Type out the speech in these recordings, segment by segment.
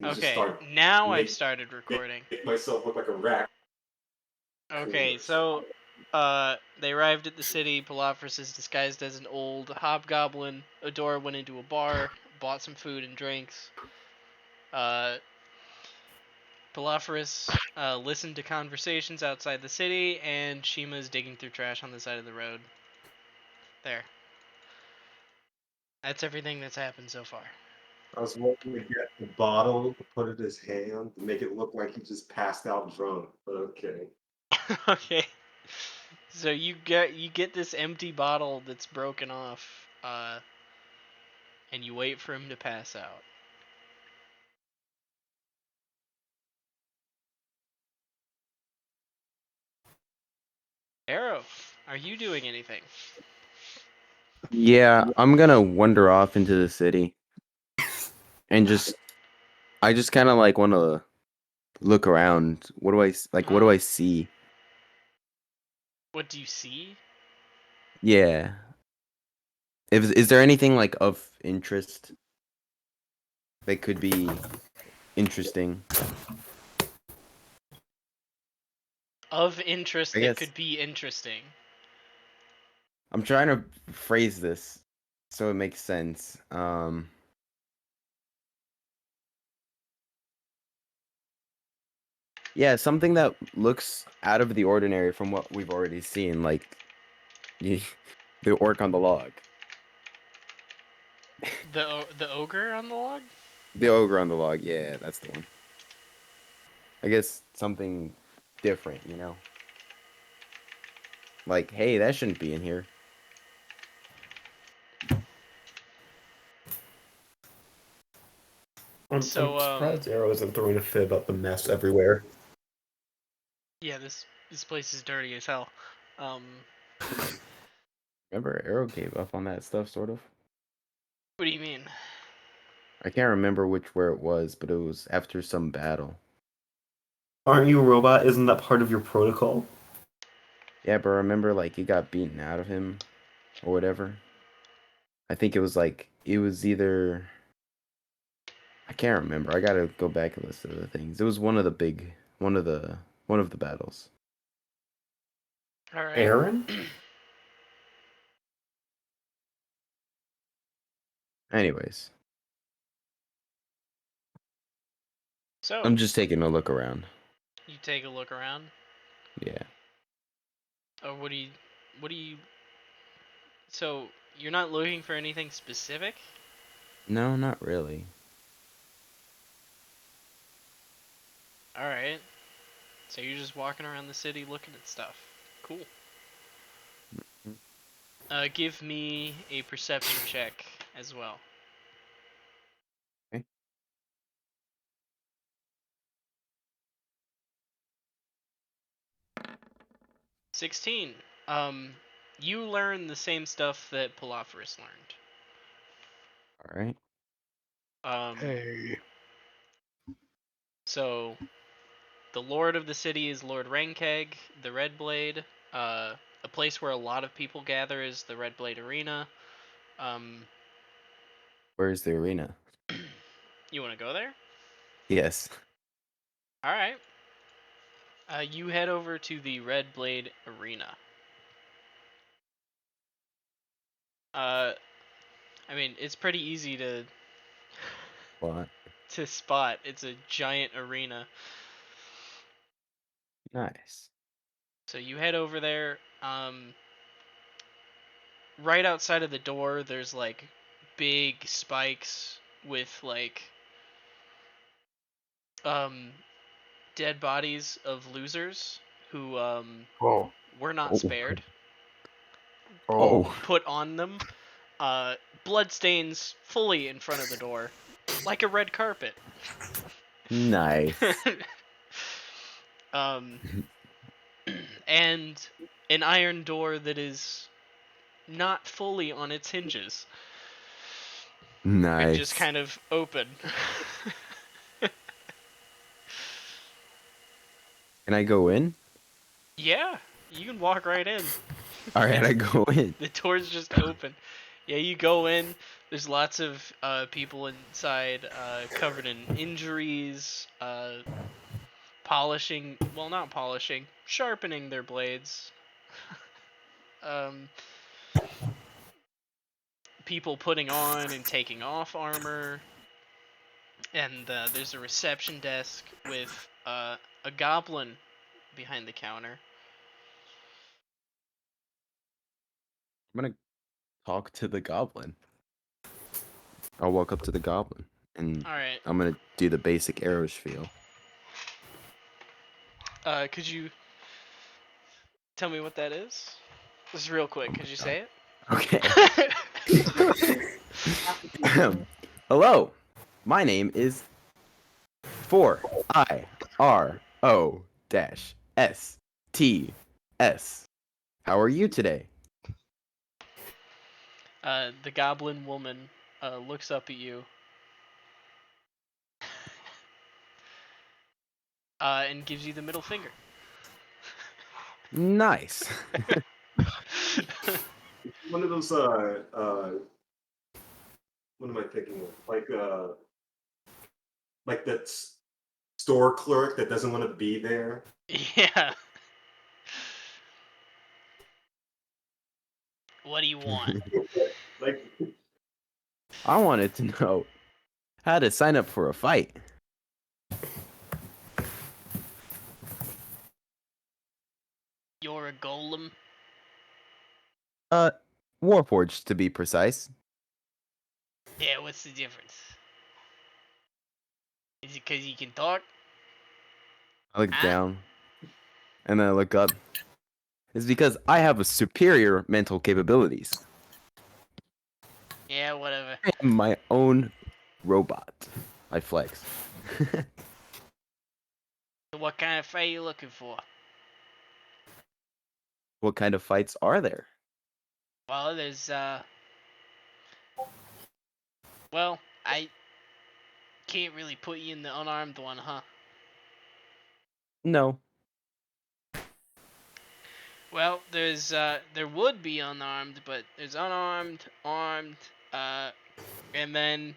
and just Okay, start now I've make, started recording. make myself look like a raccoon Okay, or so, something. they arrived at the city. Palafris is disguised as an old hobgoblin. Adora went into a bar, bought some food and drinks. Uh, Palafris, listened to conversations outside the city, and Shima's digging through trash on the side of the road. There. That's everything that's happened so far. I was wanting to get the bottle, put it in his hand, to make it look like he just passed out drunk. But okay. Okay. So you get this empty bottle that's broken off, and you wait for him to pass out. Arrow, are you doing anything? Yeah, I'm gonna wander off into the city and I just kind of like want to look around. What do I like? What do I see? What do you see? Yeah. Is there anything like of interest that could be interesting? Of interest I that guess could be interesting. I'm trying to phrase this so it makes sense. Yeah, something that looks out of the ordinary from what we've already seen, like the orc on the log, The ogre on the log? the ogre on the log. Yeah, that's the one. I guess something different, you know? Like, hey, that shouldn't be in here. I'm So surprised Arrow isn't throwing a fit about the mess everywhere. yeah, this place is dirty as hell. Um Remember, Arrow gave up on that stuff, sort of. what do you mean? I can't remember where it was, but it was after some battle. Aren't you a robot? Isn't that part of your protocol? Yeah, but remember, like, he got beaten out of him or whatever. I think it was like it was either I can't remember. I gotta go back and listen to the things. It was one of the big one of the battles. All right. Aaron? Anyways, So, I'm just taking a look around. you take a look around. Yeah. Or what do you so you're not looking for anything specific? No, not really. All right. So you're just walking around the city looking at stuff. Cool. Give me a perception check as well. Okay. 16. Um, you learn the same stuff that Palafris learned. All right. Hey. So, the lord of the city is Lord Renkeg, the Red Blade. A place where a lot of people gather is the Red Blade Arena. Um, Where's the arena? you want to go there? Yes. All right. You head over to the Red Blade Arena. Uh, I mean, it's pretty easy What? to spot. It's a giant arena. Nice. So you head over there. Right outside of the door, there's like big spikes with like um dead bodies of losers who Oh. were not Oh. spared. Oh. Put on them. Blood stains fully in front of the door, like a red carpet. Nice. um, and an iron door that is not fully on its hinges. And just Nice. kind of open. Can I go in? Yeah, you can walk right in. All right, I go in. The door's just open. Yeah, you go in. There's lots of people inside, covered in injuries, polishing. Well, not polishing, sharpening their blades. um, People putting on and taking off armor. And there's a reception desk with a goblin behind the counter. I'm gonna talk to the goblin. I'll walk up to the goblin and All right. I'm gonna do the basic arrow spiel. Could you tell me what that is? Just real quick. Oh Could my you god. say Okay. it? Hello. My name is 4IRO-STS. How are you today? The goblin woman looks up at you and gives you the middle finger. Nice. One of those what am I thinking of? Like that store clerk that doesn't want to be there. Yeah. What do you want? Like, I wanted to know how to sign up for a fight. You're a golem? Uh, Warforged to be precise. Yeah, what's the difference? Is it because you can talk? I look Huh? down and then I look up. It's because I have a superior mental capabilities. Yeah, whatever. I am my own robot. I flex. So what kind of fight are you looking for? What kind of fights are there? Well, there's well, I can't really put you in the unarmed one, huh? No. Well, there would be unarmed, but there's unarmed, armed, and then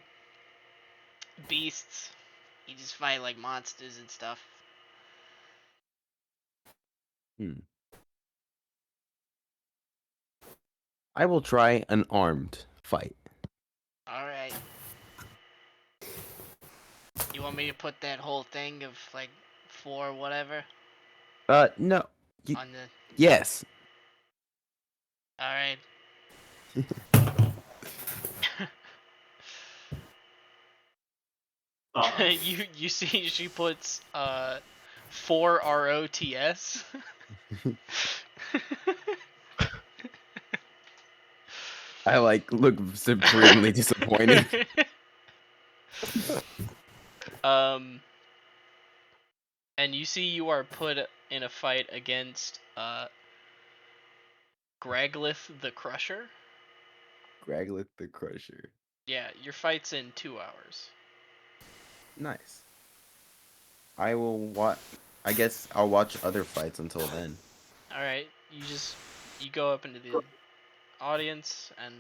beasts. You just fight like monsters and stuff. I will try an armed fight. All right. You want me to put that whole thing of like 4 whatever No. on the? Yes. All right. You see she puts 4 ROTS. I look supremely disappointed. And you see you are put in a fight against Graglith the Crusher. Graglith the Crusher. Yeah, your fight's in 2 hours. Nice. I will watch. I guess I'll watch other fights until then. All right, you go up into the audience, and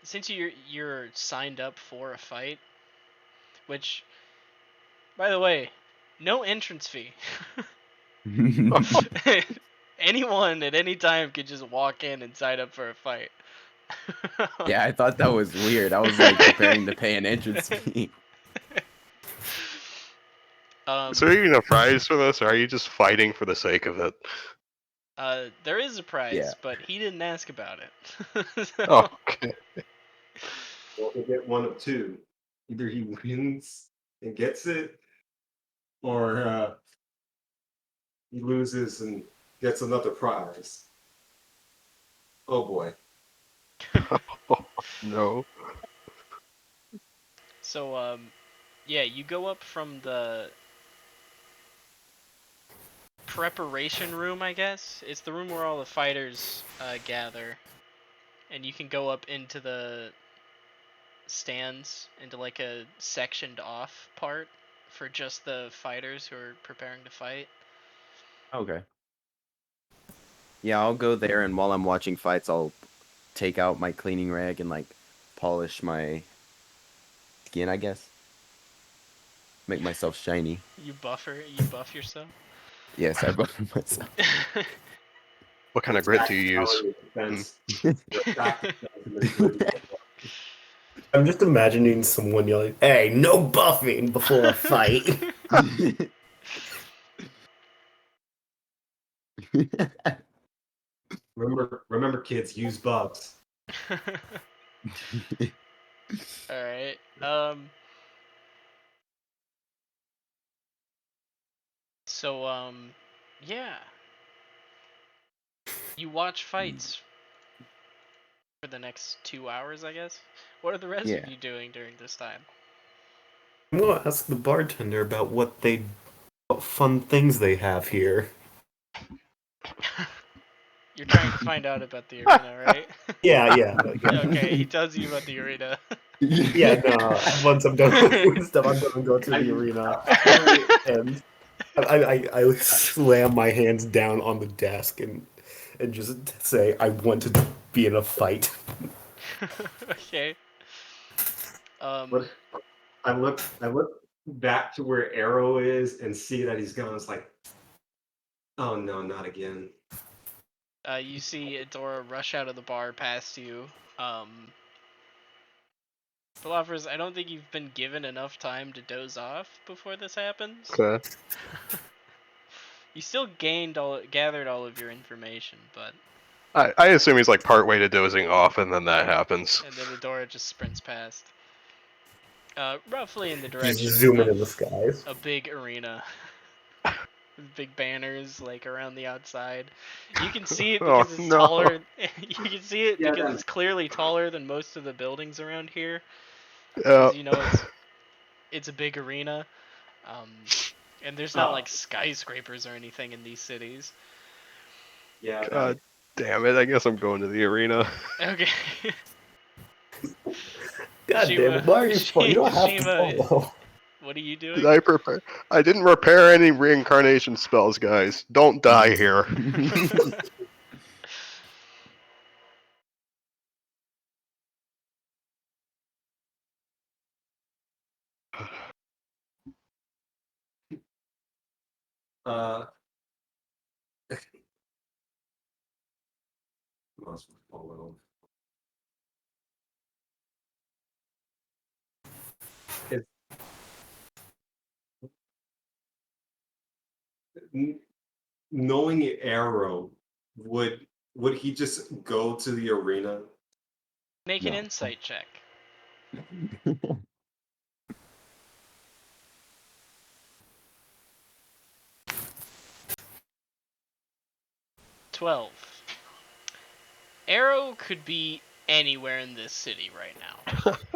since you're signed up for a fight, which, by the way, no entrance fee. Anyone at any time could just walk in and sign up for a fight. Yeah, I thought that was weird. I was preparing to pay an entrance fee. Is there even a prize for this, or are you just fighting for the sake of it? There is a prize, Yeah. but he didn't ask about it. So, Oh, okay. well, he'll get one of two. Either he wins and gets it, or he loses and gets another prize. Oh boy. No. so yeah, you go up from the preparation room, I guess. It's the room where all the fighters gather, and you can go up into the stands, into like a sectioned off part for just the fighters who are preparing to fight. Okay. Yeah, I'll go there, and while I'm watching fights, I'll take out my cleaning rag and like polish my skin, I guess. Make myself shiny. You buff yourself. Yes, I buffer myself. What kind of grit do you use? Defense. Your attack defense and agility. I'm just imagining someone yelling, "Hey, no buffing before a fight." Remember, kids, use buffs. All right. So yeah. You watch fights for the next 2 hours, I guess. What are the rest Yeah. of you doing during this time? I'm gonna ask the bartender about what fun things they have here. You're trying to find out about the arena, right? Yeah. Okay, he tells you about the arena. Yeah, no. Once I'm done with stuff, I'm gonna go to the arena, and I slam my hands down on the desk and just say, "I want to be in a fight." Okay. What I look back to where Arrow is and see that he's gone. It's like, oh no, not again. You see Adora rush out of the bar past you. Philophorus, I don't think you've been given enough time to doze off before this happens. Okay. You still gathered all of your information, but I assume he's like part way to dozing off, and then that happens. and then Adora just sprints past. Roughly in the Just direction zooming in the of skies. a big arena. With big banners like around the outside. You can see it because Oh, it's no. taller. You can see it Yeah, because that- it's clearly taller than most of the buildings around here. Yeah. Because you know it's a big arena. And there's not like skyscrapers or anything in these cities. Yeah. God damn it! I guess I'm going to the arena. Okay. God damn Shima, it! Why are you? You don't have Shima, to follow. what are you Did doing? I prepare? I didn't repair any reincarnation spells, guys. Don't die here. uh, must follow. It's, knowing Arrow, would he just go to the arena? Make an No. insight check. 12. Arrow could be anywhere in this city right now,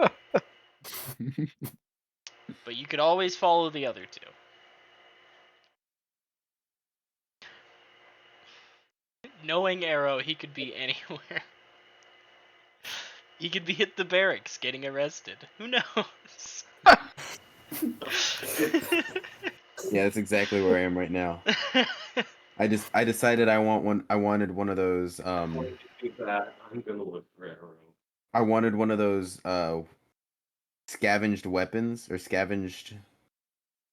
but you could always follow the other two. Knowing Arrow, he could be anywhere. He could be at the barracks getting arrested. Who knows? Yeah, that's exactly where I am right now. I decided I wanted one of those I'm gonna look for Arrow. I wanted one of those scavenged weapons or scavenged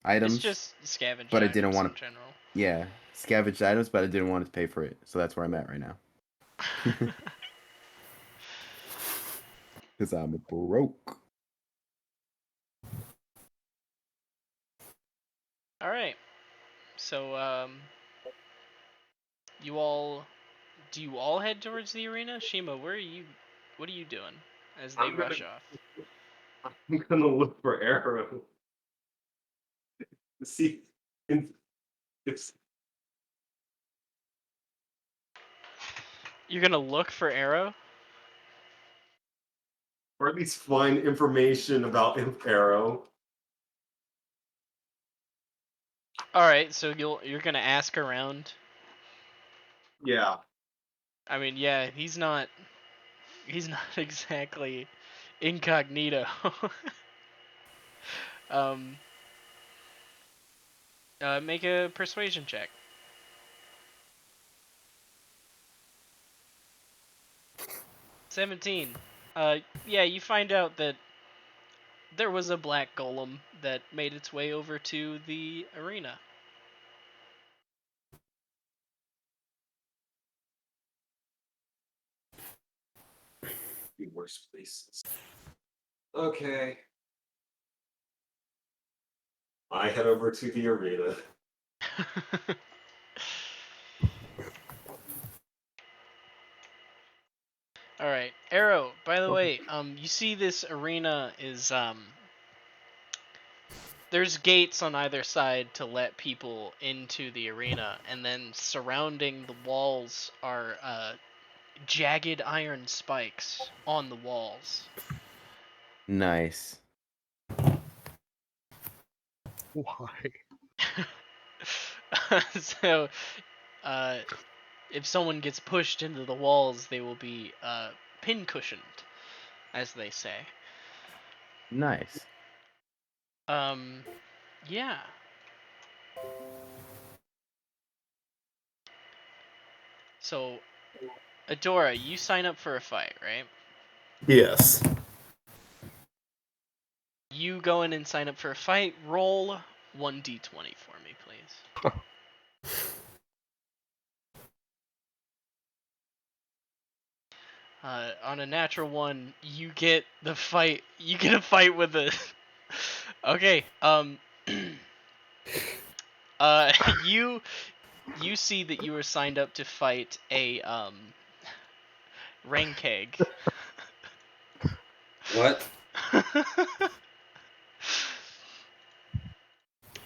items. It's just scavenged but I items didn't want in general. Yeah, scavenged items, but I didn't want to pay for it. So that's where I'm at right now. Cuz I'm broke. All right. So do you all head towards the arena? Shima, what are you doing as they I'm rush gonna- off? I'm gonna look for Arrow. See if You're gonna look for Arrow? or at least find information about Arrow. All right, so you're gonna ask around. Yeah. I mean, yeah, he's not exactly incognito. um, make a persuasion check. 17. Yeah, you find out that there was a black golem that made its way over to the arena. Be worse places. Okay. I head over to the arena. All right, Arrow. By the way, you see this arena is there's gates on either side to let people into the arena, and then surrounding the walls are jagged iron spikes on the walls. Nice. Why? So, if someone gets pushed into the walls, they will be pin-cushioned, as they say. Nice. Yeah. So, Adora, you sign up for a fight, right? Yes. You go in and sign up for a fight. Roll 1d20 for me, please. On a natural one, you get the fight. You get a fight with a. Okay. You see that you were signed up to fight a Rankeg. What?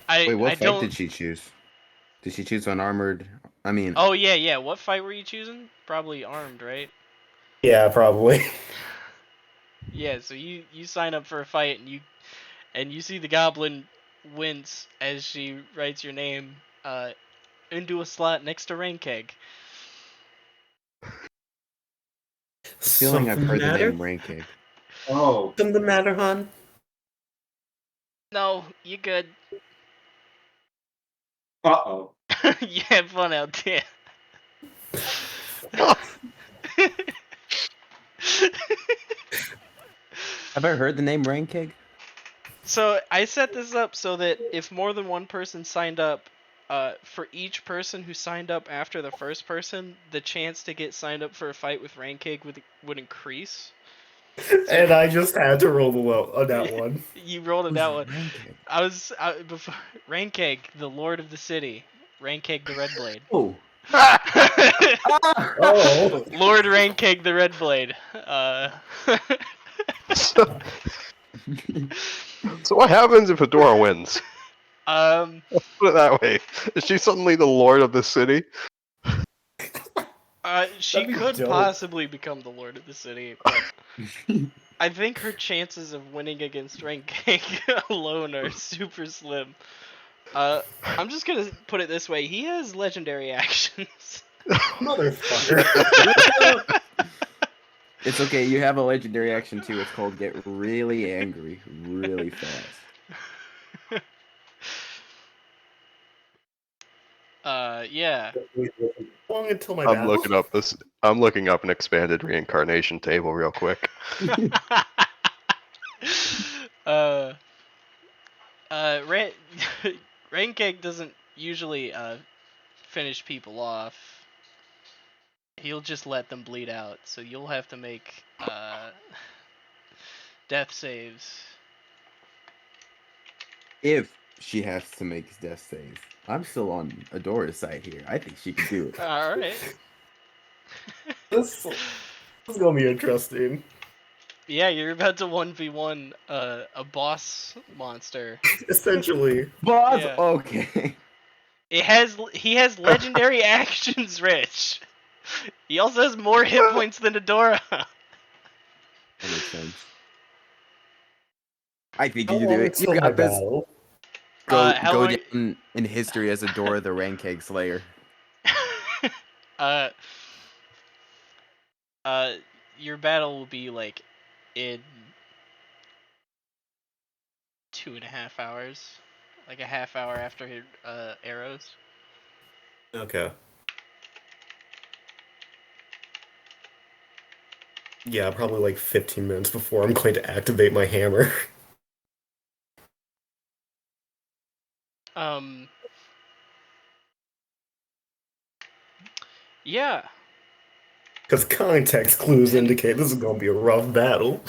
Wait, what I fight don't. did she choose? Did she choose unarmored? I mean, Oh yeah. What fight were you choosing? Probably armed, right? Yeah, probably. Yeah. So you sign up for a fight and you see the goblin wince as she writes your name into a slot next to Rankeg. feeling I've Something heard the the matter? name Rankeg. Oh, Something the matter, hon? No, you good. uh-oh. You had fun out there. Have I heard the name Rankeg? So I set this up so that if more than one person signed up, for each person who signed up after the first person, the chance to get signed up for a fight with Rankeg would increase. And I just had to roll that one. You rolled it Who's out one. Rankeg? Before Rankeg, the Lord of the City, Rankeg the Red Blade. Oh. Oh. Lord Rankeg the Red Blade. So, so what happens if Adora wins? Um, Put it that way. Is she suddenly the lord of the city? she That'd be could dope. possibly become the Lord of the City, but I think her chances of winning against Rankeg alone are super slim. I'm just gonna put it this way: he has legendary actions. Motherfucker. It's okay, you have a legendary action too. It's called get really angry really fast. Yeah. Long until my I'm battle. looking up this. I'm looking up an expanded reincarnation table real quick. uh, Rankeg doesn't usually finish people off. He'll just let them bleed out, so you'll have to make death saves. If she has to make death saves. I'm still on Adora's side here. I think she can do it. Alright. This is gonna be interesting. Yeah, you're about to 1v1 a boss monster. Essentially. Boss, Yeah. okay. He has legendary actions, Rich. He also has more hit points than Adora. That makes sense. I think How you can do long it. You until my got this. battle? How Go long- down in history as Adora the Rankeg Slayer. uh, your battle will be like in 2.5 hours, like a half hour after arrows. Okay. Yeah, probably like 15 minutes before I'm going to activate my hammer. Yeah. Because context clues indicate this is going to be a rough battle.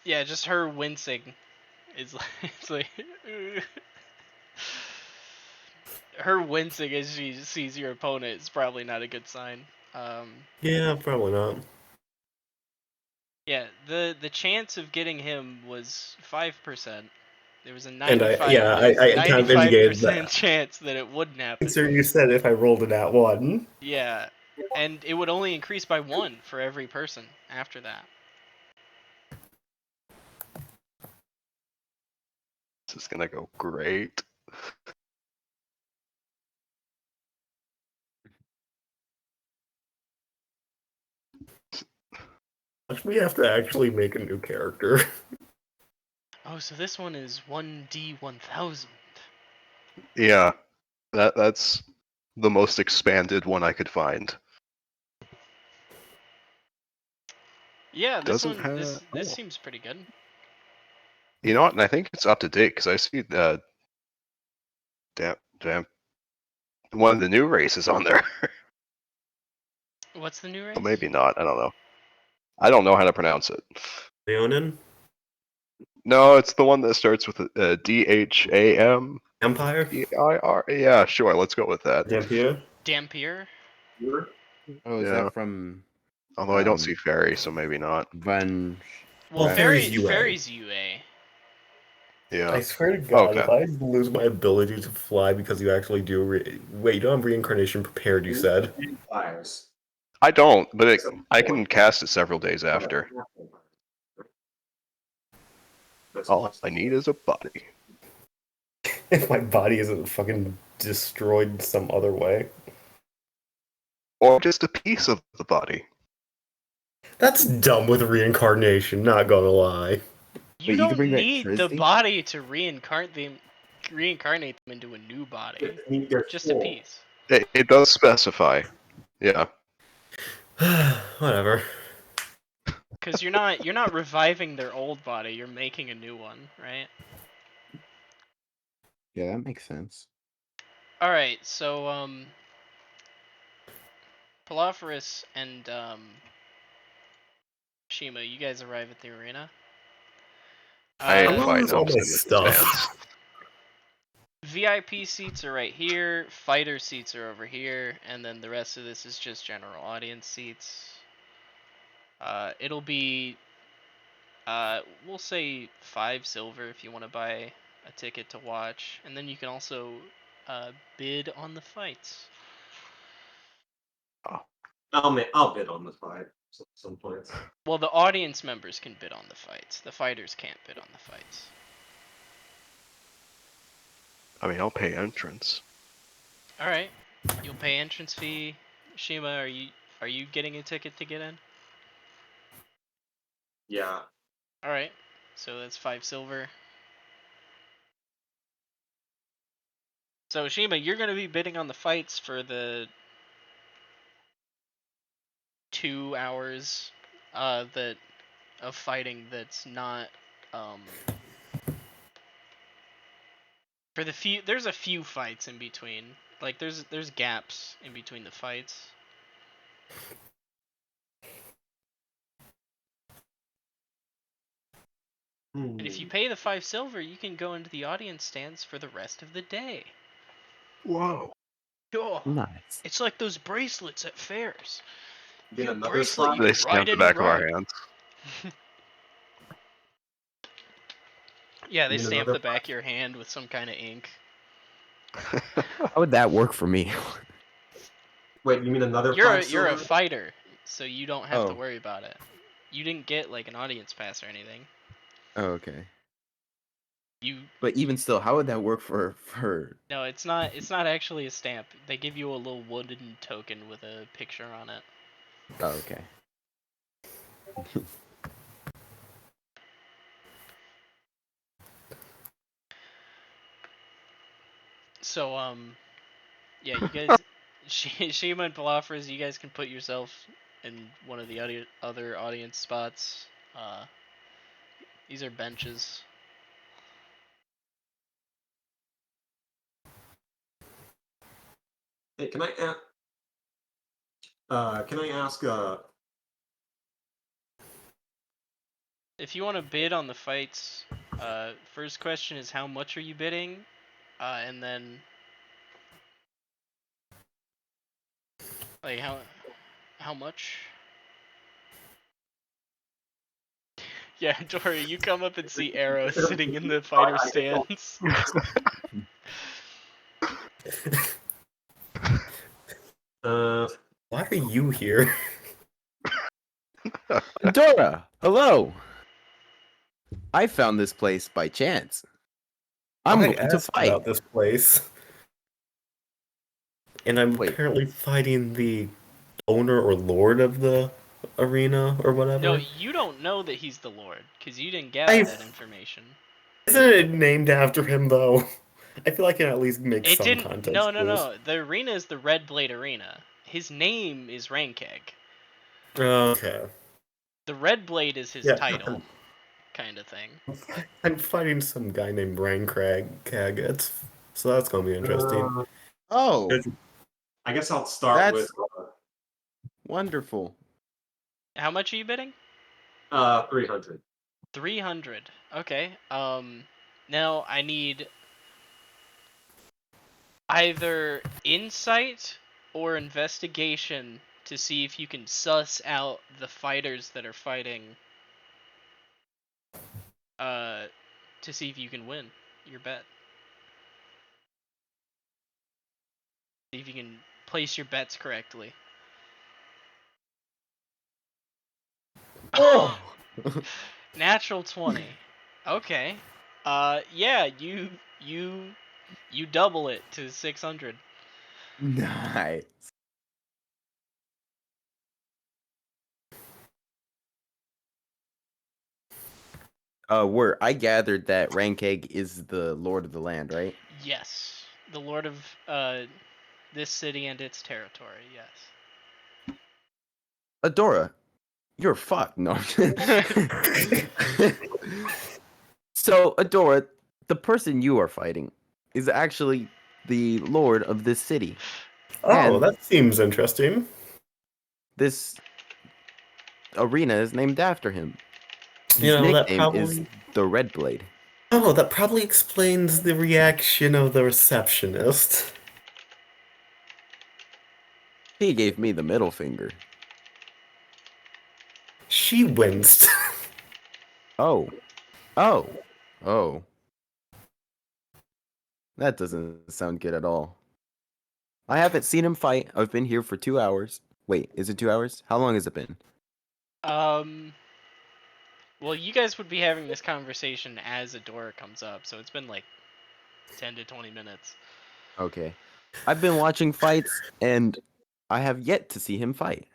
Yeah, just her wincing is like, it's like her wincing as she sees your opponent is probably not a good sign. Yeah, probably not. Yeah, the chance of getting him was 5%. There was a And I 95 kind of indicated percent that. chance that it wouldn't happen. So you said if I rolled it at 1. Yeah, and it would only increase by 1 for every person after that. This is gonna go great. We have to actually make a new character. Oh, so this one is 1D1000. Yeah, that's the most expanded one I could find. Yeah, this Doesn't one, have. this Oh. seems pretty good. You know what? And I think it's up to date because I see damn, one of the new races on there. What's the new race? Well, maybe not. I don't know. I don't know how to pronounce it. Leonin? No, it's the one that starts with DHAM. Empire? EIR. Yeah, sure. Let's go with that. Dampier? Dampier? Oh, is Yeah. that from Although I don't see Fairy, so maybe not. Van? Well, Fairy's UA. Fairy's UA. Yeah. I swear to God, Okay. if I lose my ability to fly because you actually do wait, you don't have reincarnation prepared, you said. Fires. I don't, but I can cast it several days after. All I need is a body. If my body isn't fucking destroyed some other way. Or just a piece of the body. That's dumb with reincarnation, not gonna lie. You Wait, you can bring don't back need the Tristy? body to reincarnate them into a new body. Just a piece. It does specify. Yeah. Whatever. Because you're not reviving their old body, you're making a new one, right? Yeah, that makes sense. Alright, so Palophorus and Shima, you guys arrive at the arena. I ain't I'm gonna fighting. lose all I'm my sitting in the stuff. stands. VIP seats are right here, fighter seats are over here, and then the rest of this is just general audience seats. It'll be, we'll say 5 silver if you want to buy a ticket to watch, and then you can also bid on the fights. I'll bid on the fight some points. Well, the audience members can bid on the fights. The fighters can't bid on the fights. I mean, I'll pay entrance. All right, you'll pay entrance fee. Shima, are you getting a ticket to get in? Yeah. All right, so that's 5 silver. So Shima, you're gonna be bidding on the fights for the 2 hours that of fighting that's not for the few. There's a few fights in between. Like there's gaps in between the fights. And if you pay the 5 silver, you can go into the audience stands for the rest of the day. Whoa. Oh, Nice. it's like those bracelets at fairs. Get You another bracelet, slot? you They can stamp ride the any back of our ride. hands. Yeah, they You mean stamp another the back of your hand with some kind of ink. How would that work for me? Wait, you mean another You're 5 a silver? fighter, so you don't have to Oh. worry about it. You didn't get like an audience pass or anything. Oh, okay. You But even still, how would that work for No, it's not actually a stamp. They give you a little wooden token with a picture on it. Oh, okay. So yeah, Shima and Palafras, you guys can put yourself in one of the other audience spots. These are benches. Hey, can I ask? If you want to bid on the fights, first question is how much are you bidding, and then like how much? Yeah, Dory, you come up and see Arrow sitting in the fighter stands. Why are you here? Dora, hello. I found this place by chance. I'm I going to asked fight. about this place, and I'm Wait. currently fighting the owner or lord of the arena or whatever. No, you don't know that he's the Lord, because you didn't gather that information. Isn't it named after him though? I feel like I can at least make It some didn't. context. No. clues. The arena is the Red Blade Arena. His name is Rankeg. Okay. The Red Blade is his Yeah. title, kind of thing. I'm fighting some guy named Kag. So that's gonna be interesting. Oh, I guess I'll start That's- with wonderful. How much are you bidding? 300. 300. Okay. Now I need either insight or investigation to see if you can suss out the fighters that are fighting. To see if you can win your bet. See if you can place your bets correctly. Oh. Natural 20. Okay. Yeah, you double it to 600. Nice. I gathered that Rankeg is the lord of the land, right? Yes. The lord of this city and its territory, yes. Adora, you're fucked. No. So, Adora, the person you are fighting is actually the lord of this city. Oh, And- that seems interesting. This arena is named after him. His You know, that nickname is probably. the Red Blade. Oh, that probably explains the reaction of the receptionist. He gave me the middle finger. She winced. Oh. Oh. Oh. That doesn't sound good at all. I haven't seen him fight. I've been here for 2 hours. Wait, is it 2 hours? How long has it been? Well, you guys would be having this conversation as Adora comes up, so it's been like 10 to 20 minutes. Okay. I've been watching fights, and I have yet to see him fight.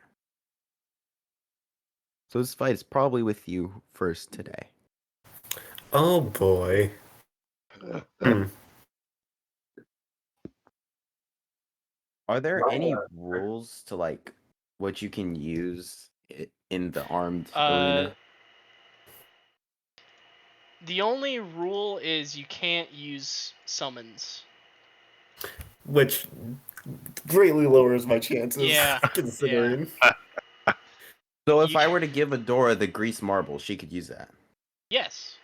So this fight is probably with you first today. Oh boy. Hmm. Are there any rules to like what you can use in the armed arena? The only rule is you can't use summons. Which greatly lowers my chances. Yeah, Considering. So if You- I were to give Adora the grease marble, she could use that. Yes.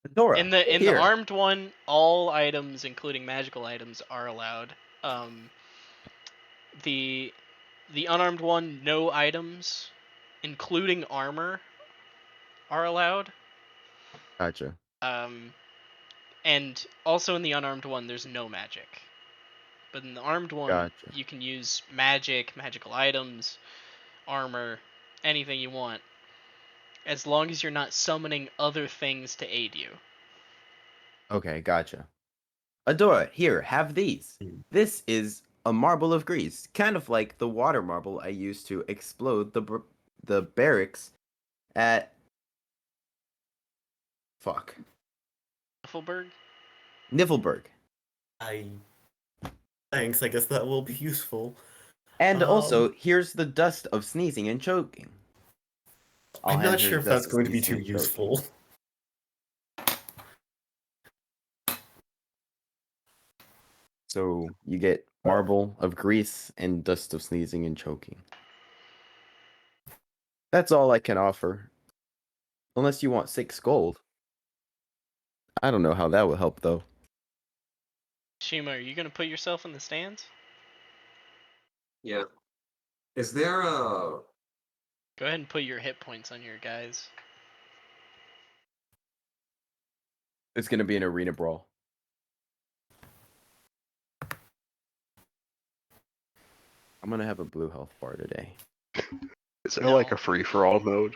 Adora, In the here. armed one, all items, including magical items, are allowed. The unarmed one, no items, including armor, are allowed. Gotcha. And also in the unarmed one, there's no magic. But in the armed one, Gotcha. you can use magic, magical items, armor, anything you want, as long as you're not summoning other things to aid you. Okay, gotcha. Adora, here, have these. This is a marble of grease, kind of like the water marble I used to explode the barracks at. Fuck. Niflberg? Niflberg. I Thanks, I guess that will be useful. And also, Um, here's the dust of sneezing and choking. I'll I'm hand not her sure the if dust that's of going to be sneezing too and choking. useful. So you get marble of grease and dust of sneezing and choking. That's all I can offer. Unless you want 6 gold. I don't know how that will help though. Shima, are you gonna put yourself in the stands? Yeah. Is there a? Go ahead and put your hit points on your guys. It's gonna be an arena brawl. I'm gonna have a blue health bar today. Is there like No. a free for all mode?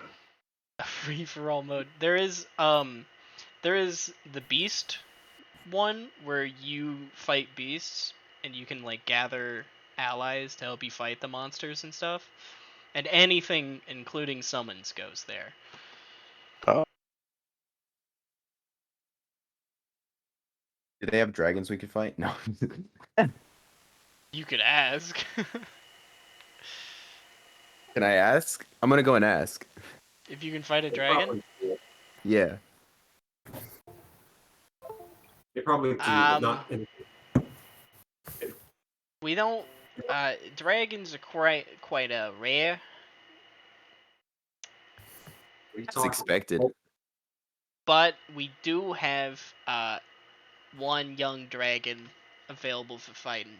A free for all mode. There is the beast one where you fight beasts and you can like gather allies to help you fight the monsters and stuff. And anything including summons goes there. Oh, Do they have dragons we could fight? No. You could ask. Can I ask? I'm gonna go and ask. If you can fight a They dragon. probably do. Yeah. They probably do, but Um not in. we don't dragons are quite rare. We That's talk. expected. But we do have one young dragon available for fighting.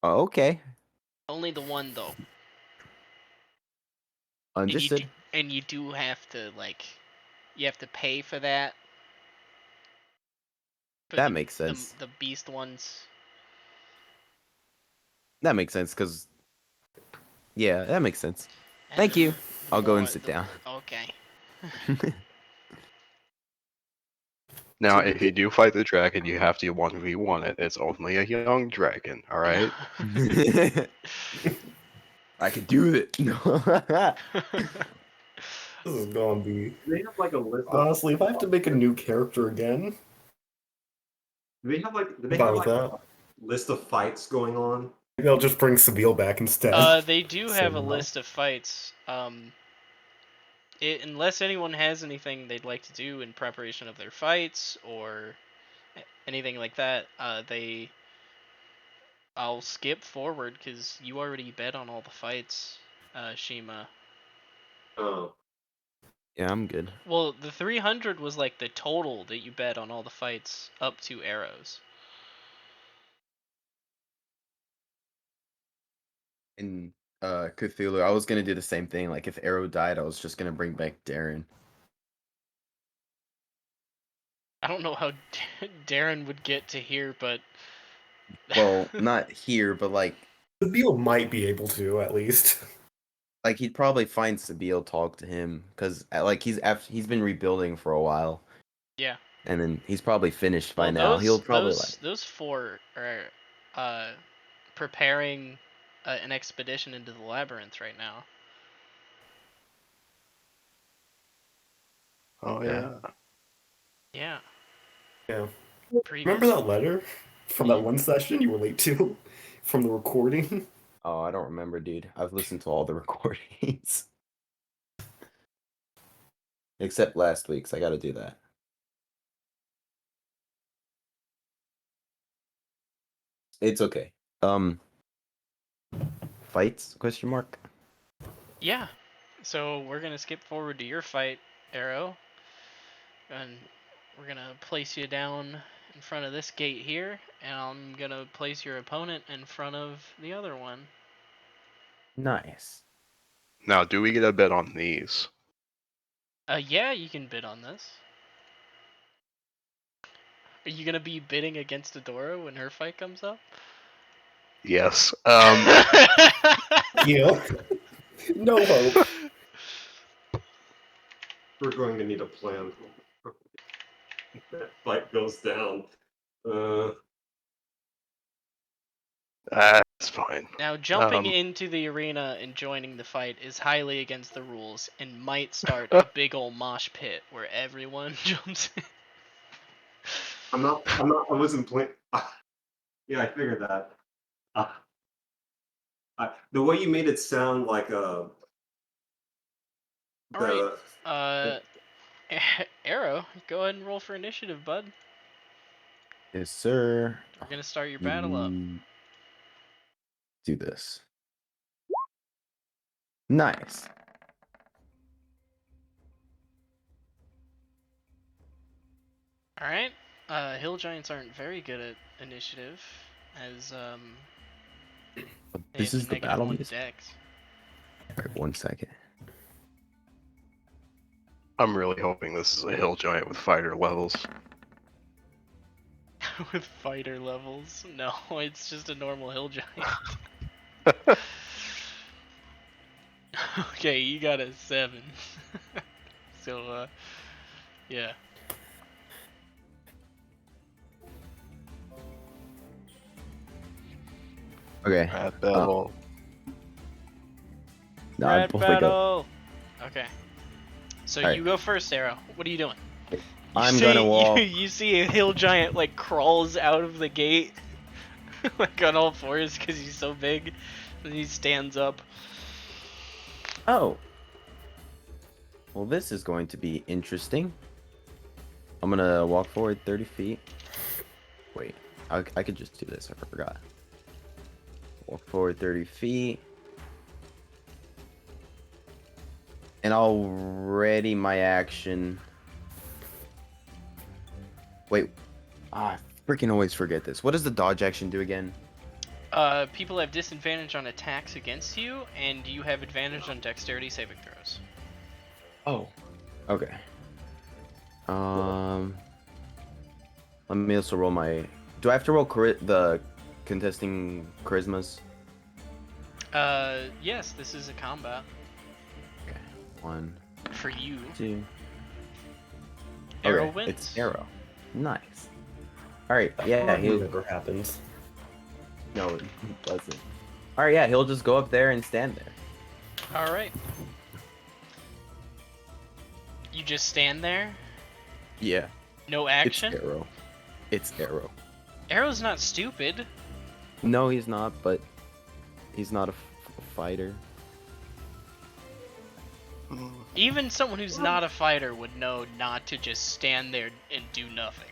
Oh, okay. Only the one though. Understood. And you do have to like you have to pay for that. For That makes sense. the beast ones. That makes sense, because... Yeah, that makes sense. And Thank you. the I'll go and more- sit the- down. Okay. now if you do fight the dragon, you have to 1v1 it. It's only a young dragon, alright? I could do it. This is gonna be. Do they have like a list of? Honestly, if I have to make a new character again, Do they have like? Do I'm they fine have with like that. a list of fights going on? Maybe I'll just bring Sabine back instead. They do have a Somehow. list of fights. Unless anyone has anything they'd like to do in preparation of their fights or anything like that, I'll skip forward because you already bet on all the fights, Shima. Oh, Yeah, I'm good. Well, the 300 was like the total that you bet on all the fights up to arrows. In Cthulhu, I was gonna do the same thing. Like, if Arrow died, I was just gonna bring back Darren. I don't know how Darren would get to here, but Well, not here, but like Sabine might be able to, at least. he'd probably find Sabine, talk to him, because like he's been rebuilding for a while, yeah. and then he's probably finished by Well, now. He'll probably those four are preparing an expedition into the labyrinth right now. Oh Yeah. Yeah. Yeah. Previous. Remember that letter from that one session you were late to? From the recording? Oh, I don't remember, dude. I've listened to all the recordings. Except last week's. I gotta do that. It's okay. Fights? Question mark. Yeah. So we're gonna skip forward to your fight, Arrow, and we're gonna place you down in front of this gate here, and I'm gonna place your opponent in front of the other one. Nice. Now, do we get a bet on these? Yeah, you can bid on this. Are you gonna be bidding against Adora when her fight comes up? Yes. Yeah. No hope. we're going to need a plan. That fight goes down. That's fine. Now, jumping Um, into the arena and joining the fight is highly against the rules and might start a big ol' mosh pit where everyone jumps in. I wasn't playing. Yeah, I figured that. Uh, the way you made it sound like All right. the Arrow, go ahead and roll for initiative, bud. Yes, sir. We're gonna start your battle up. Do this. Nice. All right. Hill giants aren't very good at initiative, as they This have is a the battle -1 music. dex. All right, 1 second. I'm really hoping this is a hill giant with fighter levels. With fighter levels. No, it's just a normal hill giant. Okay, you got a 7. So, yeah. Okay. At battle. No, I Red pulled like a. battle. Okay. So Alright. you go first, Arrow. What are you doing? I'm gonna walk. You see a hill giant like crawls out of the gate, like on all fours because he's so big, and he stands up. Oh. Well, this is going to be interesting. I'm gonna walk forward 30 feet. Wait, I could just do this. I forgot. Walk forward 30 feet. And I'll ready my action. Wait. I freaking always forget this. What does the dodge action do again? People have disadvantage on attacks against you, and you have advantage on dexterity saving throws. Oh. Okay. Let me also roll my. Do I have to roll the contesting charismas? Yes, this is a combat Okay. 1, for you. 2. Arrow Okay, wins. it's arrow. Nice. All right. Yeah. That He'll. never happens. No, it doesn't. All right. Yeah. He'll just go up there and stand there. All right. You just stand there. Yeah. No action. It's arrow. It's arrow. Arrow's not stupid. No, he's not. But he's not a fighter. Even someone who's not a fighter would know not to just stand there and do nothing.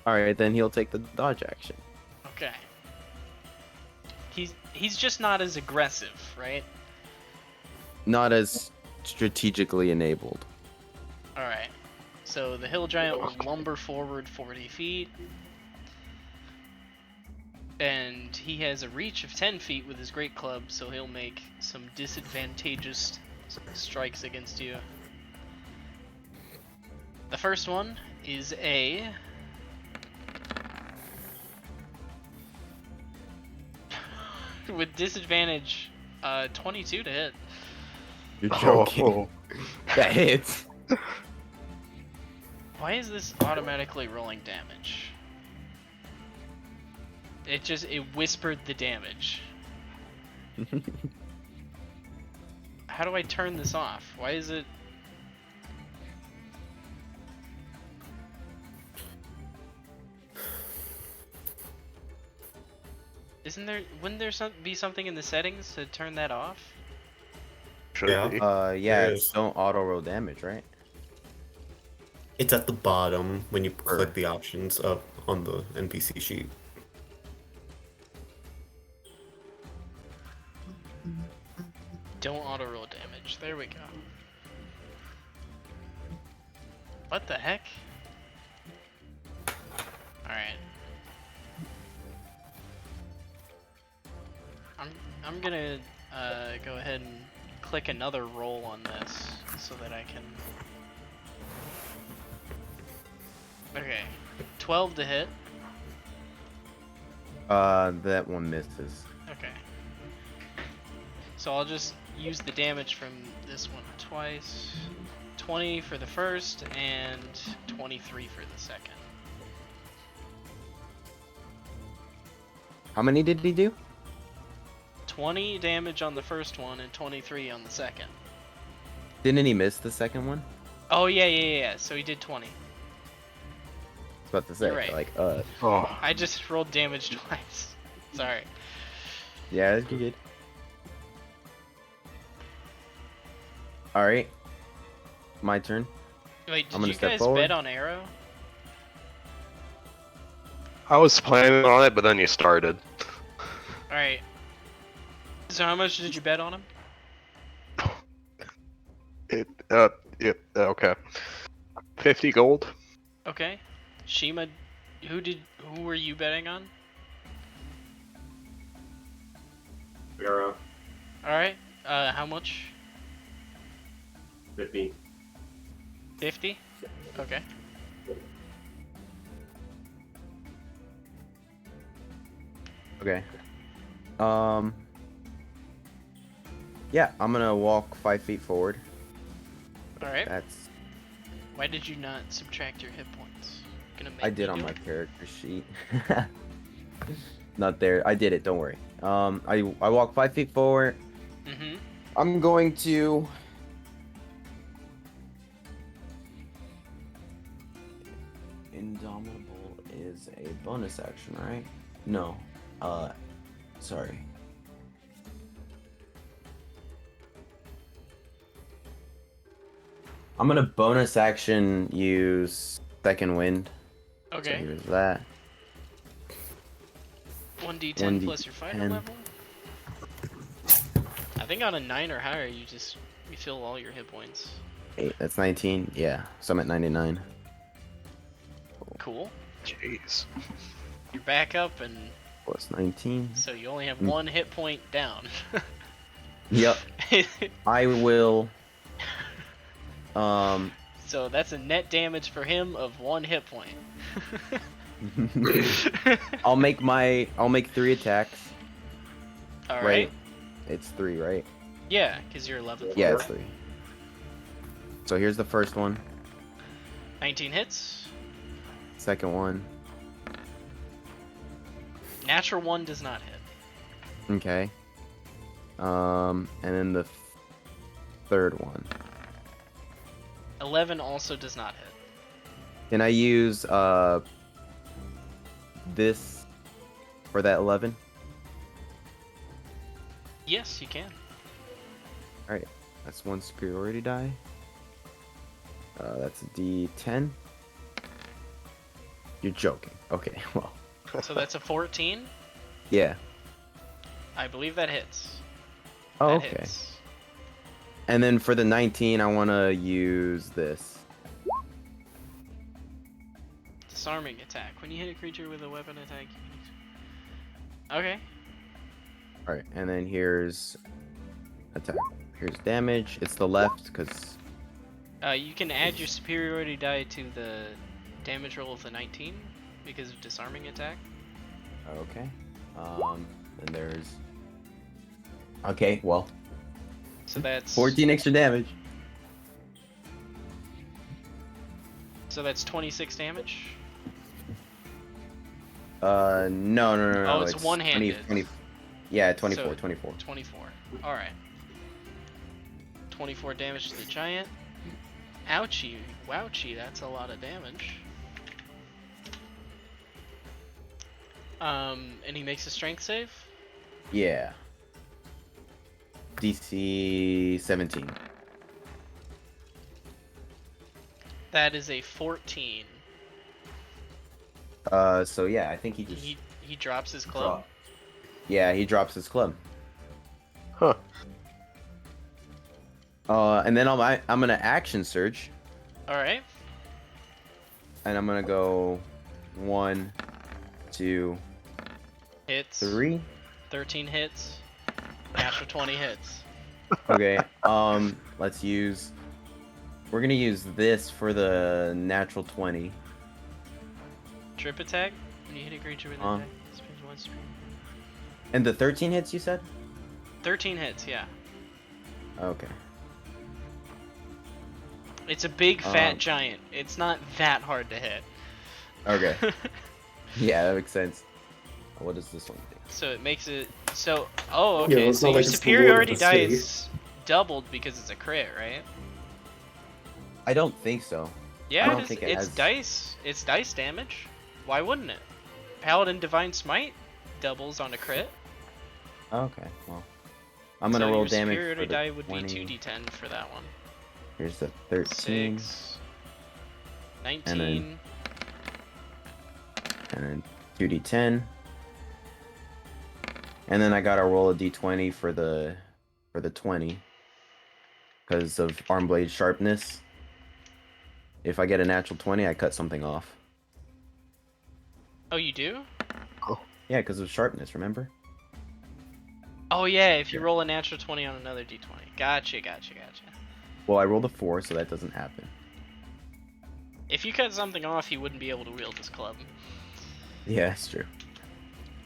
All right. Then he'll take the dodge action. Okay. He's just not as aggressive, right? Not as strategically enabled. All right. So the hill giant will lumber forward 40 feet. And he has a reach of 10 feet with his great club, so he'll make some disadvantageous strikes against you. The first one is a... with disadvantage, 22 to hit. You're joking. That hits. Why is this automatically rolling damage? It whispered the damage. How do I turn this off? Why is it... wouldn't there be something in the settings to turn that off? Should Yeah. be. Yeah, There it's is. don't auto roll damage, right? It's at the bottom when you click the options up on the NPC sheet. Don't auto roll damage. There we go. What the heck? Alright. I'm gonna go ahead and click another roll on this so that I can... Okay. 12 to hit. That one misses. Okay. So I'll just use the damage from this one twice. 20 for the first and 23 for the second. How many did he do? 20 damage on the first one and 23 on the second. Didn't he miss the second one? Oh yeah. So he did 20. about to say, You're right. like, Oh, I just rolled damage twice. Sorry. yeah, it's good. All right, my turn. Wait, I'm did gonna you step guys forward. bet on arrow? I was planning on it, but then you started. Alright. So how much did you bet on him? Okay. 50 gold. Okay. Shima, who were you betting on? Arrow. Alright. How much? 50. 50? Okay. Okay. Yeah, I'm gonna walk 5 feet forward. Alright. That's Why did you not subtract your hit points? Gonna make I did me on do my it? character sheet. Not there. I did it. Don't worry. I walk 5 feet forward. Mm-hmm. I'm going to. Indomitable is a bonus action, right? No. Sorry. I'm gonna bonus action use second wind. So Okay. here's that. 1d10 plus your fighter 1d10. level? I think on a 9 or higher, you fill all your hit points. 8. That's 19. Yeah. So I'm at 99. Cool. Jeez. You're back up, and Plus 19. so you only have Mm. 1 hit point down. Yep. I will. So that's a net damage for him of 1 hit point. I'll make 3 attacks. Alright. Right? It's 3, right? Yeah, because you're 11. Yeah, it's 3. So here's the first one. 19 hits. Second one. Natural 1 does not hit. Okay. And then the third one. 11 also does not hit. Can I use this for that 11? Yes, you can. Alright. That's 1 superiority die. That's a D10. You're joking. Okay, well. So that's a 14. Yeah. I believe that hits. Oh, That okay. hits. And then for the 19, I want to use this. Disarming attack. When you hit a creature with a weapon attack, okay. Alright, and then here's attack. Here's damage. It's the left, because... You can add your superiority die to the damage roll of the 19 because of disarming attack. Okay. And there's... Okay, well, So that's 14 extra damage. So that's 26 damage. No. Oh, it's one-handed. 20, yeah, 24, So- 24. 24. All right. 24 damage to the giant. Ouchie, wouchie, that's a lot of damage. And he makes a strength save. Yeah. DC 17. That is a 14. So yeah, I think he just... He drops his club. Yeah, he drops his club. Huh. And then I'm gonna action surge, All right. and I'm gonna go 1, 2, Hits. 3. 13 hits. Natural 20 hits. Okay. Let's use. We're gonna use this for the natural 20. Trip attack. When you hit a creature with an attack, spends 1 speed. And the 13 hits, you said? 13 hits, yeah. Okay. It's a big fat giant. It's not that hard to hit. Okay. Yeah, that makes sense. What does this one do? So it makes it so. Oh, okay. it's so not your like it's the superiority Lord of the die City. is doubled because it's a crit, right? I don't think so. Yeah, don't it is, think it it's has- dice. It's dice damage. Why wouldn't it? Paladin Divine Smite doubles on a crit. Okay, well. I'm gonna so roll your damage superiority for the die would 20. be 2d10 for that one. Here's the 13. 6, 19. And then 2d10. And then I gotta roll a d20 for the 20. Because of arm blade sharpness. If I get a natural 20, I cut something off. Oh, you do? Yeah, because of sharpness, remember? Oh yeah, if you roll a natural 20 on another d20. Gotcha. Well, I rolled a 4, so that doesn't happen. If you cut something off, he wouldn't be able to wield his club. Yeah, that's true.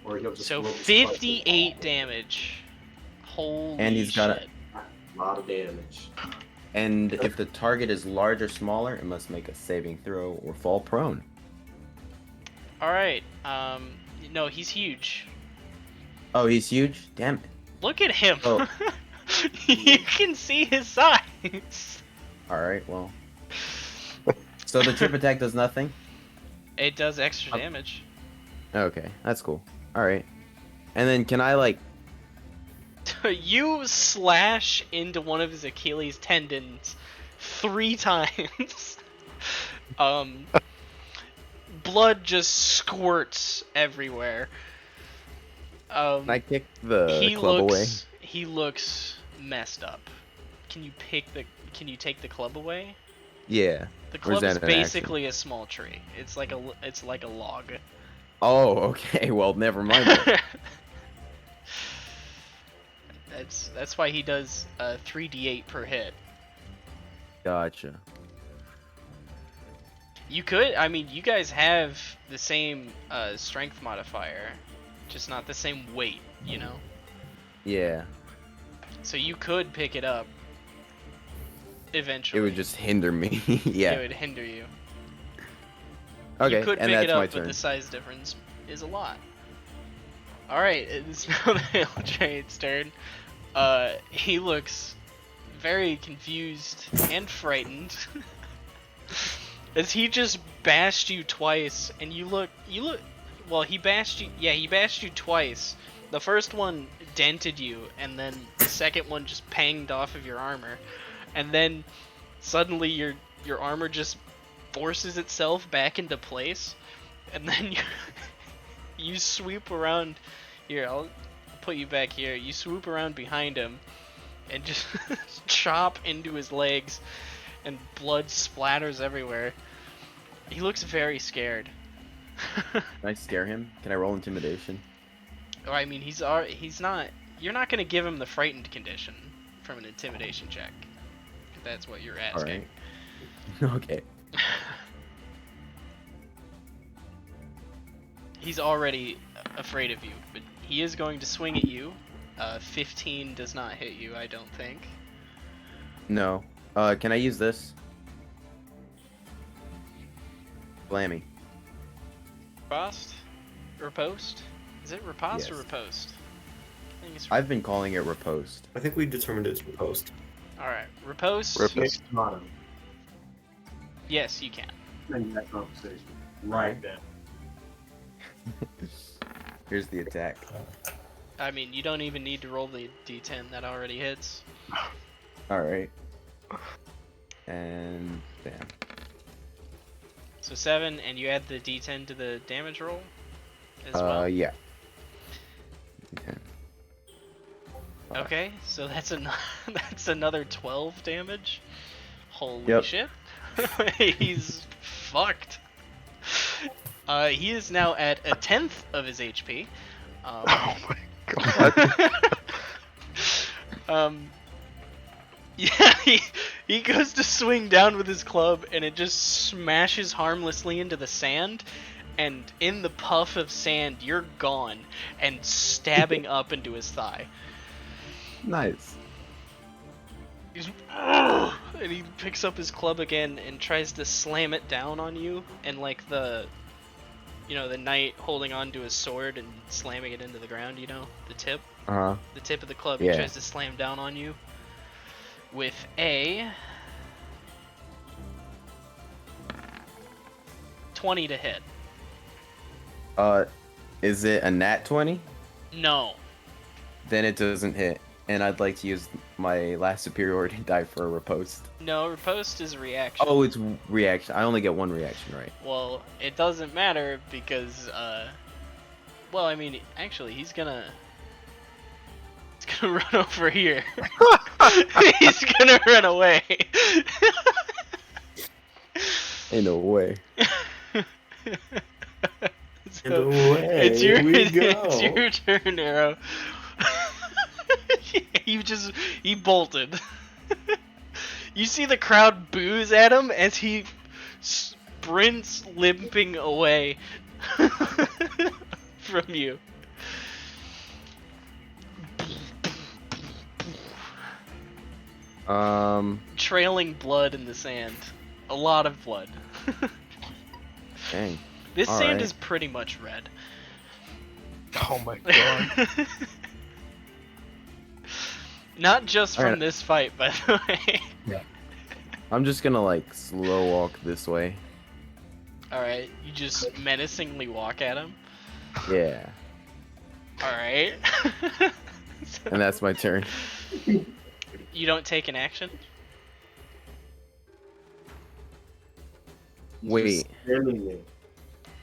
Or he'll just So blow his spike. 58 damage. Holy And he's got shit. A lot of damage. And if the target is large or smaller, it must make a saving throw or fall prone. Alright, no, he's huge. Oh, he's huge? Damn it. Look at him! Oh. You can see his size! Alright, well. So the trip attack does nothing? It does extra damage. Okay, that's cool. Alright. And then can I, like... You slash into one of his Achilles tendons 3 times. Blood just squirts everywhere. Can I kick the club away? He looks messed up. Can you take the club away? Yeah. The Or is club is that an action? basically a small tree. It's like a log. Oh, okay. Well, never mind then. That's why he does 3d8 per hit. Gotcha. You could, I mean, you guys have the same strength modifier, just not the same weight, you know? Yeah. So you could pick it up eventually. It would just hinder me. Yeah. It would hinder you. Okay, You could and pick that's it up, my but turn. the size difference is a lot. Alright, it's now the Hail Giant's turn. He looks very confused and frightened. As he just bashed you twice, and you look, well, he bashed you twice. The first one dented you, and then the second one just panged off of your armor. And then suddenly your armor just forces itself back into place, and then you sweep around. Here, I'll put you back here. You swoop around behind him and just chop into his legs, and blood splatters everywhere. He looks very scared. Can I scare him? Can I roll intimidation? Or I mean, he's not. You're not gonna give him the frightened condition from an intimidation check. If that's what you're asking. Alright. Okay. He's already afraid of you, but he is going to swing at you. 15 does not hit you, I don't think. No. Can I use this? Blammy. Riposte? Riposte? Is it riposte or Yes. riposte? I think it's I've been calling it riposte. I think we determined it's post. Alright, riposte. Riposte. It's not him. Yes, you can. End that conversation. Right then. Here's the attack. I mean, you don't even need to roll the d10, that already hits. Alright. And bam. So 7, and you add the d10 to the damage roll as well? Yeah. Okay. Okay, so that's that's another 12 damage. Holy Yep. shit. He's fucked. He is now at a 10th of his HP. Oh my god. Yeah, he goes to swing down with his club, and it just smashes harmlessly into the sand, and in the puff of sand, you're gone, and stabbing up into his thigh. Nice. He's, and he picks up his club again and tries to slam it down on you, and like the knight holding onto his sword and slamming it into the ground, the tip of the club, Yeah. he tries to slam down on you with a 20 to hit. Is it a nat 20? No. Then it doesn't hit. And I'd like to use my last superiority die for a riposte. No, riposte is a reaction. Oh, it's reaction. I only get one reaction, right? Well, it doesn't matter because, well, I mean, actually, he's gonna run over here. He's gonna run away. In a way. In a way, it's your go. it's your turn, Arrow. he bolted. You see the crowd boos at him as he sprints limping away from you. Trailing blood in the sand. A lot of blood. Dang. This All sand right. is pretty much red. Oh my god. Not just from Alright. this fight, by the way. I'm just gonna like slow walk this way. Alright, you just menacingly walk at him. Yeah. Alright. And that's my turn. You don't take an action? Wait. Standing there.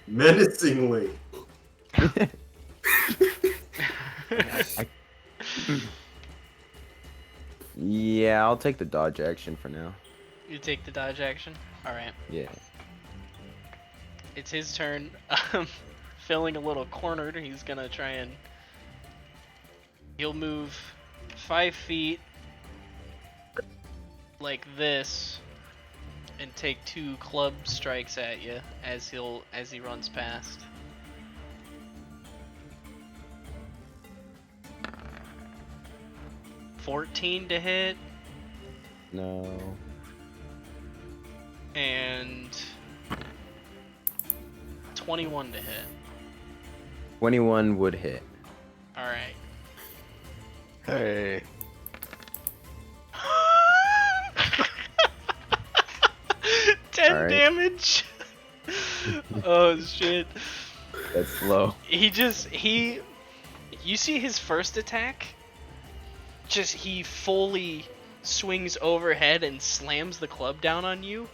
Menacingly. Yeah, I'll take the dodge action for now. You take the dodge action? Alright. Yeah. It's his turn. Feeling a little cornered, he's gonna try and... He'll move 5 feet like this and take 2 club strikes at you as he runs past. $14 to hit No. and 21 to hit. 21 would hit. Alright. Hey. 10 Alright. damage. Oh shit. That's low. You see his first attack? He fully swings overhead and slams the club down on you,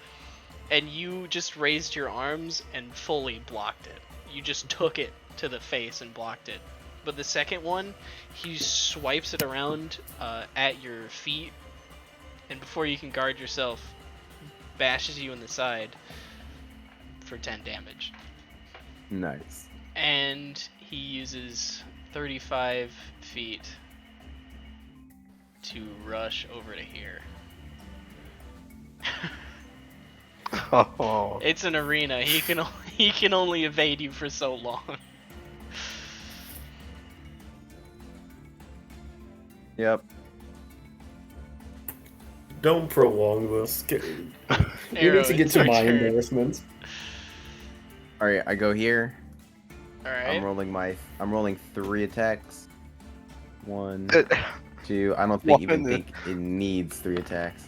and you just raised your arms and fully blocked it. You just took it to the face and blocked it. But the second one, he swipes it around at your feet, and before you can guard yourself, bashes you in the side for 10 damage. Nice. And he uses 35 feet to rush over to here. Oh. It's an arena. He can only evade you for so long. Yep. Don't prolong this. You Arrow, need to get it's to your my turn. embarrassment. Alright, I go here. Alright. I'm rolling 3 attacks. 1, 2. I don't think even think it needs 3 attacks.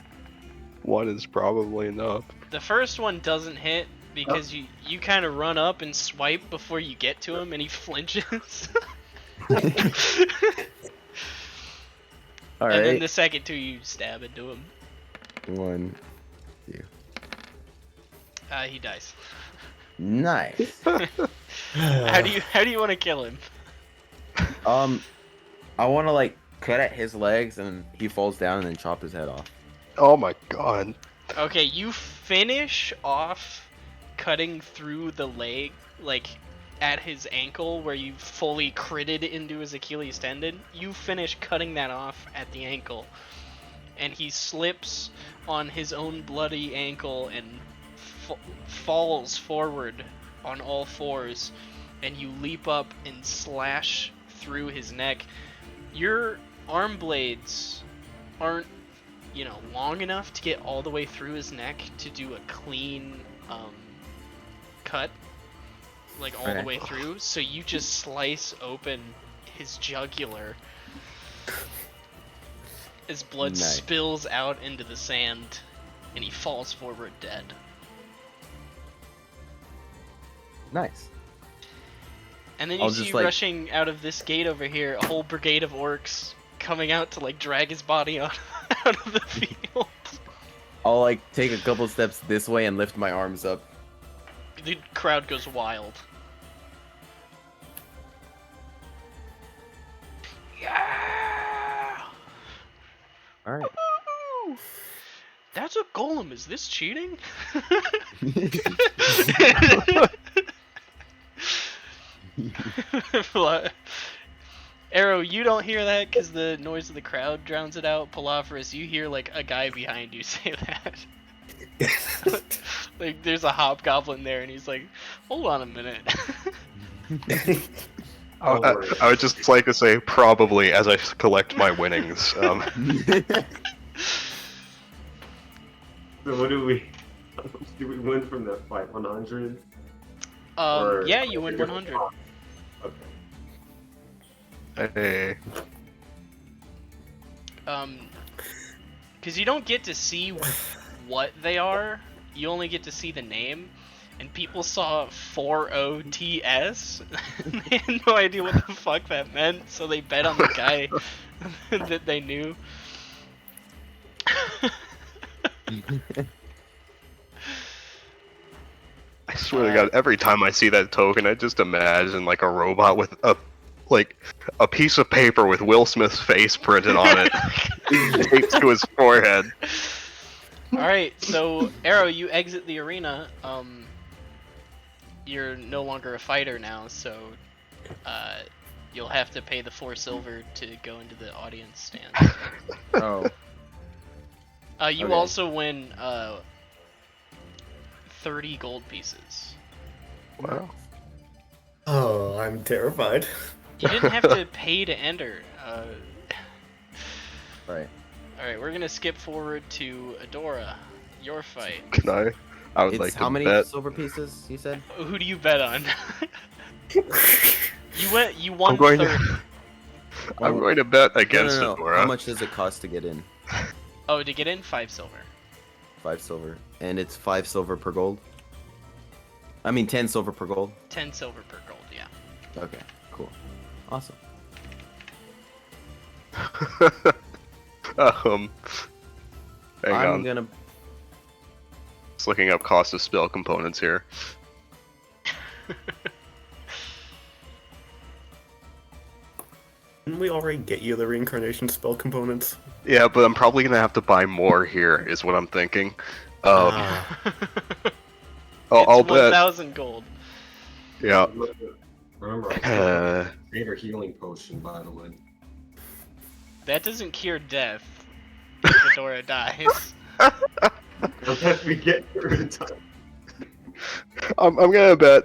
One is probably enough. The first one doesn't hit because you kind of run up and swipe before you get to him and he flinches. Alright. And then the second 2 you stab into him. 1, 2. He dies. Nice. How do you want to kill him? I want to like cut at his legs and he falls down and then chop his head off. Oh my god. Okay, you finish off cutting through the leg, like at his ankle where you fully critted into his Achilles tendon. You finish cutting that off at the ankle, and he slips on his own bloody ankle and falls forward on all fours, and you leap up and slash through his neck. Your arm blades aren't, long enough to get all the way through his neck to do a clean cut, like all the way through. So you just slice open his jugular as blood spills out into the sand, and he falls forward dead. Nice. And then you I'll see just, like- rushing out of this gate over here a whole brigade of orcs coming out to like drag his body out of the field. I'll like take a couple steps this way and lift my arms up. The crowd goes wild. Yeah! All right. Woo! That's a golem. Is this cheating? Arrow, you don't hear that because the noise of the crowd drowns it out. Palaphorus, you hear like a guy behind you say that. Like there's a hobgoblin there, and he's like, "Hold on a minute." I would just like to say probably as I collect my winnings. So what do we win from that fight? 100? Yeah, you win 100. Okay. Hey. Because you don't get to see what they are. You only get to see the name. And people saw 40TS. They had no idea what the fuck that meant, so they bet on the guy that they knew. I swear to God, every time I see that token, I just imagine like a robot with a piece of paper with Will Smith's face printed on it, taped to his forehead. Alright, so Arrow, you exit the arena. You're no longer a fighter now, so you'll have to pay the 4 silver to go into the audience stand. Oh. You Okay. also win 30 gold pieces. Wow. Oh, I'm terrified. You didn't have to pay to enter. Right. Alright, we're gonna skip forward to Adora. Your fight. Can I? I would It's like to how many bet. silver pieces you said? Who do you bet on? You won I'm going 30. I'm going to bet No, against no, no. Adora. How much does it cost to get in? Oh, to get in, 5 silver. 5 silver. And it's 5 silver per gold? I mean 10 silver per gold? 10 silver per gold, yeah. Okay, cool. Awesome. Hang I'm on. gonna... Just looking up cost of spell components here. Didn't we already get you the reincarnation spell components? Yeah, but I'm probably gonna have to buy more here, is what I'm thinking. Ah. I'll It's bet. 1,000 gold. Yeah. Remember, I Uh, greater healing potion, by the way. That doesn't cure death if Fedora dies. Unless we get through the time. I'm gonna bet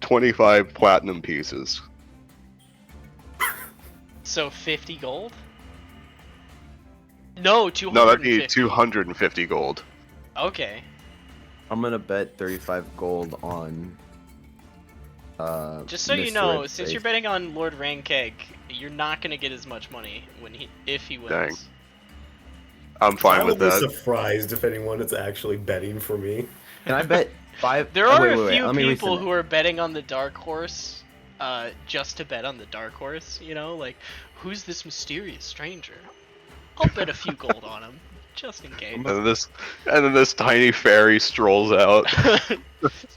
25 platinum pieces. So 50 gold? No, 250. No, that'd be 250 gold. Okay. I'm gonna bet 35 gold on... Just so you Mr. know, Red since Face. you're betting on Lord Rankeg, you're not gonna get as much money if he wins. Dang. I'm fine I with would be that. surprised if anyone is actually betting for me. Can I bet 5... There oh, are wait, a wait, wait, few let me people resubmit. who are betting on the dark horse, just to bet on the dark horse. You know, like, who's this mysterious stranger? I'll bet a few gold on him, just in case. And then this tiny fairy strolls out.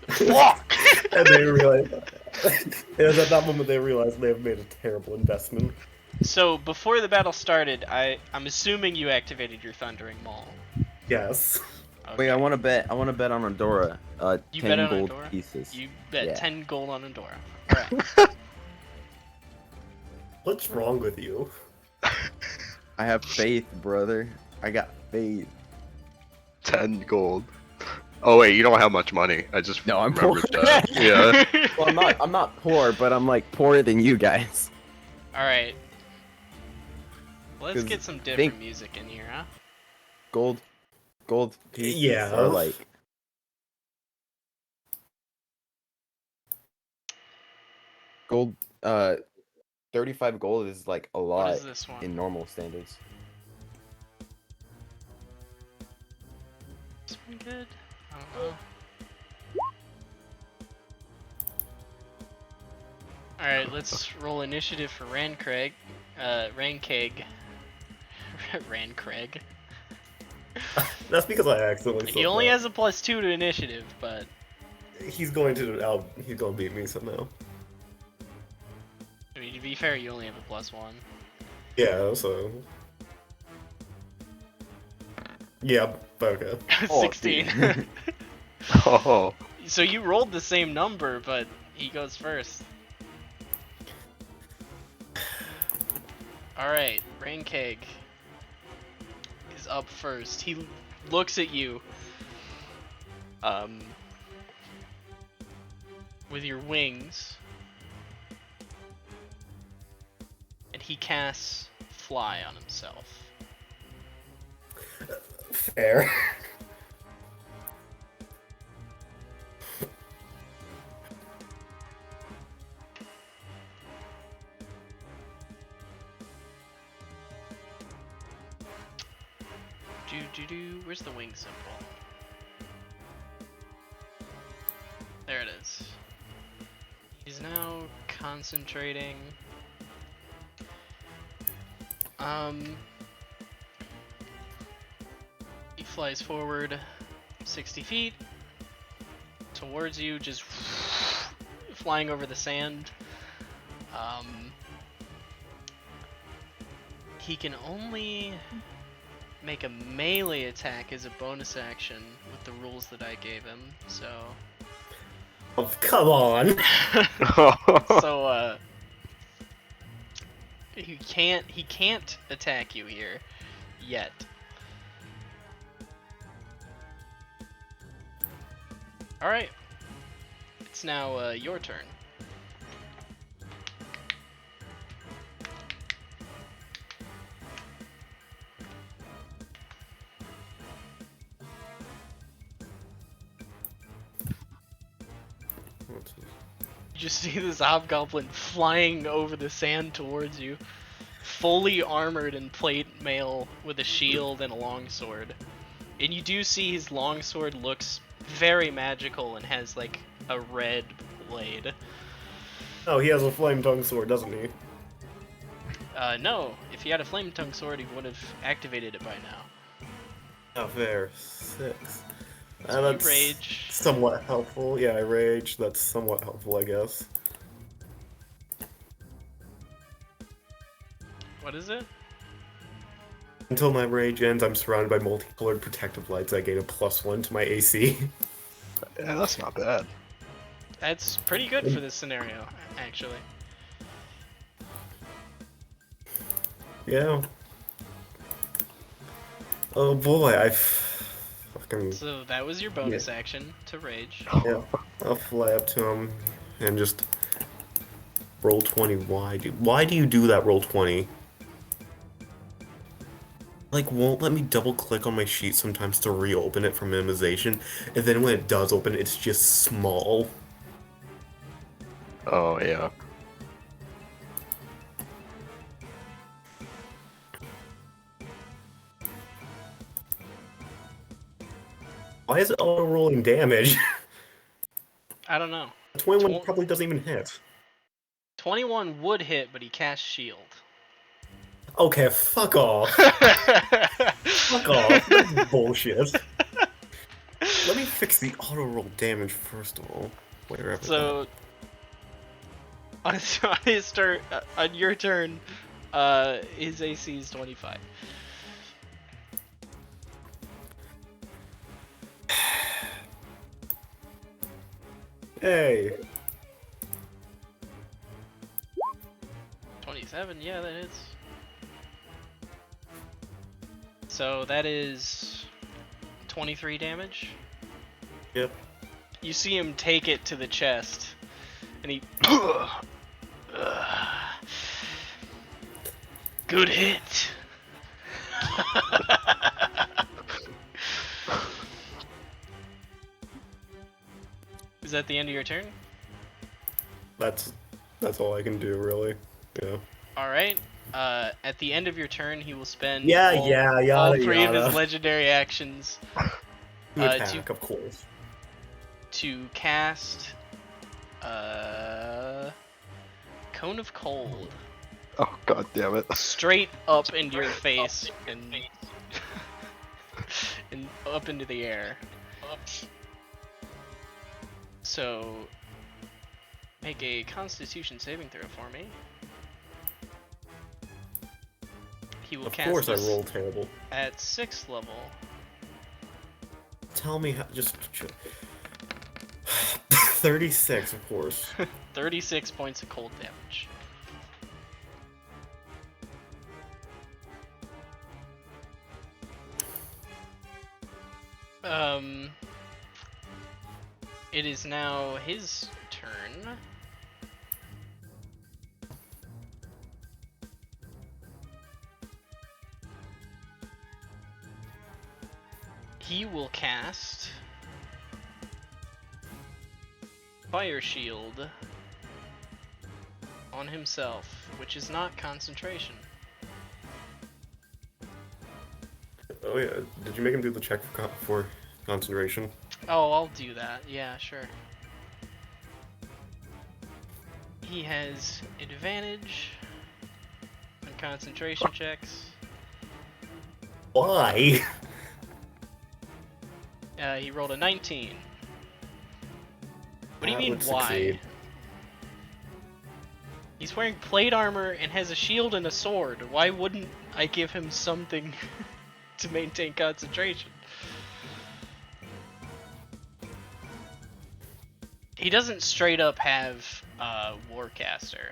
Fuck! And they realize, and at that moment they realize they have made a terrible investment. So before the battle started, I'm assuming you activated your Thundering Maul. Yes. Okay. Wait, I want to bet on Andorra. You 10 bet on gold Andorra? pieces. You bet Yeah. 10 gold on Andorra. Alright. What's wrong with you? I have faith, brother. I got faith. 10 gold. Oh wait, you don't have much money. I just No, I'm poor. remembered that. Yeah. Well, I'm not poor, but I'm like poorer than you guys. Alright. Let's 'Cause get some different think- music in here, huh? Gold pieces Yeah. are like... Gold, 35 gold is like a What lot is this one? in normal standards. Is this one good? I don't know. Alright, let's roll initiative for Rancraig. Rancag. Rancraig. That's because I accidentally He said only that. has a +2 to initiative, but He's going to beat me somehow. I mean, to be fair, you only have a +1. Yeah, so. Yeah, okay. 16. Oh, So you rolled the same number, but he goes first. Alright, Rancag is up first. He looks at you. With your wings. And he casts Fly on himself. Fair. Where's the wing symbol? There it is. He's now concentrating. He flies forward 60 feet towards you, just flying over the sand. He can only make a melee attack as a bonus action with the rules that I gave him, so... Oh, come on! So, he can't attack you here, yet. Alright. It's now, your turn. You just see this hobgoblin flying over the sand towards you, fully armored in plate mail with a shield and a longsword. And you do see his longsword looks very magical and has like a red blade. Oh, he has a flame tongue sword, doesn't he? No. If he had a flame tongue sword, he would have activated it by now. Oh, fair. 6. So That's you rage. somewhat helpful. Yeah, I rage. That's somewhat helpful, I guess. What is it? Until my rage ends, I'm surrounded by multicolored protective lights. I gain a +1 to my AC. yeah, that's not bad. That's pretty good for this scenario, actually. Yeah. Oh boy, I fucking... So that was your bonus action to rage. Yeah, I'll fly up to him and just roll 20. Why do you do that roll 20? Like, won't let me double click on my sheet sometimes to reopen it for minimization, and then when it does open, it's just small. Oh yeah. Why is it auto rolling damage? I don't know. 21 probably doesn't even hit. 21 would hit, but he cast shield. Okay, fuck off. Fuck off. That's bullshit. Let me fix the auto roll damage first of all. Wherever. So, on his turn, on your turn, his AC is 25. Hey. 27, yeah, that is. So that is 23 damage. Yep. You see him take it to the chest, and he. Good hit. Is that the end of your turn? That's all I can do, really. Yeah. All right. At the end of your turn, he will spend Yada, all 3 of yada. his legendary actions To attack, of course. to cast Cone of cold. Oh god damn it. Straight up into your face and, and up into the air. So, make a Constitution saving throw for me. He will Of cast course I this roll terrible. at 6th level. Tell me how. Just 36, of course. 36 points of cold damage. It is now his turn. He will cast Fire Shield on himself, which is not concentration. Oh yeah, did you make him do the check for concentration? Oh, I'll do that. Yeah, sure. He has advantage on concentration checks. Why? He rolled a 19. What do you That mean, would why? succeed. He's wearing plate armor and has a shield and a sword. Why wouldn't I give him something to maintain concentration? He doesn't straight up have Warcaster.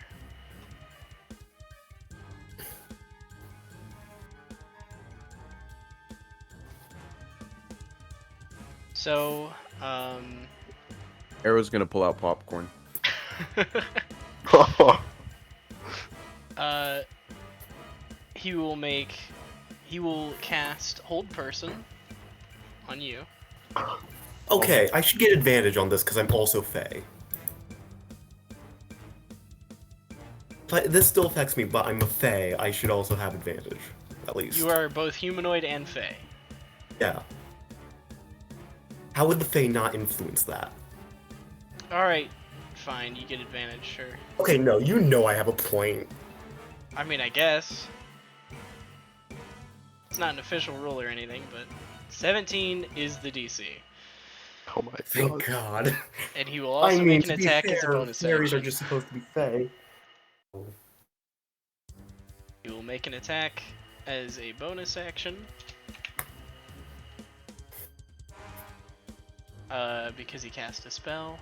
So, Arrow's gonna pull out popcorn. he will cast Hold Person on you. Okay, I should get advantage on this because I'm also Fey. But this still affects me, but I'm a Fey. I should also have advantage, at least. You are both humanoid and Fey. Yeah. How would the Fey not influence that? Alright, fine, you get advantage, sure. Okay, no, you know I have a point. I mean, I guess. It's not an official rule or anything, but 17 is the DC. Oh my Thank god. God. And he will also make an to be attack as a fair, bonus fairies action. are just supposed to be Fey. He will make an attack as a bonus action. Because he cast a spell.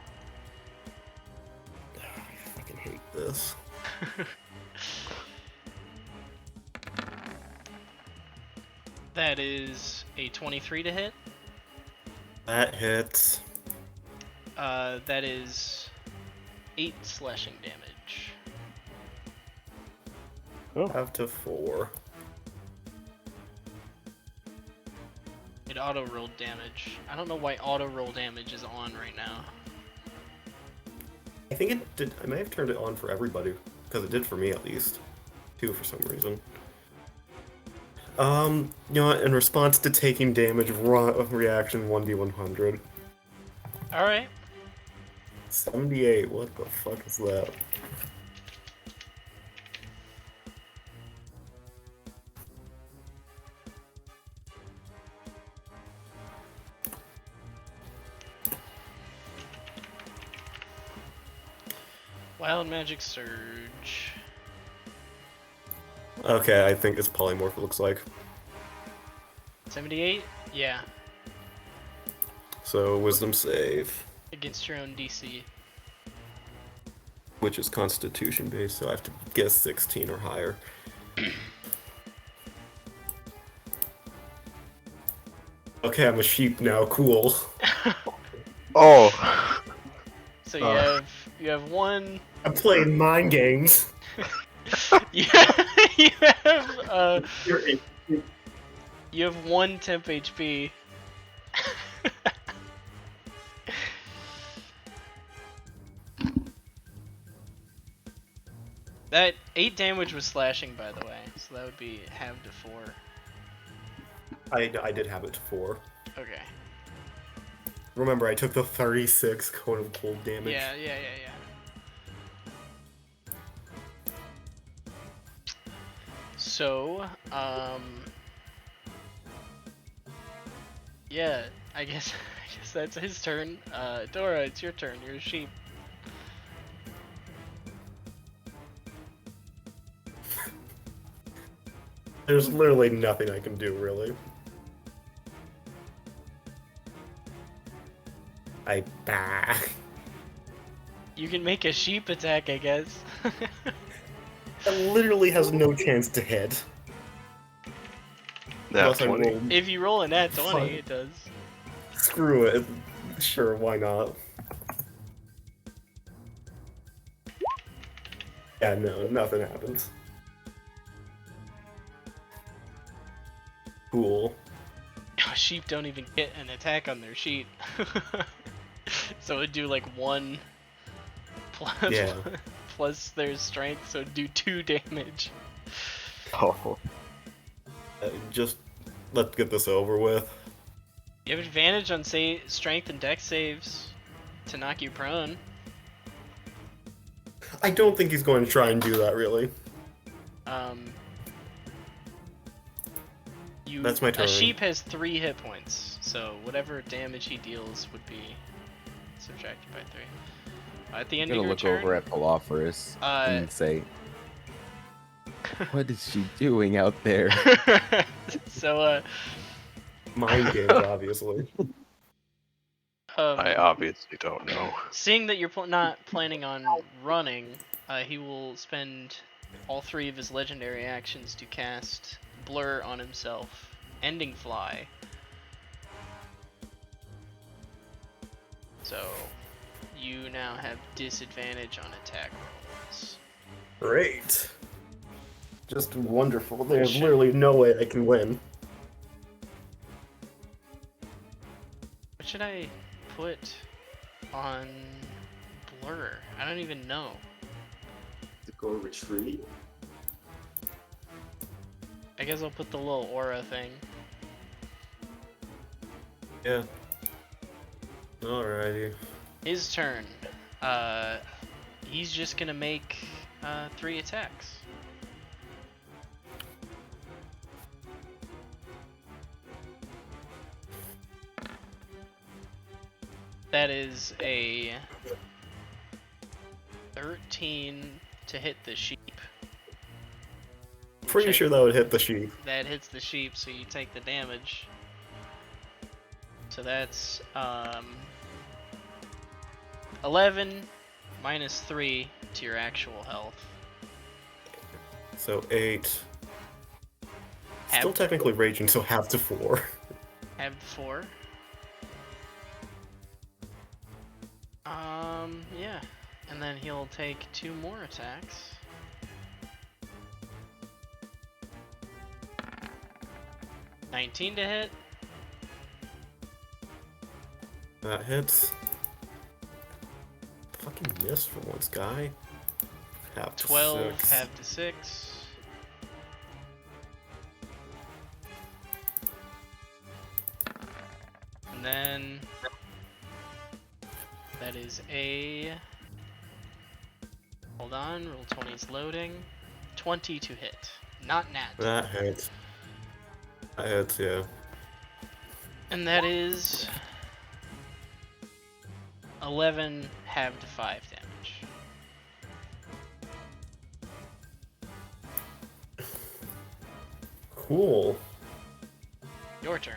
I fucking hate this. That is a 23 to hit. That hits. That is 8 slashing damage. Have to 4. It auto rolled damage. I don't know why auto roll damage is on right now. I think it did. I may have turned it on for everybody because it did for me at least. 2 for some reason. You know what? In response to taking damage, reaction 1d100. Alright. 78. What the fuck is that? Wild Magic Surge. Okay, I think it's polymorph. It looks like. 78? Yeah. So wisdom save, Against your own DC. which is Constitution based, so I have to guess 16 or higher. Okay, I'm a sheep now. Cool. Oh. So you have one. I'm playing mind games. you have you have 1 temp HP. That 8 damage was slashing, by the way, so that would be halved to 4. I did have it to 4. Okay. Remember, I took the 36 cone of cold damage. Yeah. So, yeah, I guess that's his turn. Dora, it's your turn. You're a sheep. There's literally nothing I can do, really. Bah. You can make a sheep attack, I guess. That literally has no chance to hit. Nat Unless I 20. roll. If you roll a nat 20, Fine. it does. Screw it. Sure, why not? Yeah, no, nothing happens. Cool. Sheep don't even get an attack on their sheet. So it'd do like 1 plus, Yeah. plus their strength, so it'd do 2 damage. Oh. Just let's get this over with. You have advantage on strength and dex saves to knock you prone. I don't think he's going to try and do that, really. That's my turn. A sheep has 3 hit points, so whatever damage he deals would be subtracted by 3. At the end I'm of gonna your look turn, over at Palophoris and say, "What is she doing out there?" so Mind games, obviously. I obviously don't know. seeing that you're not planning on running, he will spend all 3 of his legendary actions to cast Blur on himself, ending Fly. So, you now have disadvantage on attack rolls. Great. Just wonderful. There's Shit. literally no way I can win. What should I put on Blur? I don't even know. To go retreat. I guess I'll put the little aura thing. Yeah. Alrighty. His turn. He's just gonna make 3 attacks. That is a 13 to hit the sheep. Pretty sure that would hit the sheep. That hits the sheep, so you take the damage. So that's 11 minus 3 to your actual health. So 8. Still Have, technically raging, so half to 4. have 4. Yeah. And then he'll take 2 more attacks. $19 to hit. That hits. Fucking miss for once, guy. Half to 12, 6. half to 6. And then that is a, hold on, roll 20 is loading. 20 to hit. Not nat. That hits. That hits, yeah. And that is 11 halved to 5 damage. Cool. Your turn.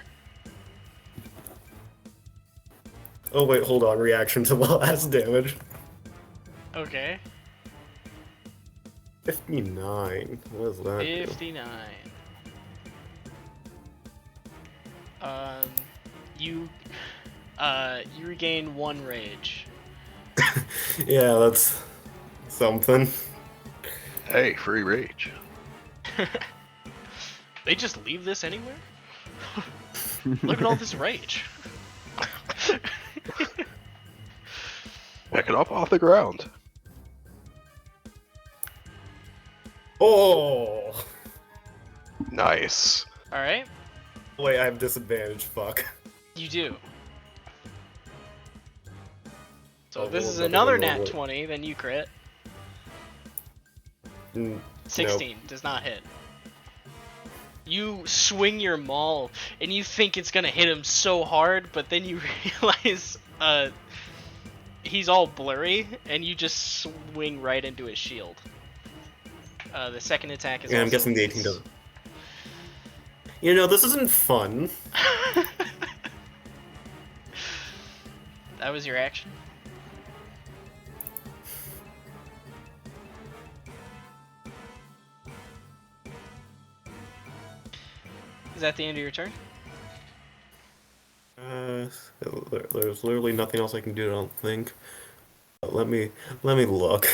Oh wait, hold on. Reaction to the last damage. Okay. 59. What does that do? 59. You regain 1 rage. Yeah, that's something. Hey, free rage. They just leave this anywhere? Look at all this rage. Pick it up off the ground. Oh! Nice. Alright, Wait, I have disadvantage. Fuck. you do. So Oh, if this well, is let me another roll nat it. 20, then you crit. Mm, 16 does not hit. You swing your maul, and you think it's gonna hit him so hard, but then you realize he's all blurry, and you just swing right into his shield. The second attack is Yeah, I'm also guessing the 18 miss. doesn't. You know, this isn't fun. That was your action? Is that the end of your turn? There's literally nothing else I can do, I don't think. But let me look.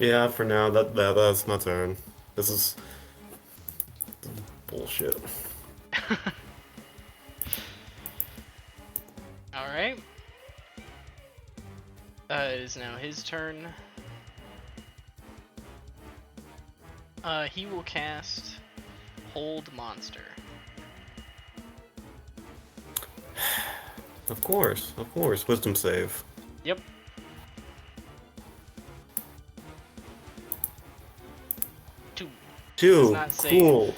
Yeah, for now, that's my turn. This is bullshit. Alright. It is now his turn. He will cast Hold Monster. Of course, wisdom save. Yep. Two. Does 2. not save. Cool.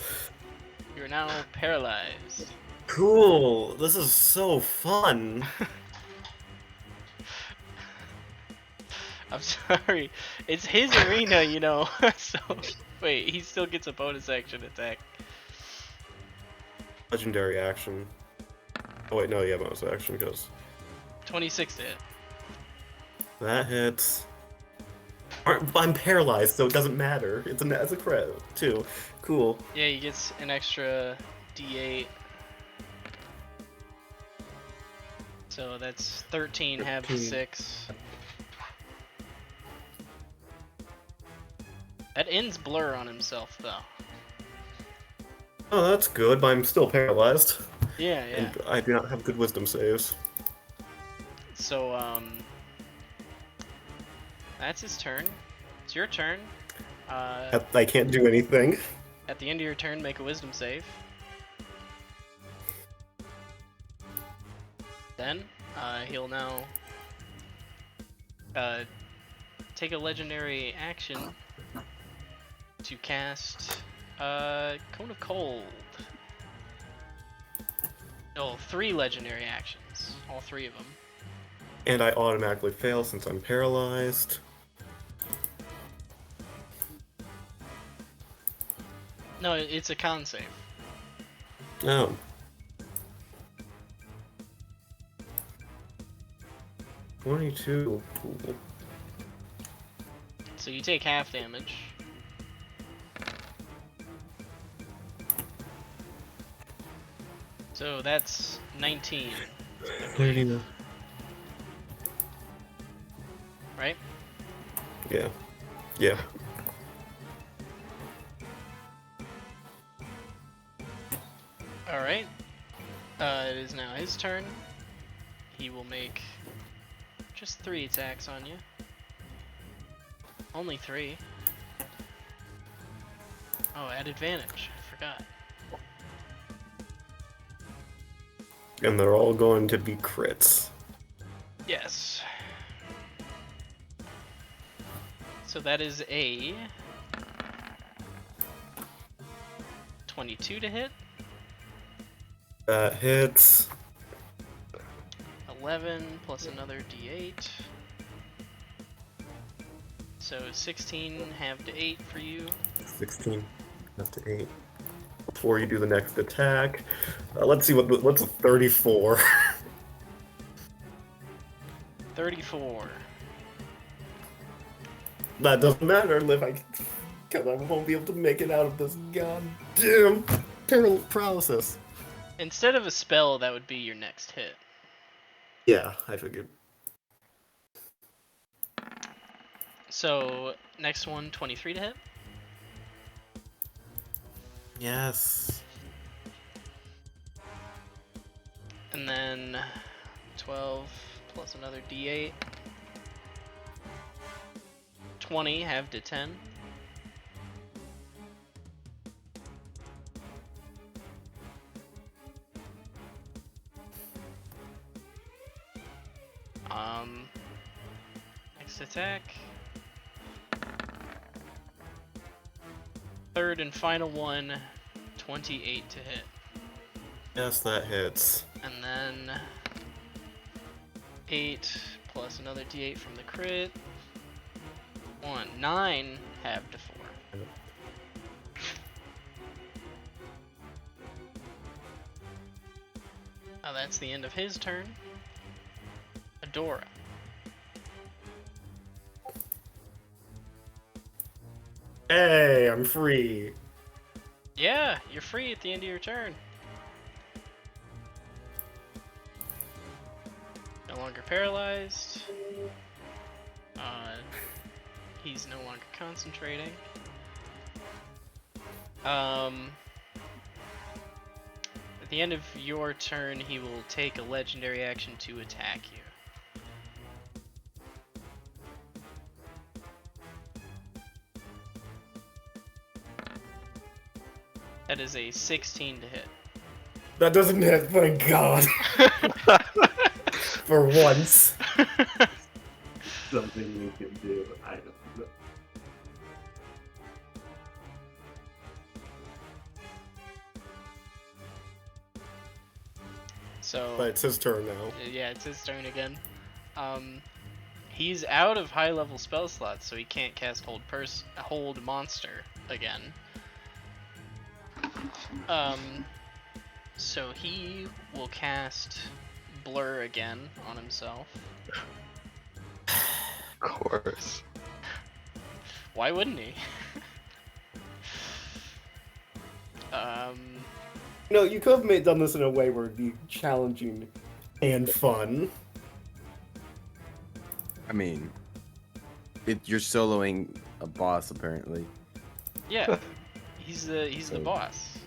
You're now paralyzed. Cool. This is so fun. I'm sorry. It's his arena, you know. So, wait, he still gets a bonus action attack. Legendary action. Oh wait, no, yeah, bonus action because 26 to hit. that hits. I'm paralyzed, so it doesn't matter. It's a crit too. Cool. Yeah, he gets an extra D8. So that's 13 halved to 13. 6. That ends Blur on himself, though. Oh, that's good, but I'm still paralyzed. Yeah. And I do not have good wisdom saves. So, that's his turn. It's your turn. I can't do anything. At the end of your turn, make a wisdom save. Then, he'll now take a legendary action to cast Cone of Cold. Oh, 3 legendary actions. All 3 of them. And I automatically fail since I'm paralyzed. No, it's a con save. Oh. $22. Cool. So you take half damage. So that's 19. I believe. Right? Yeah. Yeah. Alright. It is now his turn. He will make just 3 attacks on you. Only 3. Oh, at advantage. I forgot. And they're all going to be crits. Yes. So that is a 22 to hit. That hits. 11 plus another d8. So 16 halved to 8 for you. 16 up to 8. Before you do the next attack, let's see what's a 34. 34. That doesn't matter, because I won't be able to make it out of this goddamn paralysis. Instead of a spell, that would be your next hit. Yeah, I figured. So next one, 23 to hit. Yes. And then 12 plus another d8. 20 halved to 10. Next attack. Third and final one, 28 to hit. Yes, that hits. And then 8 plus another d8 from the crit. 9 halved to 4. Oh, that's the end of his turn. Adora. Hey, I'm free. Yeah, you're free at the end of your turn. No longer paralyzed. He's no longer concentrating. At the end of your turn, he will take a legendary action to attack you. That is a 16 to hit. That doesn't hit, thank God. For once. Something you can do, I don't know. So, But it's his turn now. yeah, it's his turn again. He's out of high level spell slots, so he can't cast hold monster again. So he will cast blur again on himself. Of course. Why wouldn't he? No, you could have done this in a way where it'd be challenging and fun. I mean, you're soloing a boss apparently. Yeah, he's the So- boss.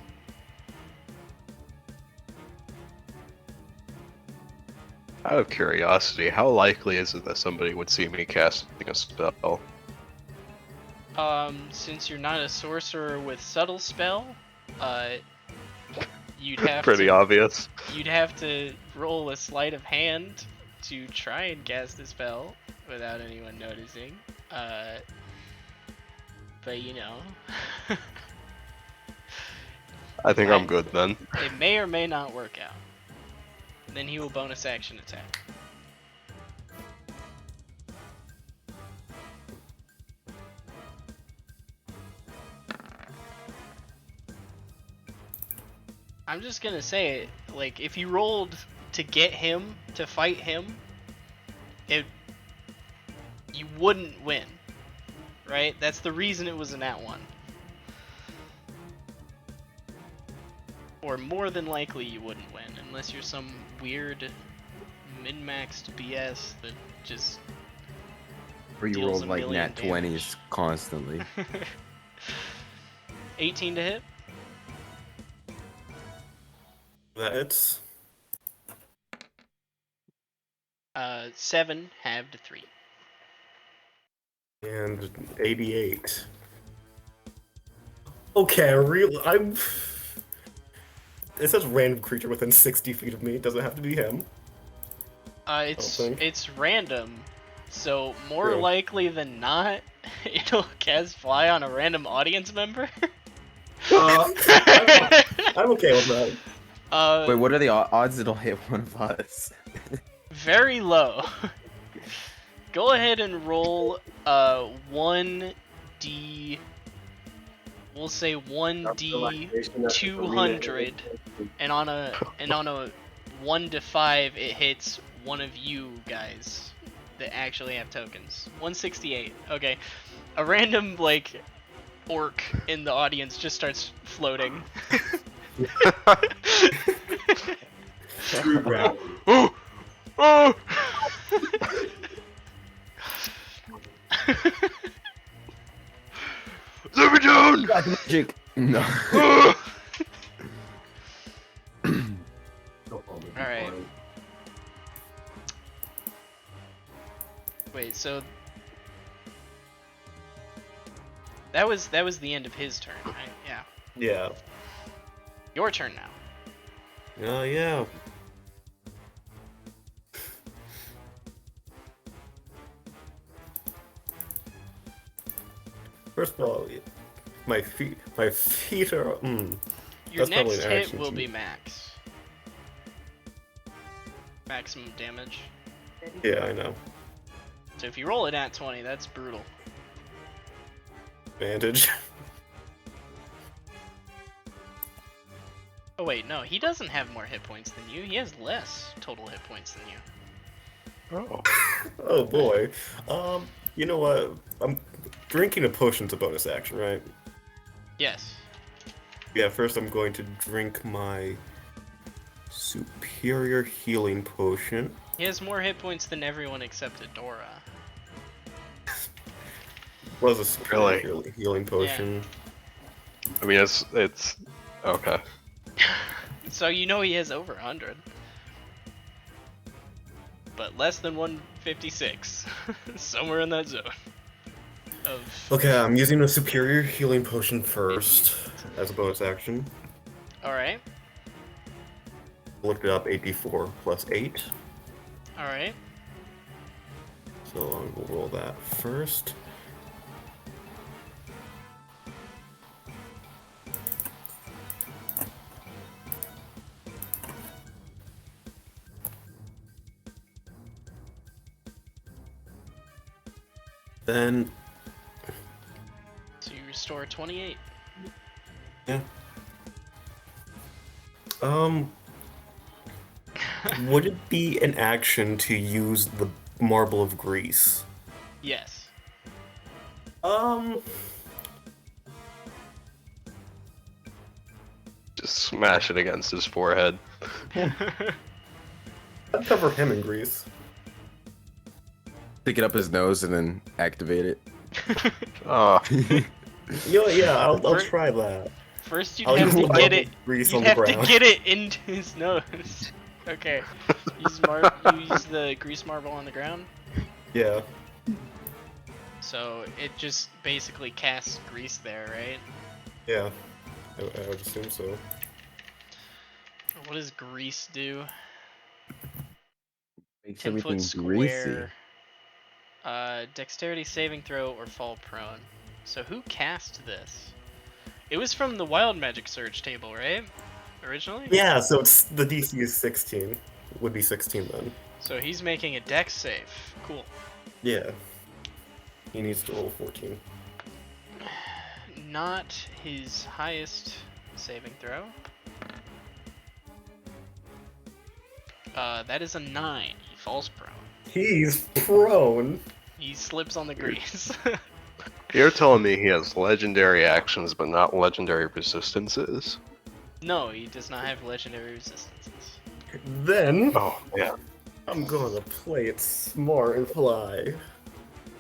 Out of curiosity, how likely is it that somebody would see me casting a spell? Since you're not a sorcerer with subtle spell, you'd have Pretty to obvious. you'd have to roll a sleight of hand to try and cast a spell without anyone noticing. But you know, I think I'm good then. it may or may not work out. Then he will bonus action attack. I'm just gonna say it, like, if you rolled to get him, to fight him, you wouldn't win, right? That's the reason it was an at one. Or more than likely you wouldn't win, unless you're some weird min-maxed BS that just... Where you Deals roll a like million nat 20s constantly. 18 to hit? That hits. 7 halved to 3. And 88. Okay, I'm... It says random creature within 60 feet of me. Does it have to be him? Okay. It's random, so more True. likely than not, it'll cast fly on a random audience member. I'm okay with that. Wait, what are the odds it'll hit one of us? Very low. Go ahead and roll 1d. We'll say 1d 200, and on a 1 to 5 it hits one of you guys that actually have tokens. 168. Okay, a random like orc in the audience just starts floating. Screw gravity. Oh! Oh! Zoomy Joan! Black magic! No. Alright. Wait, so that was the end of his turn, right? Yeah. Yeah. Your turn now. Yeah. First of all, my feet are. Your That's probably next an hit action will to be me. maximum damage. Yeah, I know. So if you roll it at 20, that's brutal. Advantage. Oh wait, no, he doesn't have more hit points than you. He has less total hit points than you. Oh. Oh boy. You know what? I'm drinking a potion's a bonus action, right? Yes. Yeah. First, I'm going to drink my superior healing potion. He has more hit points than everyone except Adora. Was a superior Really? healing potion. I mean, it's okay. So you know he has over 100. But less than 156. Somewhere in that zone. Okay, I'm using a superior healing potion first as a bonus action. Alright. Looked it up, 84 plus 8. Alright. So I will roll that first. Then, So you restore 28. yeah. Would it be an action to use the Marble of Grease? Yes. Just smash it against his forehead. I'd cover him in grease. Stick it up his nose and then activate it. Oh, Yeah, I'll try that. First you'd I'll have use to the get Marble it. of Grease You'd on the have to ground. get it into his nose. Okay. You use the grease marble on the ground. Yeah. So it just basically casts grease there, right? Yeah. I would assume so. What does grease do? Makes 10 everything foot greasy. square. Dexterity saving throw or fall prone. So who cast this? It was from the Wild Magic Surge table, right? Originally? Yeah, so it's the DC is 16. Would be 16 then. So he's making a dex save. Cool. Yeah. He needs to roll 14. Not his highest saving throw. That is a 9. He falls prone. He's prone. He slips on the grease. you're telling me he has legendary actions but not legendary resistances? No, he does not have legendary resistances. Then Oh yeah. I'm gonna play it smart and fly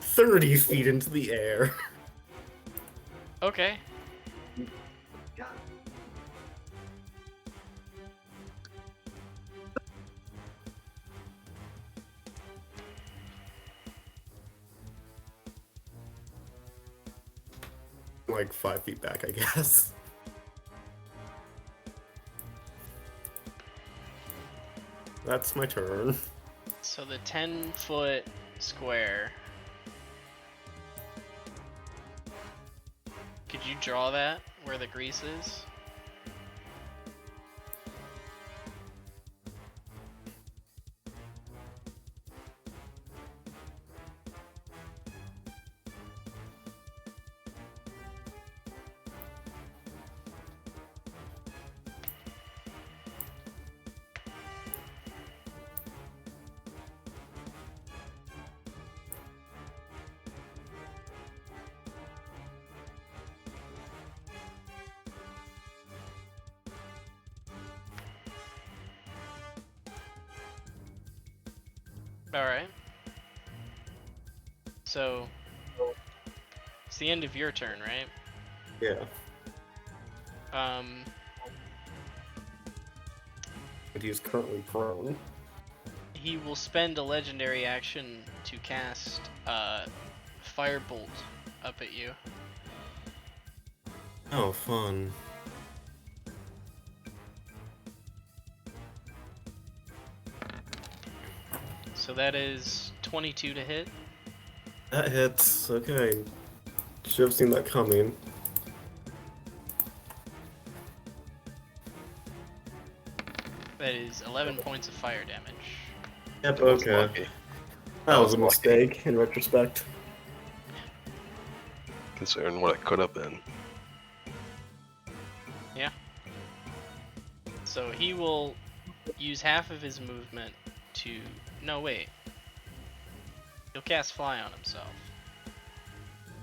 30 feet into the air. Okay. Like 5 feet back, I guess. That's my turn. So the 10-foot square. Could you draw that where the grease is? Alright. So, it's the end of your turn, right? Yeah. Um, But he's currently prone. he will spend a legendary action to cast Firebolt up at you. Oh, fun. So that is 22 to hit. That hits. Okay. Should have seen that coming. That is 11 points of fire damage. Yep, That was okay. lucky. That was a lucky. mistake in retrospect. Considering what it could have been. So he will use half of his movement to... No, wait. He'll cast Fly on himself.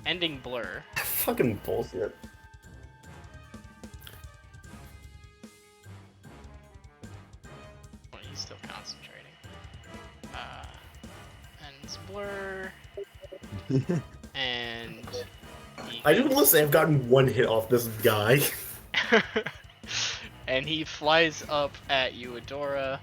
Ending Blur. Fucking bullshit. Well, he's still concentrating. Ends Blur. And... I just want to say I've gotten one hit off this guy. And he flies up at you, Adora.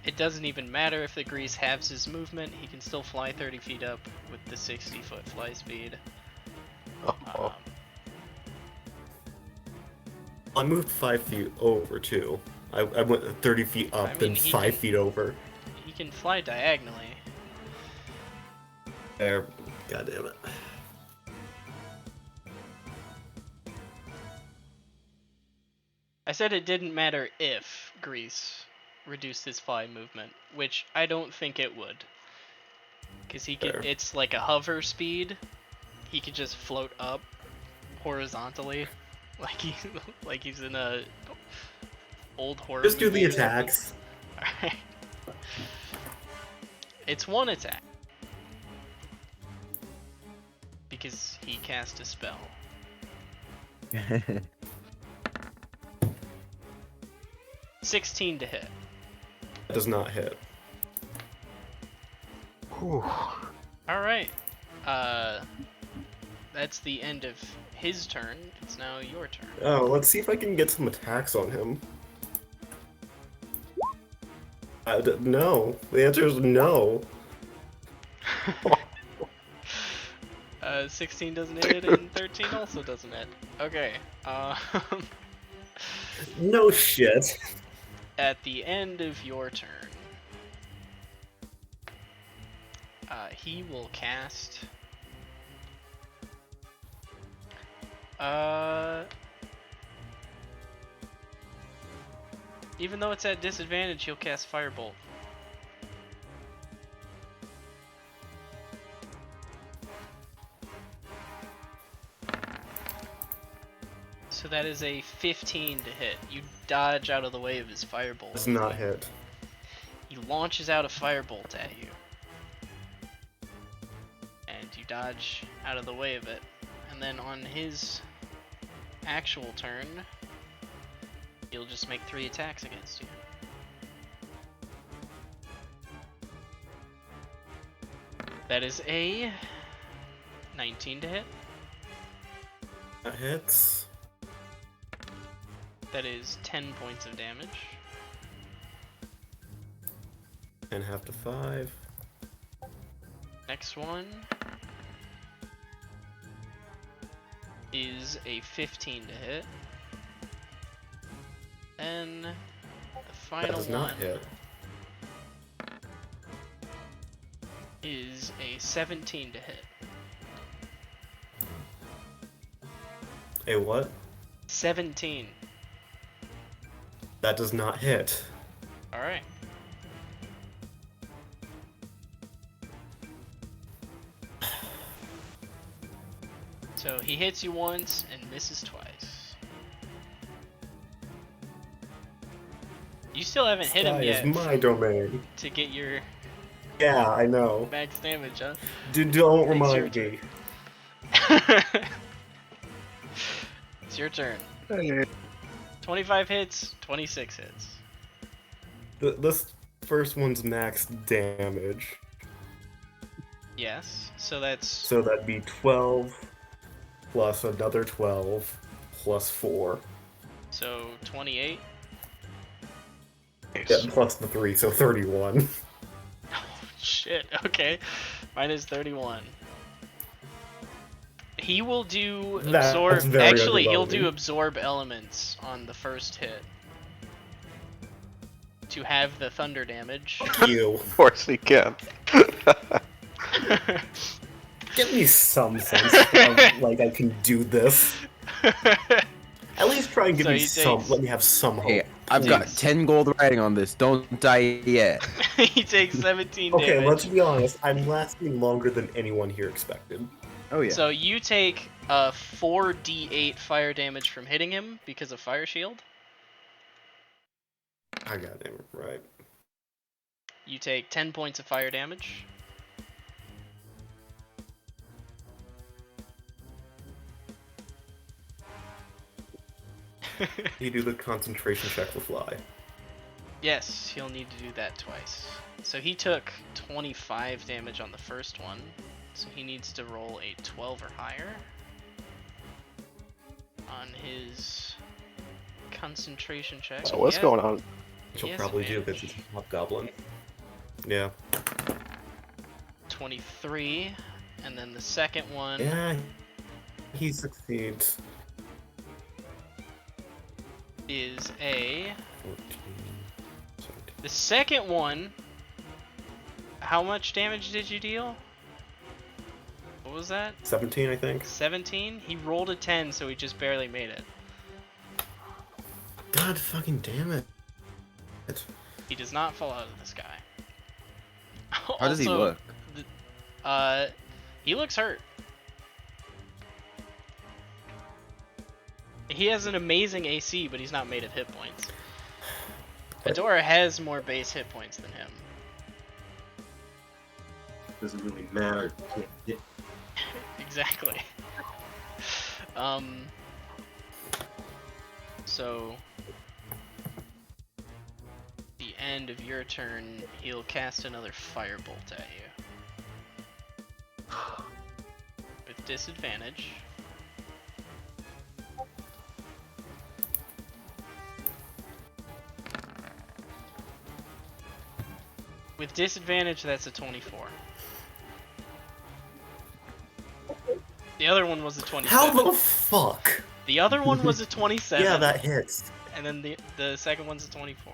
It doesn't even matter if the Grease halves his movement, he can still fly 30 feet up with the 60-foot fly speed. Oh. I moved 5 feet over too. I went 30 feet up, I mean, then he 5 can- feet over. He can fly diagonally. There. God damn it. I said it didn't matter if Grease reduced his fly movement, which I don't think it would. Because he could, Fair. it's like a hover speed. He could just float up horizontally, like he's in a old horror Just do the movie or something. attacks. Alright. It's one attack. Because he cast a spell. 16 to hit. That does not hit. Alright. That's the end of his turn. It's now your turn. Oh, let's see if I can get some attacks on him. No. The answer is no. 16 doesn't hit and 13 also doesn't hit. Okay. No shit. At the end of your turn, he will cast... Even though it's at disadvantage, he'll cast Firebolt. So that is a 15 to hit. You dodge out of the way of his Firebolt. Does not hit. He launches out a Firebolt at you. And you dodge out of the way of it. And then on his actual turn, he'll just make 3 attacks against you. That is a 19 to hit. That hits. That is 10 points of damage. And half to 5. Next one is a 15 to hit. And the That final does one not hit. is a 17 to hit. A what? 17. That does not hit. Alright. So he hits you once and misses twice. You still haven't hit him Sky yet is my domain. to get your Yeah, I know. max damage, huh? Dude, don't It's your remind me. It's your turn. 25 hits, 26 hits. This first one's max damage. Yes, so that's So that'd be 12 plus another 12 plus 4. so 28. Yeah, plus the 3, so 31. Oh shit, okay. Minus 31. He will do That's absorb. very Actually, he'll underwhelming. do absorb elements on the first hit to have the thunder damage. You. Of course he can. Give me some sense of like I can do this. At least try and give So me he some. takes- Let me have some hope. Hey, I've got please. 10 gold writing on this. Don't die yet. He takes 17 Okay, damage. let's be honest. I'm lasting longer than anyone here expected. Oh yeah. So you take 4d8 fire damage from hitting him because of fire shield. I got him right. You take 10 points of fire damage. You do the concentration check for fly. Yes, he'll need to do that twice. So he took 25 damage on the first one. So he needs to roll a 12 or higher on his concentration check. So what's Yeah, going on? he She'll has probably do because advantage. he's a hobgoblin. Yeah. 23, and then the second one Yeah. He succeeds. is a... 14, 17. The second one, how much damage did you deal? What was that? 17, I think. 17? He rolled a 10, so he just barely made it. God fucking damn it. He does not fall out of the sky. How does he Also, look? He looks hurt. He has an amazing AC, but he's not made of hit points. Adora has more base hit points than him. Doesn't really matter. You can't hit. Exactly. So the end of your turn, he'll cast another firebolt at you. With disadvantage. With disadvantage, that's a 24. The other one was a 27. How the fuck? The other one was a 27. Yeah, that hits. And then the second one's a 24.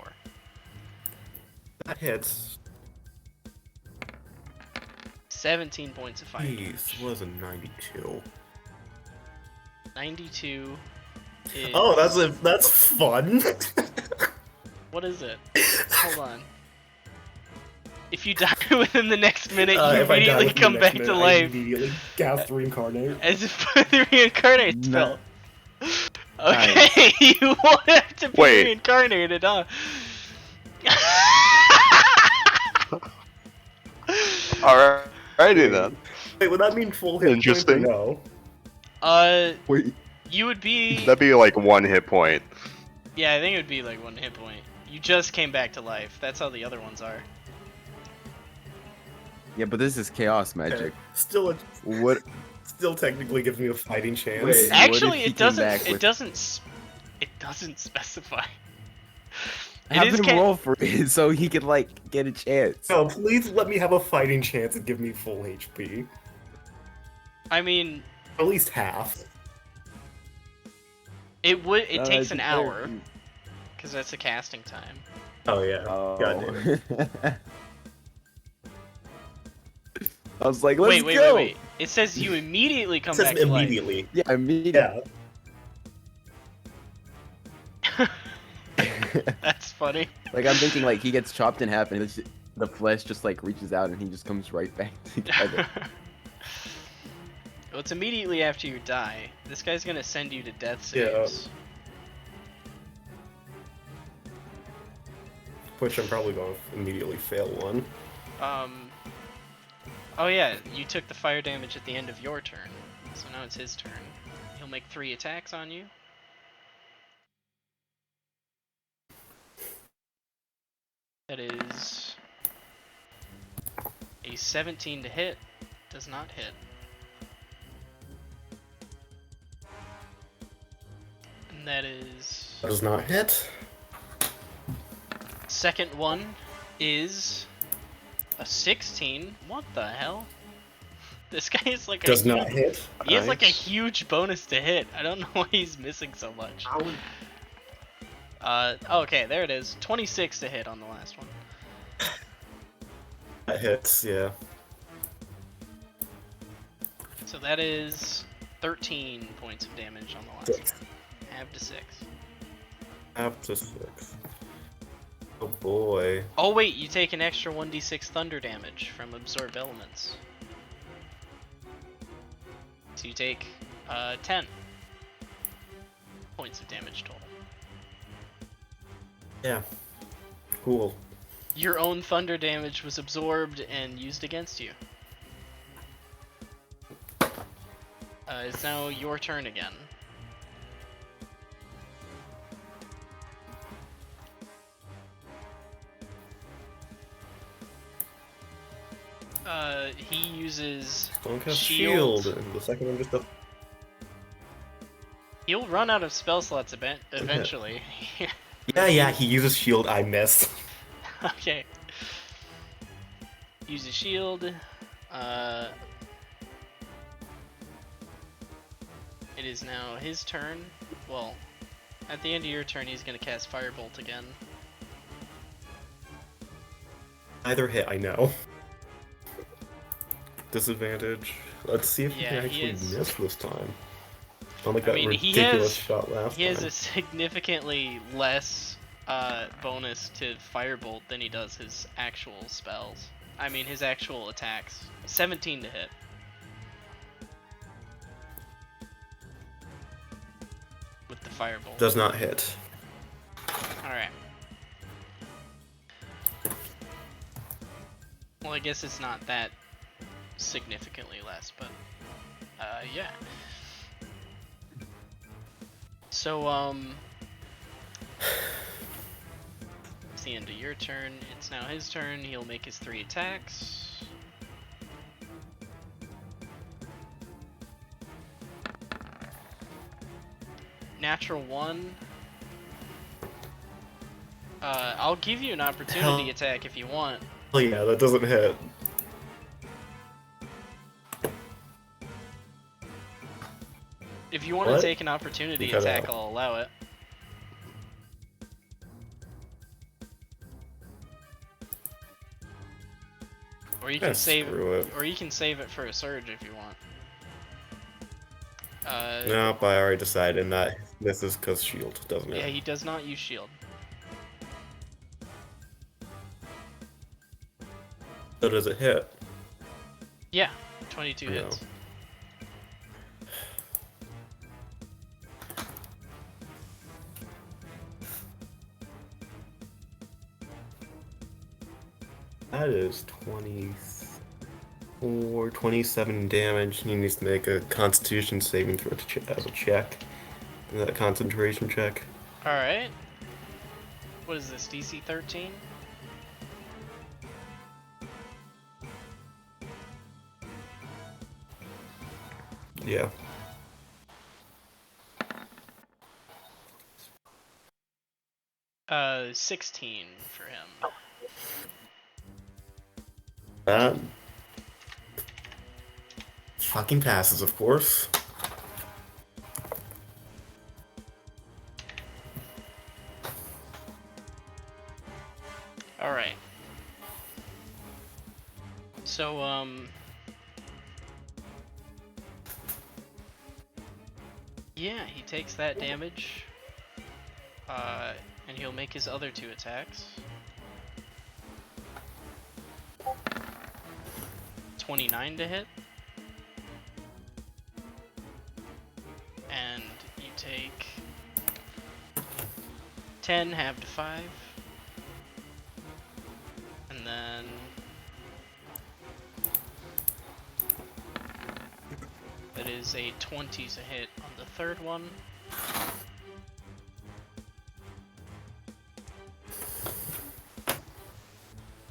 That hits. 17 points of fire Jeez, damage. was a 92. 92 is... Oh, that's fun. What is it? Hold on. If you die within the next minute, you If I die immediately within the come next back minute, to I life. immediately cast reincarnate. As if the reincarnate spell. No. Okay, you won't have to be Wait. reincarnated, huh? Alrighty then. Wait, would that mean full hit points or Interesting. no? Wait. You would be... That'd be like 1 hit point. Yeah, I think it would be like 1 hit point. You just came back to life. That's how the other ones are. Yeah, but this is chaos magic. Okay. Still, What? still technically gives me a fighting chance. Wait. Actually, if he it came doesn't. back It with- doesn't. It doesn't specify. Have is him ca- roll for it so he could like get a chance. No, please let me have a fighting chance and give me full HP. I mean, At least half. it would. It takes it's an a hour therapy. because that's the casting time. Oh yeah. Oh. God damn it. I was like, let's Wait. go. It says you immediately come It says back to life. immediately. Yeah, immediately. Yeah. That's funny. Like I'm thinking, like he gets chopped in half, and the flesh just like reaches out, and he just comes right back together. Well, it's immediately after you die. This guy's gonna send you to death Yeah. saves. Which I'm probably going to immediately fail one. Oh yeah, you took the fire damage at the end of your turn, so now it's his turn. He'll make 3 attacks on you. That is a 17 to hit. Does not hit. And that is... Does not hit. Second one is a 16. What the hell? This guy is like Does not hit. He has like a Nice. huge bonus to hit. I don't know why he's missing so much. How would Okay, there it is. 26 to hit on the last one. That hits, yeah. that is 13 points of damage on the last 6. one. Half to 6. Half to 6. Oh boy. Oh wait, you take an extra 1d6 thunder damage from absorb elements. So you take 10 points of damage total. Yeah. Cool. Your own thunder damage was absorbed and used against you. It's now your turn again. He uses Don't cast shield. shield. And the second one just does. He'll run out of spell slots eventually. Yeah, he uses shield, I missed. Okay. Use a shield. It is now his turn. Well, at the end of your turn, he's gonna cast Firebolt again. Either hit, I know. Disadvantage. Let's see if he Yeah, can he actually is- miss this time. Unlike I that mean, he ridiculous has- shot last He has time. a significantly less bonus to Firebolt than he does his actual spells. I mean, his actual attacks. 17 to hit. With the Firebolt. Does not hit. Alright. Well, I guess it's not that significantly less, but yeah. So, it's the end of your turn. It's now his turn. He'll make his 3 attacks. Natural 1. I'll give you an opportunity Hell. attack if you want. Oh yeah, that doesn't hit. If you want to What? take an opportunity You cut attack, out. I'll allow it. Or you can save Screw it. or you can save it for a surge if you want. Nope, I already decided, and that this is because shield, doesn't it? Yeah, he does not use shield. So does it hit? Yeah, 22 No. hits. That is 27 damage. He needs to make a Constitution saving throw as a check. Is that a concentration check? Alright. What is this, DC 13? Yeah. Uh, 16 for him. That fucking passes, of course. Alright. So, yeah, he takes that damage. And he'll make his other 2 attacks. 29 to hit. And you take 10, half to 5. And then that is a 20 to hit on the third one.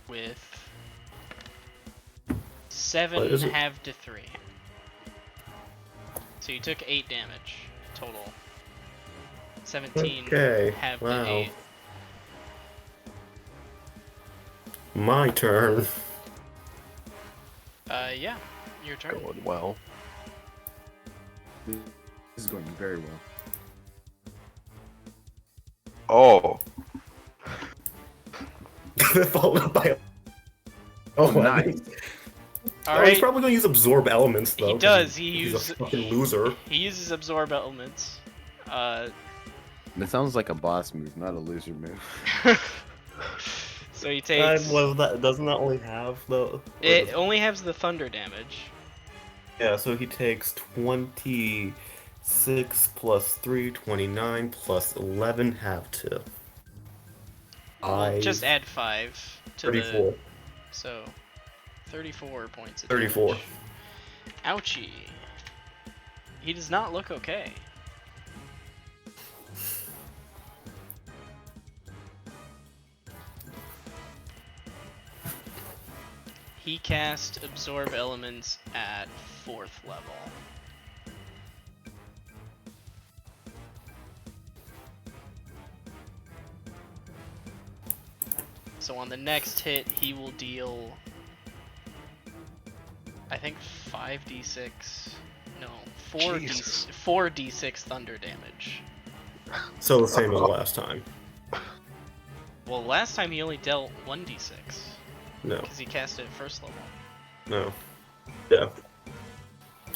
With 7 What is it? half to 3. So you took 8 damage total. 17 Okay, half wow. to 8. My turn. Yeah, your turn. Going well. This is going very well. Oh, Followed by. Oh, nice. All Oh, right. he's probably gonna use absorb elements though. He 'cause does. He's a fucking loser. He uses absorb elements. That sounds like a boss move, not a loser move. So he takes. Doesn't that only have the? It only has the thunder damage. Yeah, so he takes 26 plus 3, 29 plus 11, have to. Well, just add 5 to 34. So, 34 points of 34. damage. Ouchie. He does not look okay. He cast Absorb Elements at 4th level. So on the next hit, he will deal, I think 5d6. No, 4d6 thunder damage. So the same as last time. Well, last time he only dealt 1d6 No, because he cast it at 1st level. no. Yeah.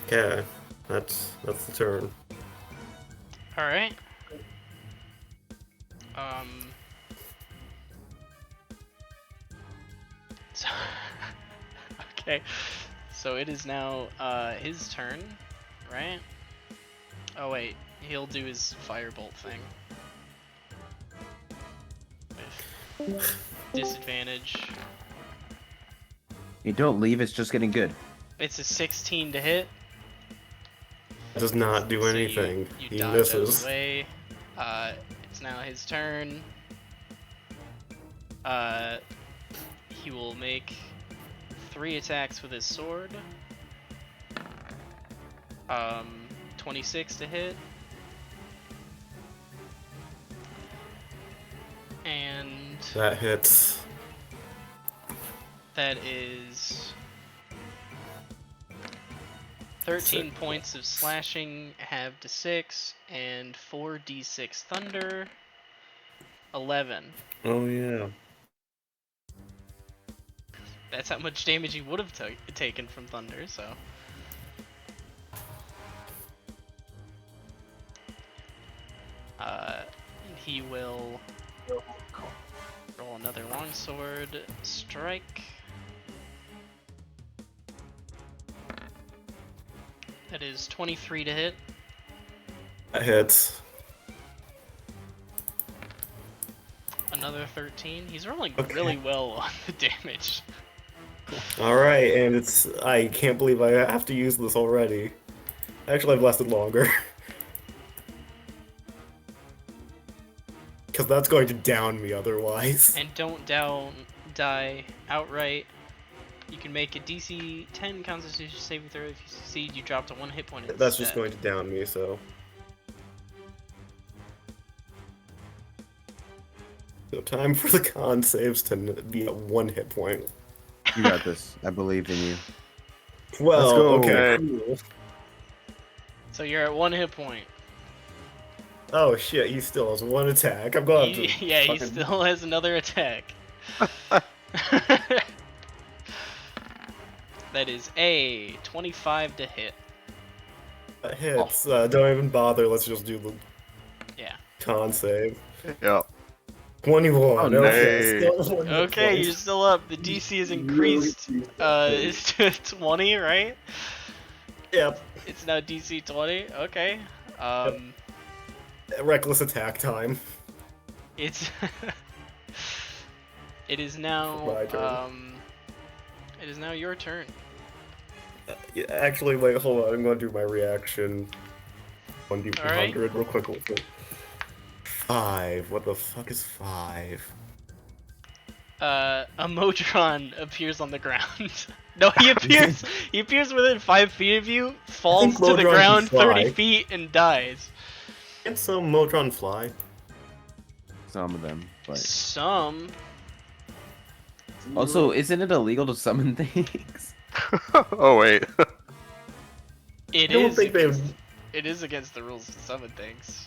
Okay, that's the turn. All right. So, okay. So it is now his turn, right? Oh wait, he'll do his firebolt thing. With disadvantage. You don't leave, it's just getting good. It's a 16 to hit. Does not do So anything. You He dodge out of misses. the way. It's now his turn. He will make 3 attacks with his sword. 26 to hit. And That hits. that is 13 points of slashing, halved to 6, and 4d6 thunder. 11. Oh yeah. That's how much damage he would have taken from thunder, so. And he will roll another longsword strike. That is 23 to hit. That hits. Another 13. He's rolling Okay. really well on the damage. Alright, and I can't believe I have to use this already. Actually, I've lasted longer. Because that's going to down me otherwise. And don't die outright. You can make a DC 10 Constitution saving throw. If you succeed, you drop to 1 hit point instead. That's just going to down me, so. So time for the con saves to be at 1 hit point. You got this. I believe in you. Well, Let's go. okay. Cool. So you're at 1 hit point. Oh shit, he still has 1 attack. I'm going to. Yeah, he fucking- still has another attack. That is a 25 to hit. That hits. Don't even bother. Let's just do the Yeah. con save. Yeah. 21. Oh, okay, nice. still 1 hit Okay, point. you're still up. The DC is increased. It's to 20, right? Yep. It's now DC 20. Okay. Reckless attack time. It's it is now My turn. it is now your turn. Yeah, actually, wait, hold on. I'm going to do my reaction. 1d100 real quick. 5. What the fuck is 5? A Modron appears on the ground. No, he appears within 5 feet of you, falls to the Modron can ground 30 fly. feet, and dies. Can't some Modron fly? Some of them, but Some. also, isn't it illegal to summon things? Oh wait. It I don't is. think they against, would. it is against the rules to summon things.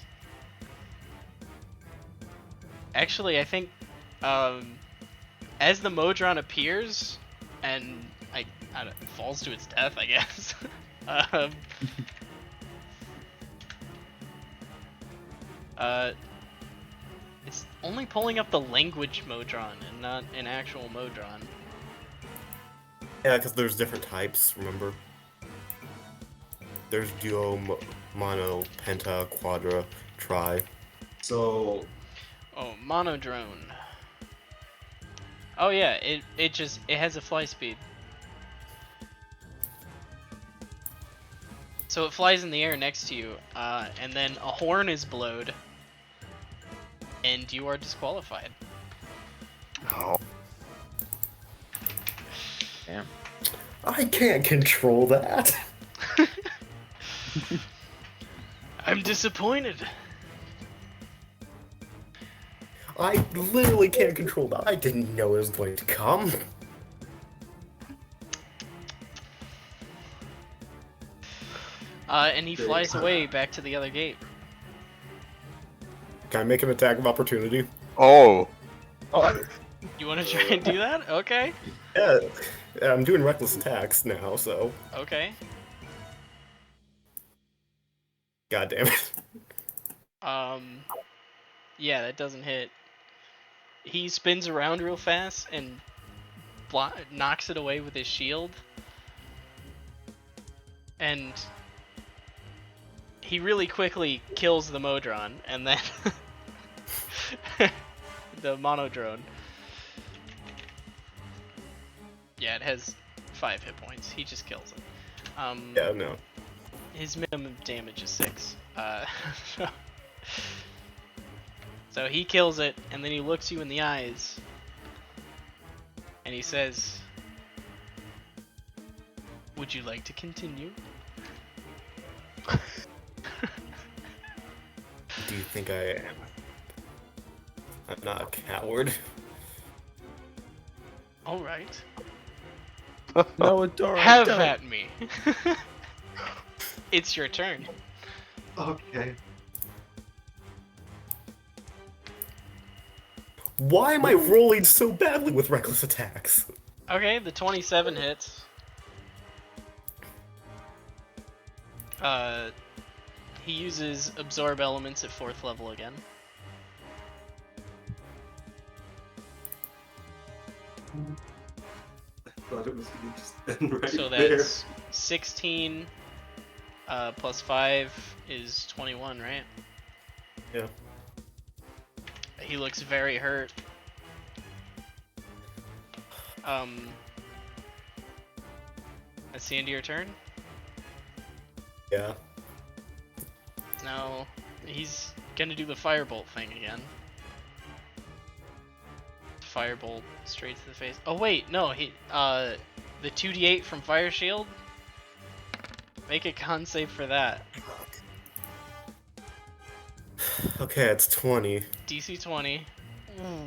Actually, I think as the Modron appears and I don't, falls to its death, I guess. It's only pulling up the language Modron and not an actual Modron. Yeah, because there's different types, remember? There's duo, mono, penta, quadra, tri. So Oh, monodrone. Oh yeah, it has a fly speed. So it flies in the air next to you, and then a horn is blowed, and you are disqualified. Oh. Damn. I can't control that. I'm disappointed. I literally can't control that. I didn't know it was going to come. And he flies away back to the other gate. Can I make an attack of opportunity? Oh. You want to try and do that? Okay. Yeah, I'm doing reckless attacks now, so. Okay. God damn it. Yeah, that doesn't hit. He spins around real fast and knocks it away with his shield. And he really quickly kills the Modron, and then the monodrone. Yeah, it has 5 hit points. He just kills it. Yeah, no. His minimum damage is 6. So he kills it, and then he looks you in the eyes, and he says, "Would you like to continue?" Do you think I am? I'm not a coward. All right. No, Adora, Have don't. at me. It's your turn. okay. Why am I rolling so badly with reckless attacks? Okay, the 27 hits. He uses absorb elements at 4th level again. I thought it was gonna just end right So there. that's 16 plus 5 is 21, right? Yeah. He looks very hurt. That's the end of your turn? Yeah. No, he's gonna do the firebolt thing again. Firebolt straight to the face. Oh wait, no, the 2d8 from Fire Shield? Make a con save for that. Okay, it's 20. DC 20.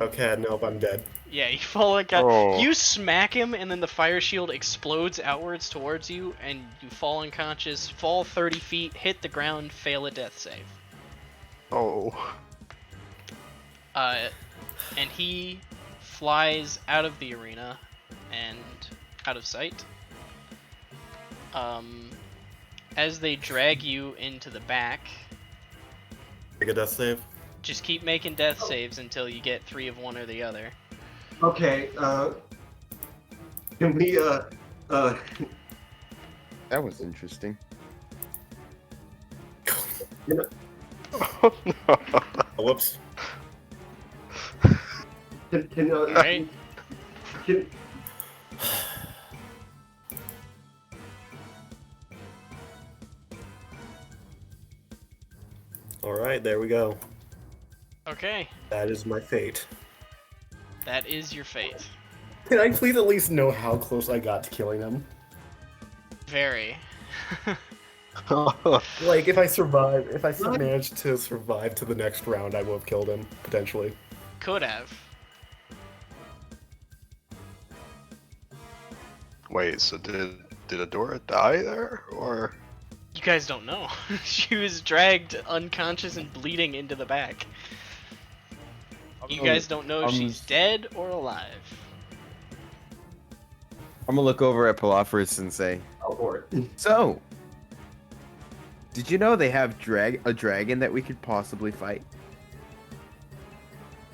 Okay, nope, I'm dead. Yeah, you fall like a, Oh. you smack him, and then the fire shield explodes outwards towards you, and you fall unconscious, fall 30 feet, hit the ground, fail a death save. Oh. And he flies out of the arena and out of sight. As they drag you into the back, Make a death save. just keep making death saves until you get 3 of one or the other. Okay, can we, That was interesting. Oh, no. Whoops. can Alright? can, Alright, there we go. Okay, That is my fate. that is your fate. Can I please at least know how close I got to killing him? Very. Like, if I managed to survive to the next round, I would have killed him, potentially. Could have. Wait, so did Adora die there, or? You guys don't know. She was dragged unconscious and bleeding into the back. You guys don't know if she's dead or alive. I'm gonna look over at Palophorus and say, Go for it. so, did you know they have a dragon that we could possibly fight?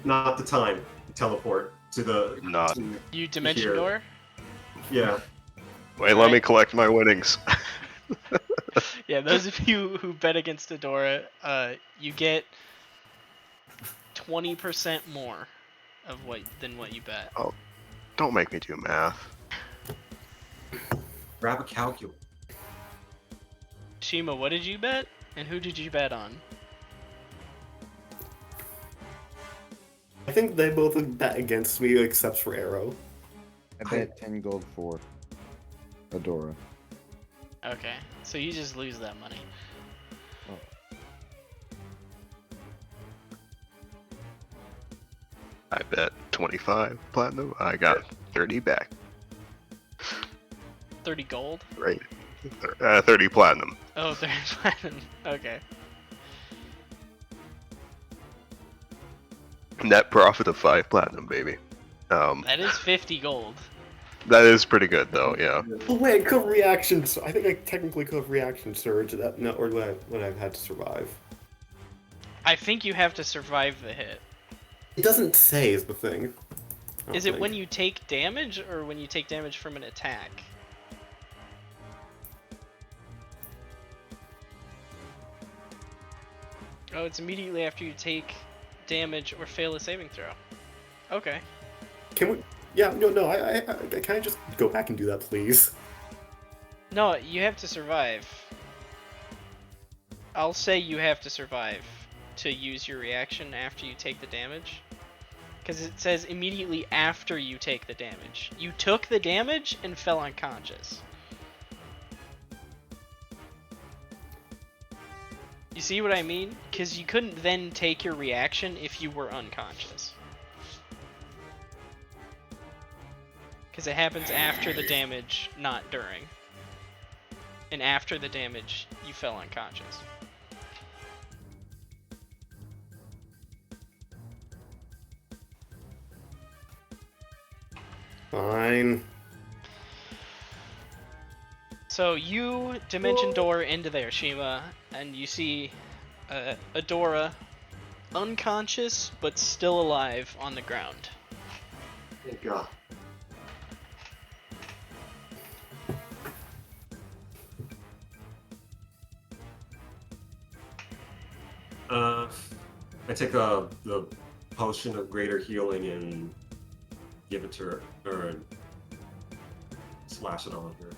Not the time to teleport to the. Not. To You dimension here. door? Yeah. Wait, let me Right. collect my winnings. Yeah, those of you who bet against Adora, you get 20% more of than what you bet. Don't make me do math. Grab a calculator. Shima, what did you bet? And who did you bet on? I think they both bet against me except for Arrow. I bet 10 gold for Adora. Okay, so you just lose that money. I bet 25 platinum. I got 30 back. 30 gold? Right. 30 platinum. Oh, 30 platinum. Okay. Net profit of 5 platinum, baby. That is 50 gold. That is pretty good, though. Yeah. Oh wait, I could have reaction. I think I technically could have reaction surge that. No, or would I've had to survive? I think you have to survive the hit. It doesn't say is the thing. Is it when you take damage or when you take damage from an attack? Oh, it's immediately after you take damage or fail a saving throw. Okay. Can we? Yeah, no. I can I just go back and do that, please? No, you have to survive. I'll say you have to survive to use your reaction after you take the damage. Because it says immediately after you take the damage. You took the damage and fell unconscious. You see what I mean? Because you couldn't then take your reaction if you were unconscious. Because it happens after the damage, not during. And after the damage, you fell unconscious. Fine. So you dimension door into there, Shima, and you see Adora unconscious but still alive on the ground. Thank God. I take the potion of greater healing and give it to her, or slash it on her.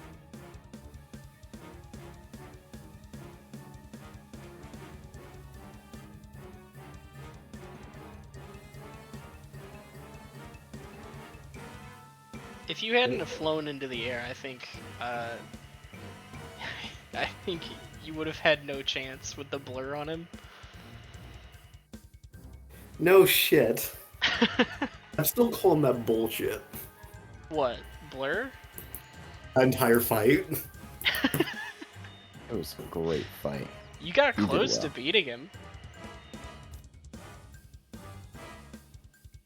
If you hadn't have flown into the air, I think I think you would have had no chance with the blur on him. No shit. I'm still calling that bullshit. What? Blur? That entire fight. It was a great fight. You got You did close well. to beating him.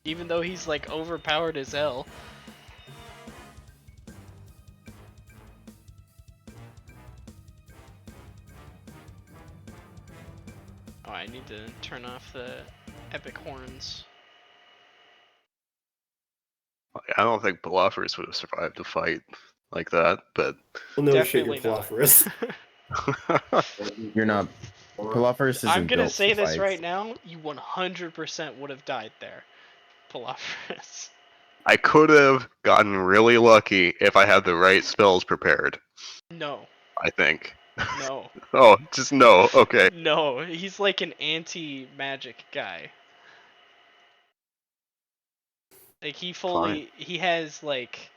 Even though he's like overpowered as hell. Oh, I need to turn off the epic horns. I don't think Bluffers would have survived a fight like that, but Well, no shit, Definitely you're not. Philosopherus. You're not. Palophorus isn't I'm gonna built say to this fight. right now, you 100% would have died there. Palophorus. I could have gotten really lucky if I had the right spells prepared. No. I think. No. Oh, just no. Okay. No, he's like an anti-magic guy. Like he he has like.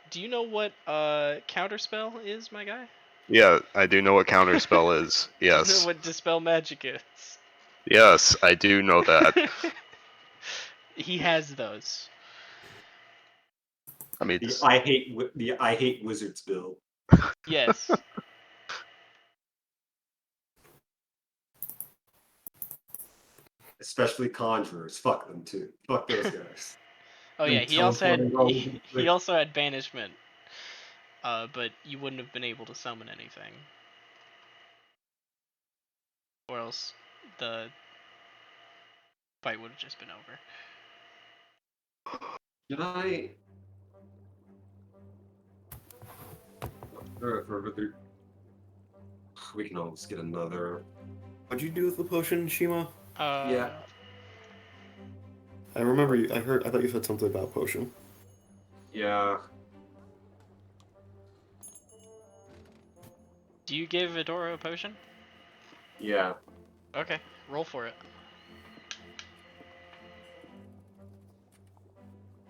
Do you know what counterspell is, my guy? Yeah, I do know what counterspell is. Do you know Yes. what dispel magic is? Yes, I do know that. He has those. I mean, The I hate wizards bill. Yes. Especially conjurers. Fuck them too. Fuck those guys. Oh yeah, And he also had teleporting all over the he place. also had banishment. But you wouldn't have been able to summon anything. Or else the fight would have just been over. Did I? We can always get another. What'd you do with the potion, Shima? Yeah. I remember you. I thought you said something about potion. Yeah. Do you give Adora a potion? Yeah. Okay, roll for it.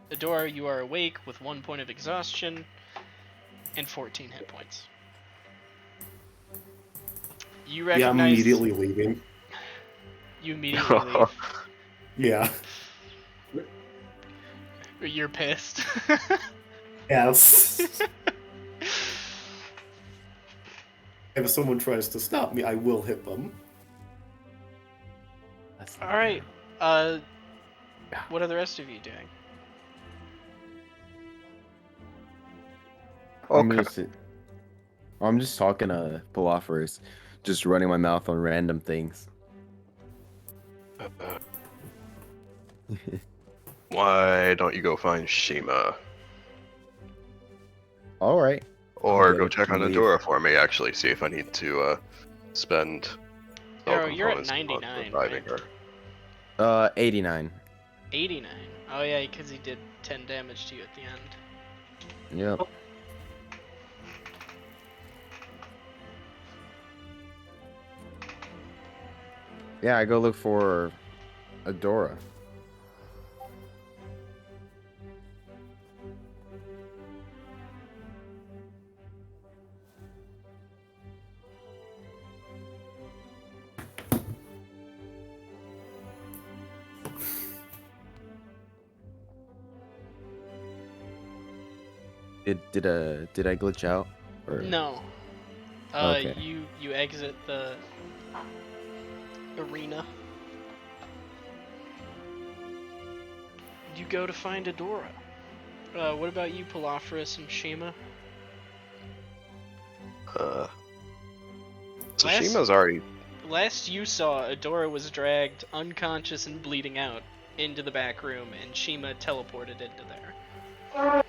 Adora, you are awake with 1 point of exhaustion and 14 hit points. You Yeah, I'm recognize. immediately leaving. You immediately leave. Yeah. You're pissed. Yes. If someone tries to stop me, I will hit them. That's All not right. fair. What are the rest of you doing? Okay. I'm just talking to Philophorus, just running my mouth on random things. Why don't you go find Shima? All right. Or get go it, check on leave. Adora for me, actually, see if I need to spend spell Arrow, you're at components on 99, reviving right? her. 89. 89. Oh yeah, because he did 10 damage to you at the end. Yep. Yeah, I go look for Adora. Did I glitch out? Or No. Okay. You exit the arena. You go to find Adora. What about you, Philophorus and Shima? So Last- Shima's already. Last you saw, Adora was dragged unconscious and bleeding out into the back room, and Shima teleported into there.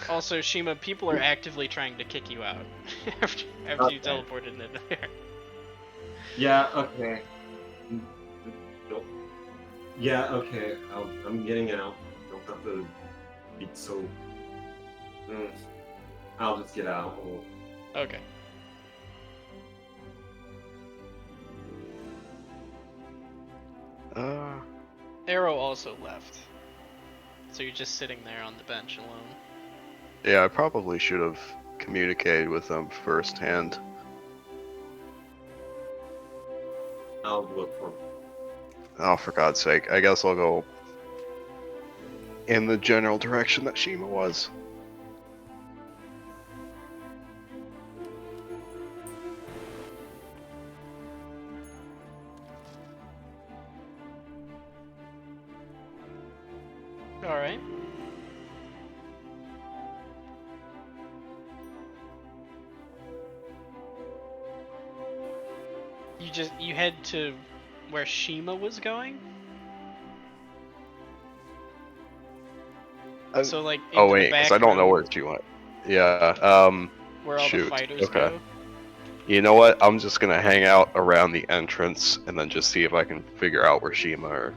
Also, Shima, people are actively trying to kick you out after you Okay. teleported into there. Yeah. Okay. Nope. Yeah. Okay. I'm getting out. Don't have to be so. I'll just get out. Okay. Arrow also left. So you're just sitting there on the bench alone. Yeah, I probably should have communicated with them firsthand. I'll look for. Oh, for God's sake. I guess I'll go in the general direction that Shima was. Alright. You head to where Shima was going? So like into Oh the wait, back because I don't know room where she went. Yeah, where all the shoot. fighters Okay. go. You know what? I'm just gonna hang out around the entrance and then just see if I can figure out where Shima or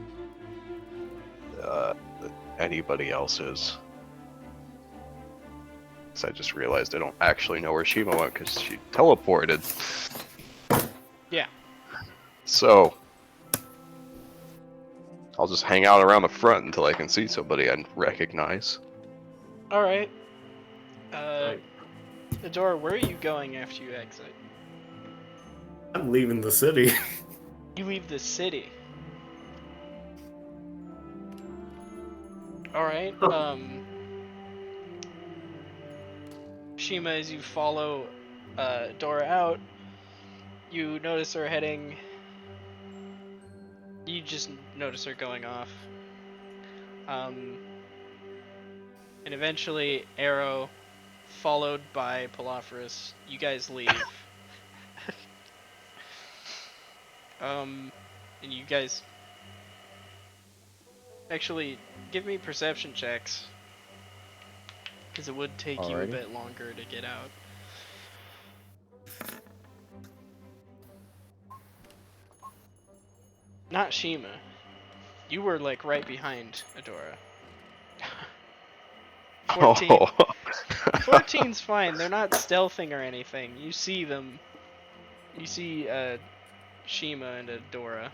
anybody else is. Because I just realized I don't actually know where Shima went because she teleported. Yeah. So I'll just hang out around the front until I can see somebody I recognize. Alright. Right. Adora, where are you going after you exit? I'm leaving the city. You leave the city. Alright, Shima, as you follow Dora out, you notice her heading You just notice her going off. And eventually, Arrow, followed by Palophorus, you guys leave. And you guys... Actually, give me perception checks. Because it would take you a Alrighty. bit longer to get out. Not Shima. You were like right behind Adora. 14. Oh. 14's fine. They're not stealthing or anything. You see them. You see Shima and Adora.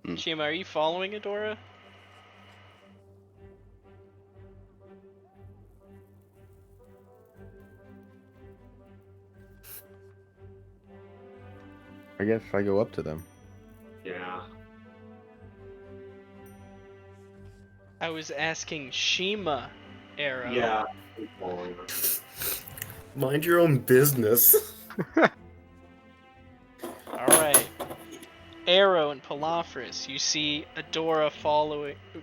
Hmm. Shima, are you following Adora? I guess I go up to them. Yeah. I was asking Shima, Arrow. Yeah. I'm following her. Mind your own business. Alright. Arrow and Palophorus. You see Adora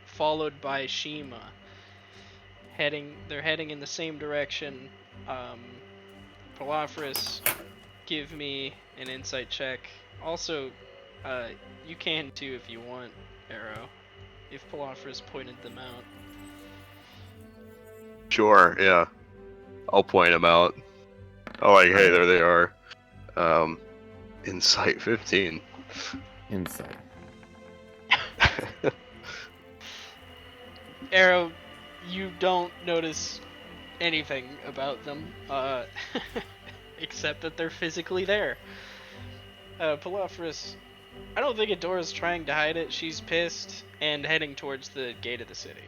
followed by Shima. They're heading in the same direction. Palophorus, give me an insight check. Also, you can too if you want, Arrow. If Palophorus pointed them out. Sure, yeah. I'll point them out. Oh, like, hey, there they are. Insight 15. Inside. Arrow, you don't notice anything about them, except that they're physically there. Palophorus, I don't think Adora's trying to hide it. She's pissed and heading towards the gate of the city.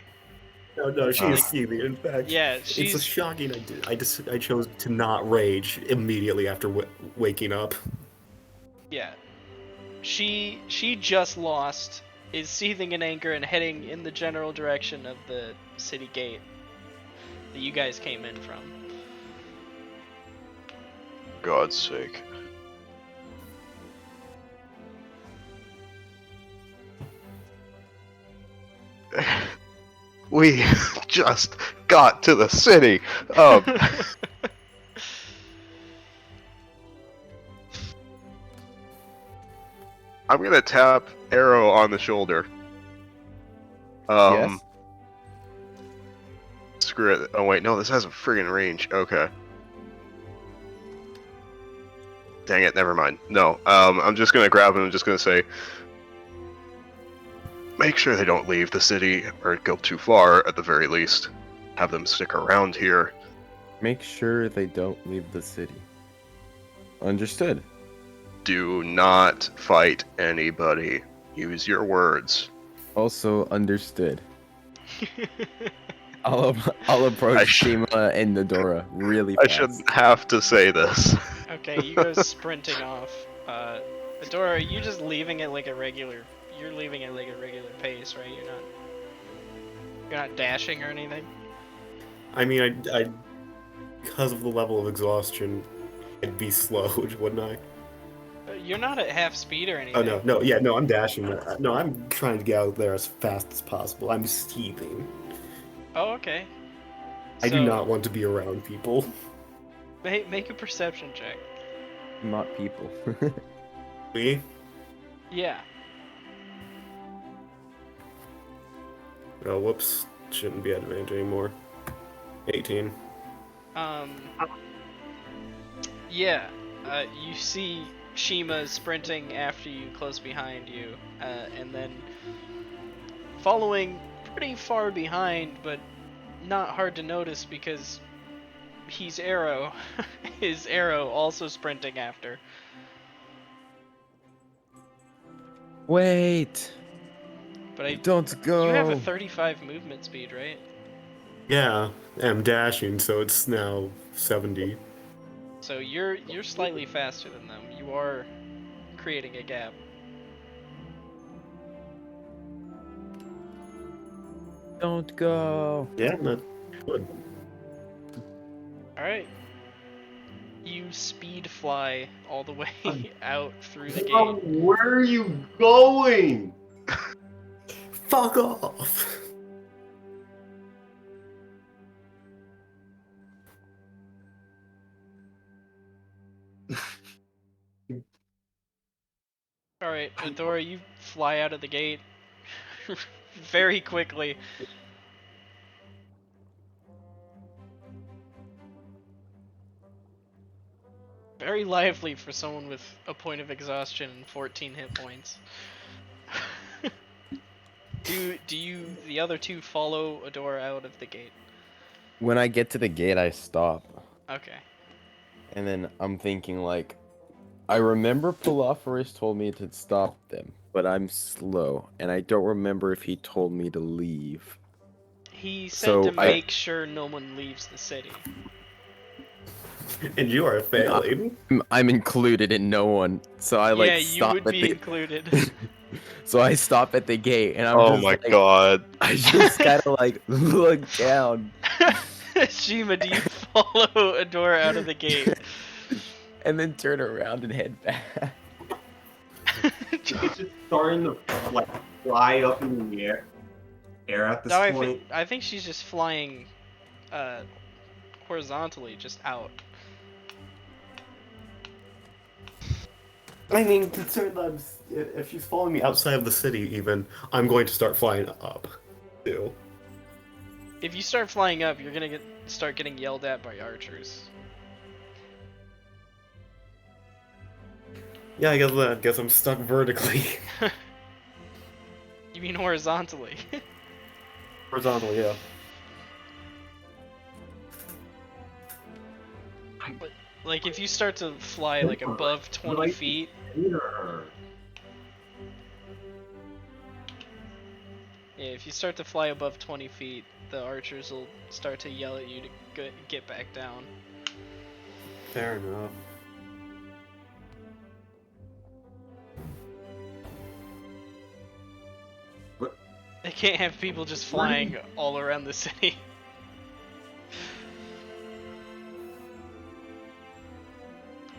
No, she is seething. In fact, Yeah, it's she's a shocking. I chose to not rage immediately after waking up. yeah. She just lost, is seething in anger and heading in the general direction of the city gate that you guys came in from. God's sake. We just got to the city. I'm gonna tap Arrow on the shoulder. Yes. Screw it. Oh wait, no, this has a friggin' range. Okay. Dang it, never mind. No, I'm just gonna grab him and just gonna say, make sure they don't leave the city or go too far, at the very least. Have them stick around here. Make sure they don't leave the city. Understood. Do not fight anybody. Use your words. Also understood. I'll I approach sh- Shima and Nadora really I fast. shouldn't have to say this. Okay, you go sprinting off. Adora, are you just leaving it like a regular? You're leaving it like a regular pace, right? You're not dashing or anything. I mean, I because of the level of exhaustion, I'd be slowed, wouldn't I? You're not at half speed or anything. Oh no, I'm dashing. No, I'm trying to get out there as fast as possible. I'm seething. Oh, okay. I do So, not want to be around people. make a perception check. Not people. Me? Yeah. Oh, whoops. Shouldn't be at advantage anymore. 18. Yeah. You see Shima sprinting after you, close behind you, and then following pretty far behind, but not hard to notice because he's Arrow. Is Arrow also sprinting after? Wait. But Don't go. you have a 35 movement speed, right? Yeah, I'm dashing, so it's now 70. So you're slightly faster than them. You are creating a gap. Don't go. Yeah, not good. All right. You speed fly all the way out through the Bro, gate. where are you going? Fuck off. Alright, Adora, you fly out of the gate very quickly. Very lively for someone with a point of exhaustion and 14 hit points. Do you the other two follow Adora out of the gate? When I get to the gate, I stop. Okay. And then I'm thinking, like, I remember Pilafouris told me to stop them, but I'm slow, and I don't remember if he told me to leave. He said So to I- make sure no one leaves the city. And you are failing. I'm included in no one, so I like yeah, you stop would at be the. included. So I stop at the gate, and I'm Oh just my like, god. I just kind of like look down, Shima, do you follow Adora out of the gate? and then turn around and head back. It's just starting to like fly up in the air at this No, point. I think she's just flying horizontally, just out. I mean, if she's following me outside of the city, even, I'm going to start flying up, too. If you start flying up, you're gonna start getting yelled at by archers. Yeah, I guess I'm stuck vertically. You mean horizontally? Horizontal, yeah. But, like, if you start to fly like above 20 feet, Peter. yeah, if you start to fly above 20 feet, the archers will start to yell at you to get back down. Fair enough. They can't have people just flying all around the city.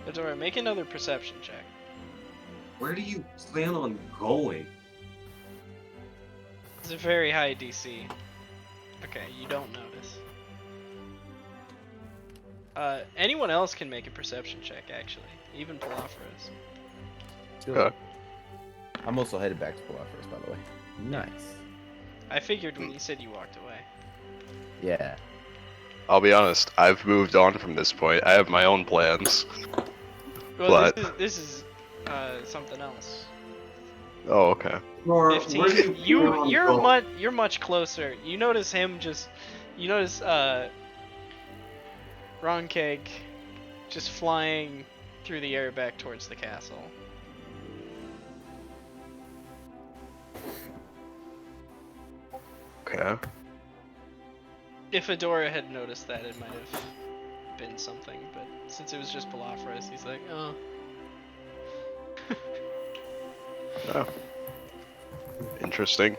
Adora, make another perception check. Where do you plan on going? It's a very high DC. Okay, you don't notice. Anyone else can make a perception check, actually. Even Pilafouris. Okay. I'm also headed back to Pilafouris, by the way. Nice. I figured when you said you walked away. Yeah. I'll be honest, I've moved on from this point. I have my own plans. Well, But- this is something else. Oh, okay. Or 15. where do you plan on going? You're much closer. You notice Ronkeg just flying through the air back towards the castle. Okay. If Adora had noticed that, it might have been something, but since it was just Pilafouris, he's like, oh. Oh. Interesting.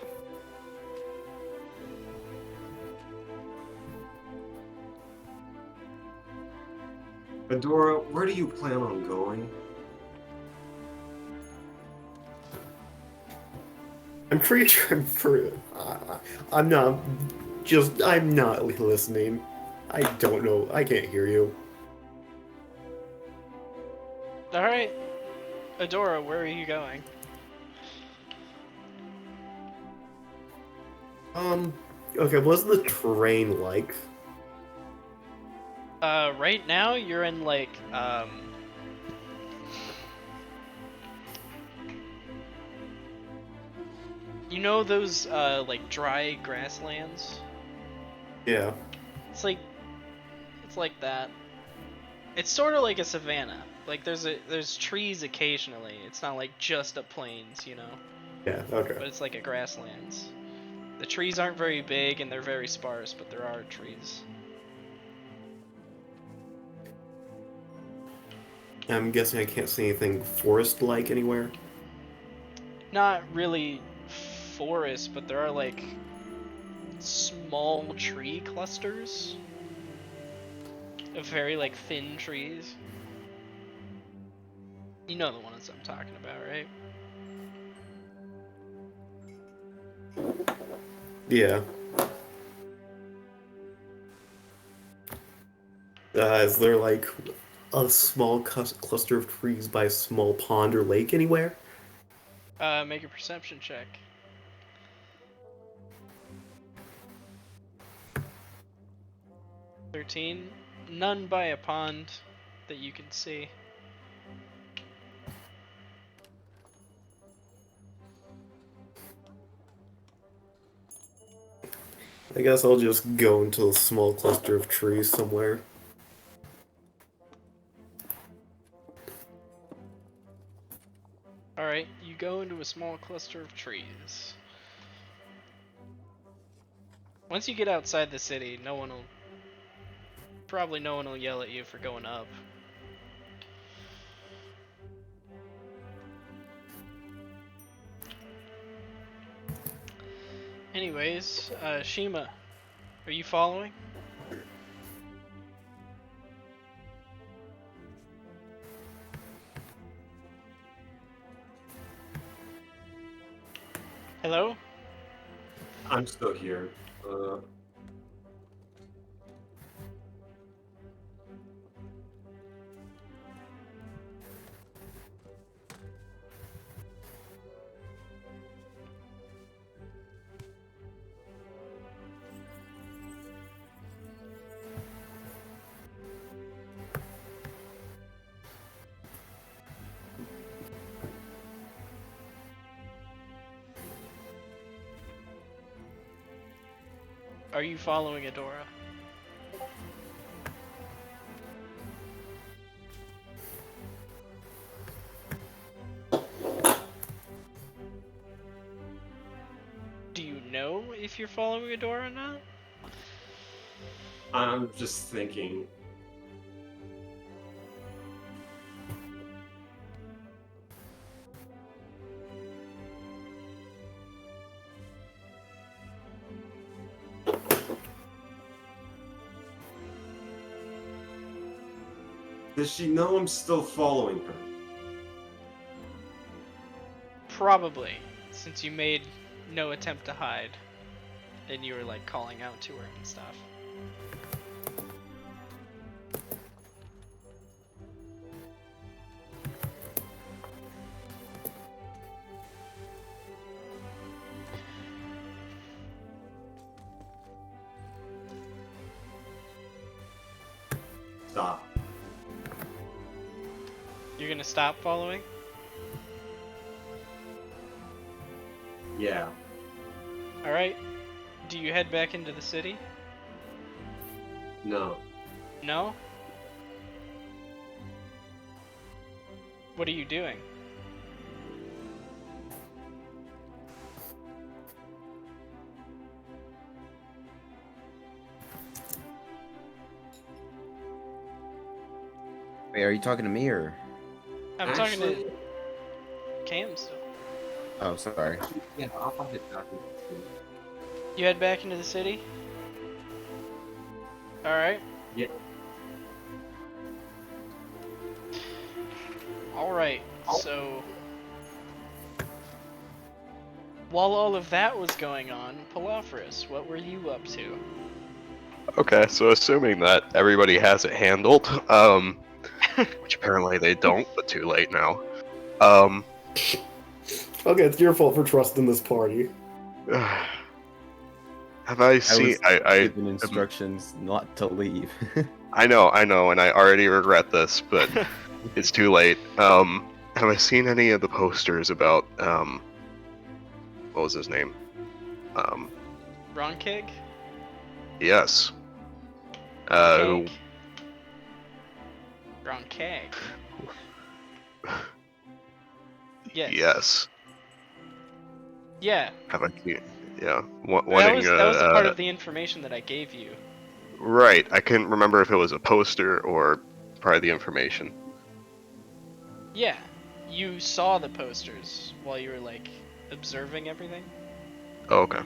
Adora, where do you plan on going? I'm pretty sure I'm not listening. I don't know. I can't hear you. Alright. Adora, where are you going? Okay, what's the terrain like? Right now you're in like, you know those, like dry grasslands? Yeah. It's like that. It's sort of like a savanna. Like there's trees occasionally. It's not like just a plains, you know? Yeah, okay. But it's like a grasslands. The trees aren't very big and they're very sparse, but there are trees. I'm guessing I can't see anything forest-like anywhere. Not really forest, but there are like small tree clusters of very like thin trees. You know the ones I'm talking about, right? Yeah. Is there like a small cluster of trees by a small pond or lake anywhere? Make a perception check. 13. None by a pond that you can see. I guess I'll just go into a small cluster of trees somewhere. Alright, you go into a small cluster of trees. Once you get outside the city, probably no one will yell at you for going up. Anyways, Shima, are you following? Hello? I'm still here. Are you following Adora? Do you know if you're following Adora or not? I'm just thinking. Does she know I'm still following her? Probably, since you made no attempt to hide, and you were like calling out to her and stuff. Stop. You're gonna stop following? Yeah. Alright. Do you head back into the city? No. No? What are you doing? Wait, are you talking to me or? I'm talking to Cam still. Oh, sorry. Yeah, I'll head back. You head back into the city? Alright. Yeah. Alright, so while all of that was going on, Palafris, what were you up to? Okay, so assuming that everybody has it handled, which apparently they don't, but too late now. Okay, it's your fault for trusting this party. Have I I seen? was I given instructions not to leave. I know, and I already regret this, but it's too late. Have I seen any of the posters about what was his name? Ronkig? Yes. Ronkig? Ronkig. Yes. Yes. Yeah. Have I seen? Yeah. That Wanting was a part of the information that I gave you. right. I couldn't remember if it was a poster or part of the information. Yeah. You saw the posters while you were like observing everything. Oh, okay.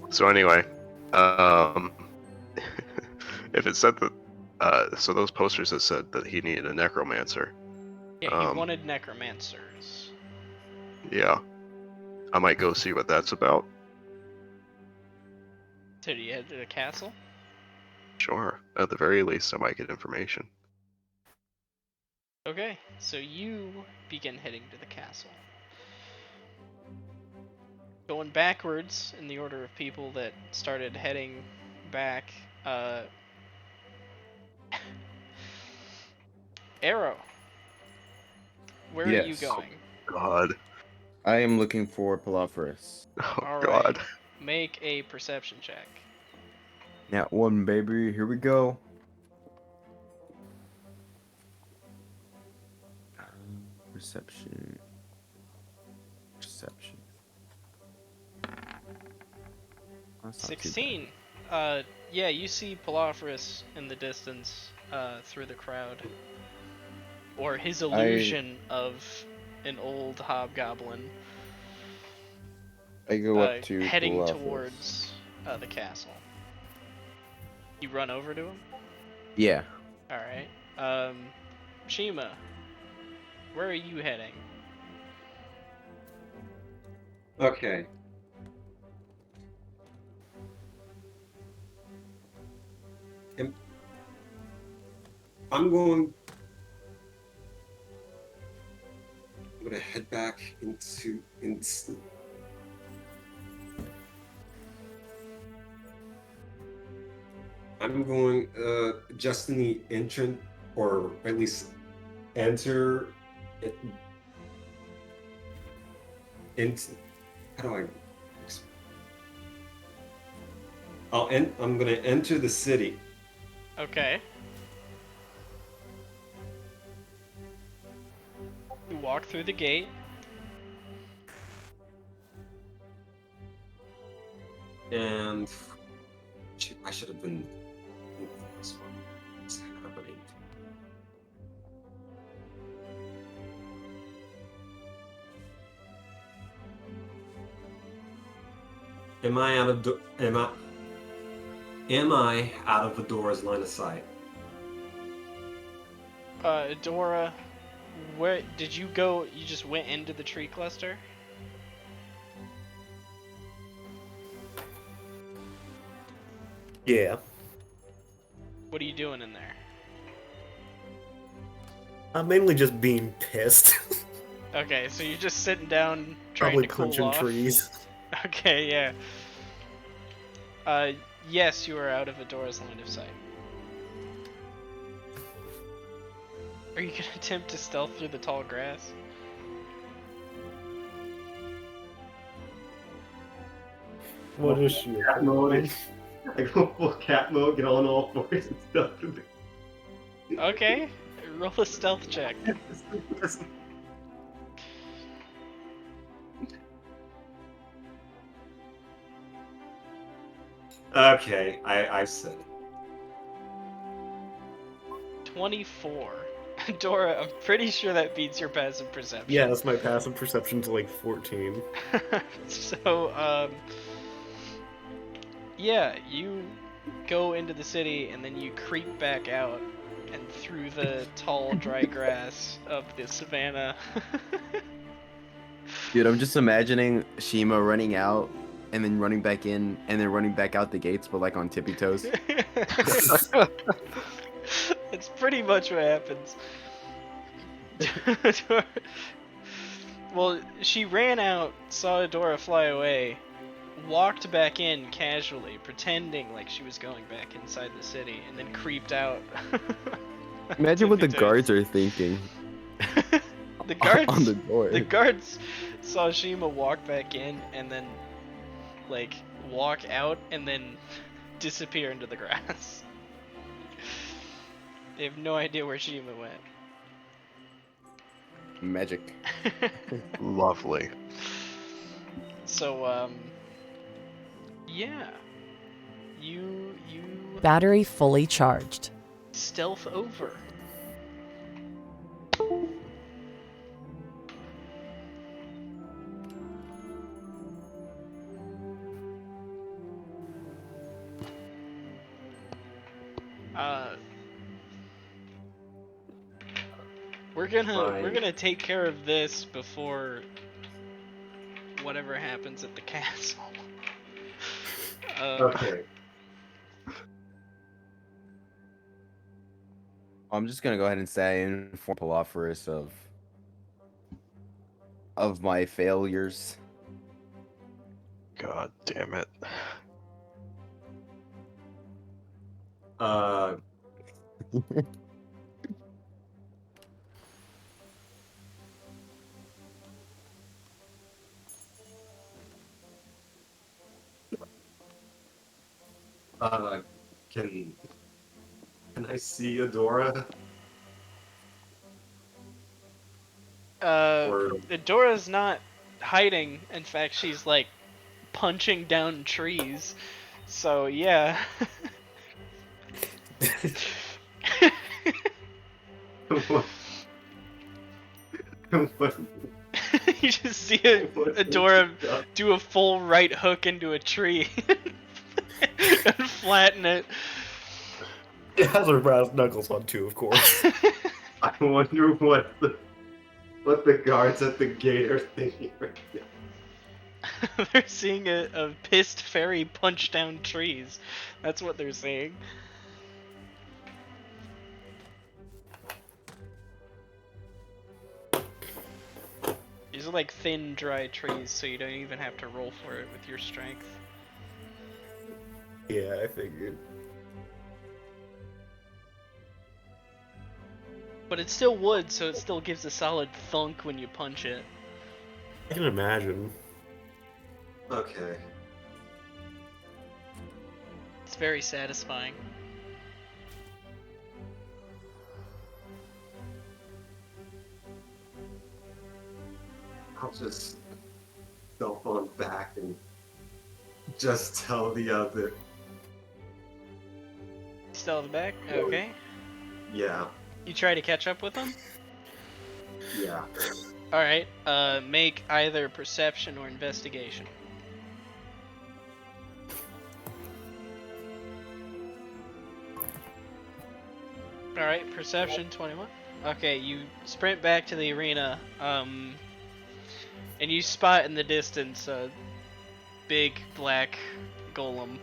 So anyway, if it said that So those posters that said that he needed a necromancer. Yeah, he wanted necromancers. Yeah. I might go see what that's about. So do you head to the castle? Sure. At the very least, I might get information. Okay, so you begin heading to the castle. Going backwards in the order of people that started heading back, Arrow, where are you Yes. going? God. I am looking for Palophorus. Oh, Alright, God. make a perception check. Nat 1, baby. Here we go. Perception. Perception. That's not too bad. 16. Yeah, you see Palophorus in the distance, through the crowd. Or his illusion of an old hobgoblin, I go up to heading Palophorus. towards the castle. You run over to him? Yeah. Alright. Shima, where are you heading? Okay. I'm gonna head back into I'm going just in the entrance, or at least enter it into, how do I I'm gonna enter the city. Okay. You walk through the gate. And shoot, I should have been this one. It's happening. Am I out of am I out of the door's line of sight? Dora, where did you go? You just went into the tree cluster? Yeah. What are you doing in there? I'm mainly just being pissed. Okay, so you're just sitting down trying Probably to cool punching off. trees. Okay, yeah. Yes, you are out of Adora's line of sight. Are you gonna attempt to stealth through the tall grass? What is she? Cat mode. I go full cat mode, get on all fours and stuff. Okay, roll a stealth check. Okay, I said. 24. Dora, I'm pretty sure that beats your passive perception. Yeah, that's my passive perception to like 14. So, yeah, you go into the city and then you creep back out and through the tall, dry grass of the savannah. Dude, I'm just imagining Shima running out and then running back in and then running back out the gates, but like on tippy toes. It's pretty much what happens. Well, she ran out, saw Adora fly away, walked back in casually, pretending like she was going back inside the city, and then creeped out. Imagine what the Tippy guards toes. are thinking. The guards on the door. The guards saw Shima walk back in and then like walk out and then disappear into the grass. They have no idea where Shima went. Magic. Lovely. So yeah. You Battery fully charged. stealth over. We're gonna take care of this before whatever happens at the castle. Okay. I'm just gonna go ahead and say I inform Palophorus of my failures. God damn it. Uh, can I see Adora? Or Dora's not hiding. In fact, she's like punching down trees. So yeah. what? What? You just see Adora do a full right hook into a tree and flatten it. It has her brass knuckles on too, of course. I wonder what the guards at the gate are thinking right now. They're seeing a pissed fairy punch down trees. That's what they're seeing. These are like thin, dry trees, so you don't even have to roll for it with your strength. Yeah, I figured. But it's still wood, so it still gives a solid thunk when you punch it. I can imagine. Okay. It's very satisfying. I'll just cell phone back and just tell the other. Still in the back? Okay. Yeah. You try to catch up with them? Yeah. Alright, make either perception or investigation. Alright, perception 21. Okay, you sprint back to the arena, and you spot in the distance a big black golem.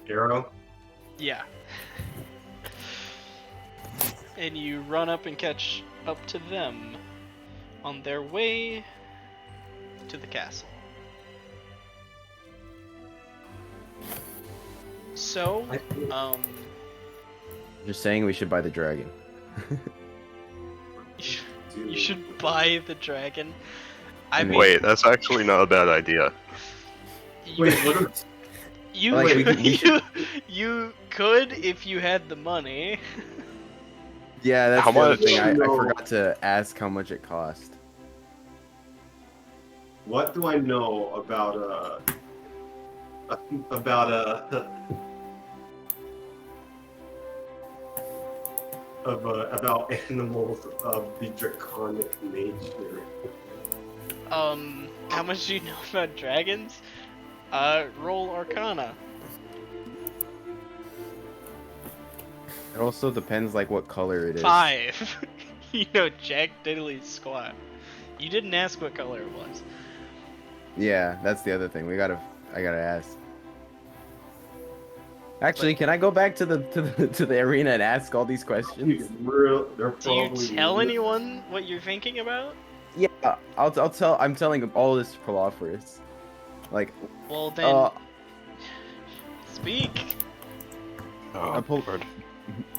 Arrow? Yeah. And you run up and catch up to them on their way to the castle. So, Just saying we should buy the dragon. you should buy the dragon. I mean, Wait, that's actually not a bad idea. Wait, what? you Like, we should- you could if you had the money. Yeah, that's How the other much? thing. I No. forgot to ask how much it cost. What do I know about about animals of the draconic nature? How much do you know about dragons? Roll Arcana. It also depends like what color it is. 5. You know jack diddly squat. You didn't ask what color it was. Yeah, that's the other thing. I gotta ask. Actually, can I go back to the arena and ask all these questions? They're Do you probably tell anyone what you're thinking about? Yeah, I'll tell. I'm telling all this to Palophorus. Like, Well then, uh, speak. Oh, pull- Lord.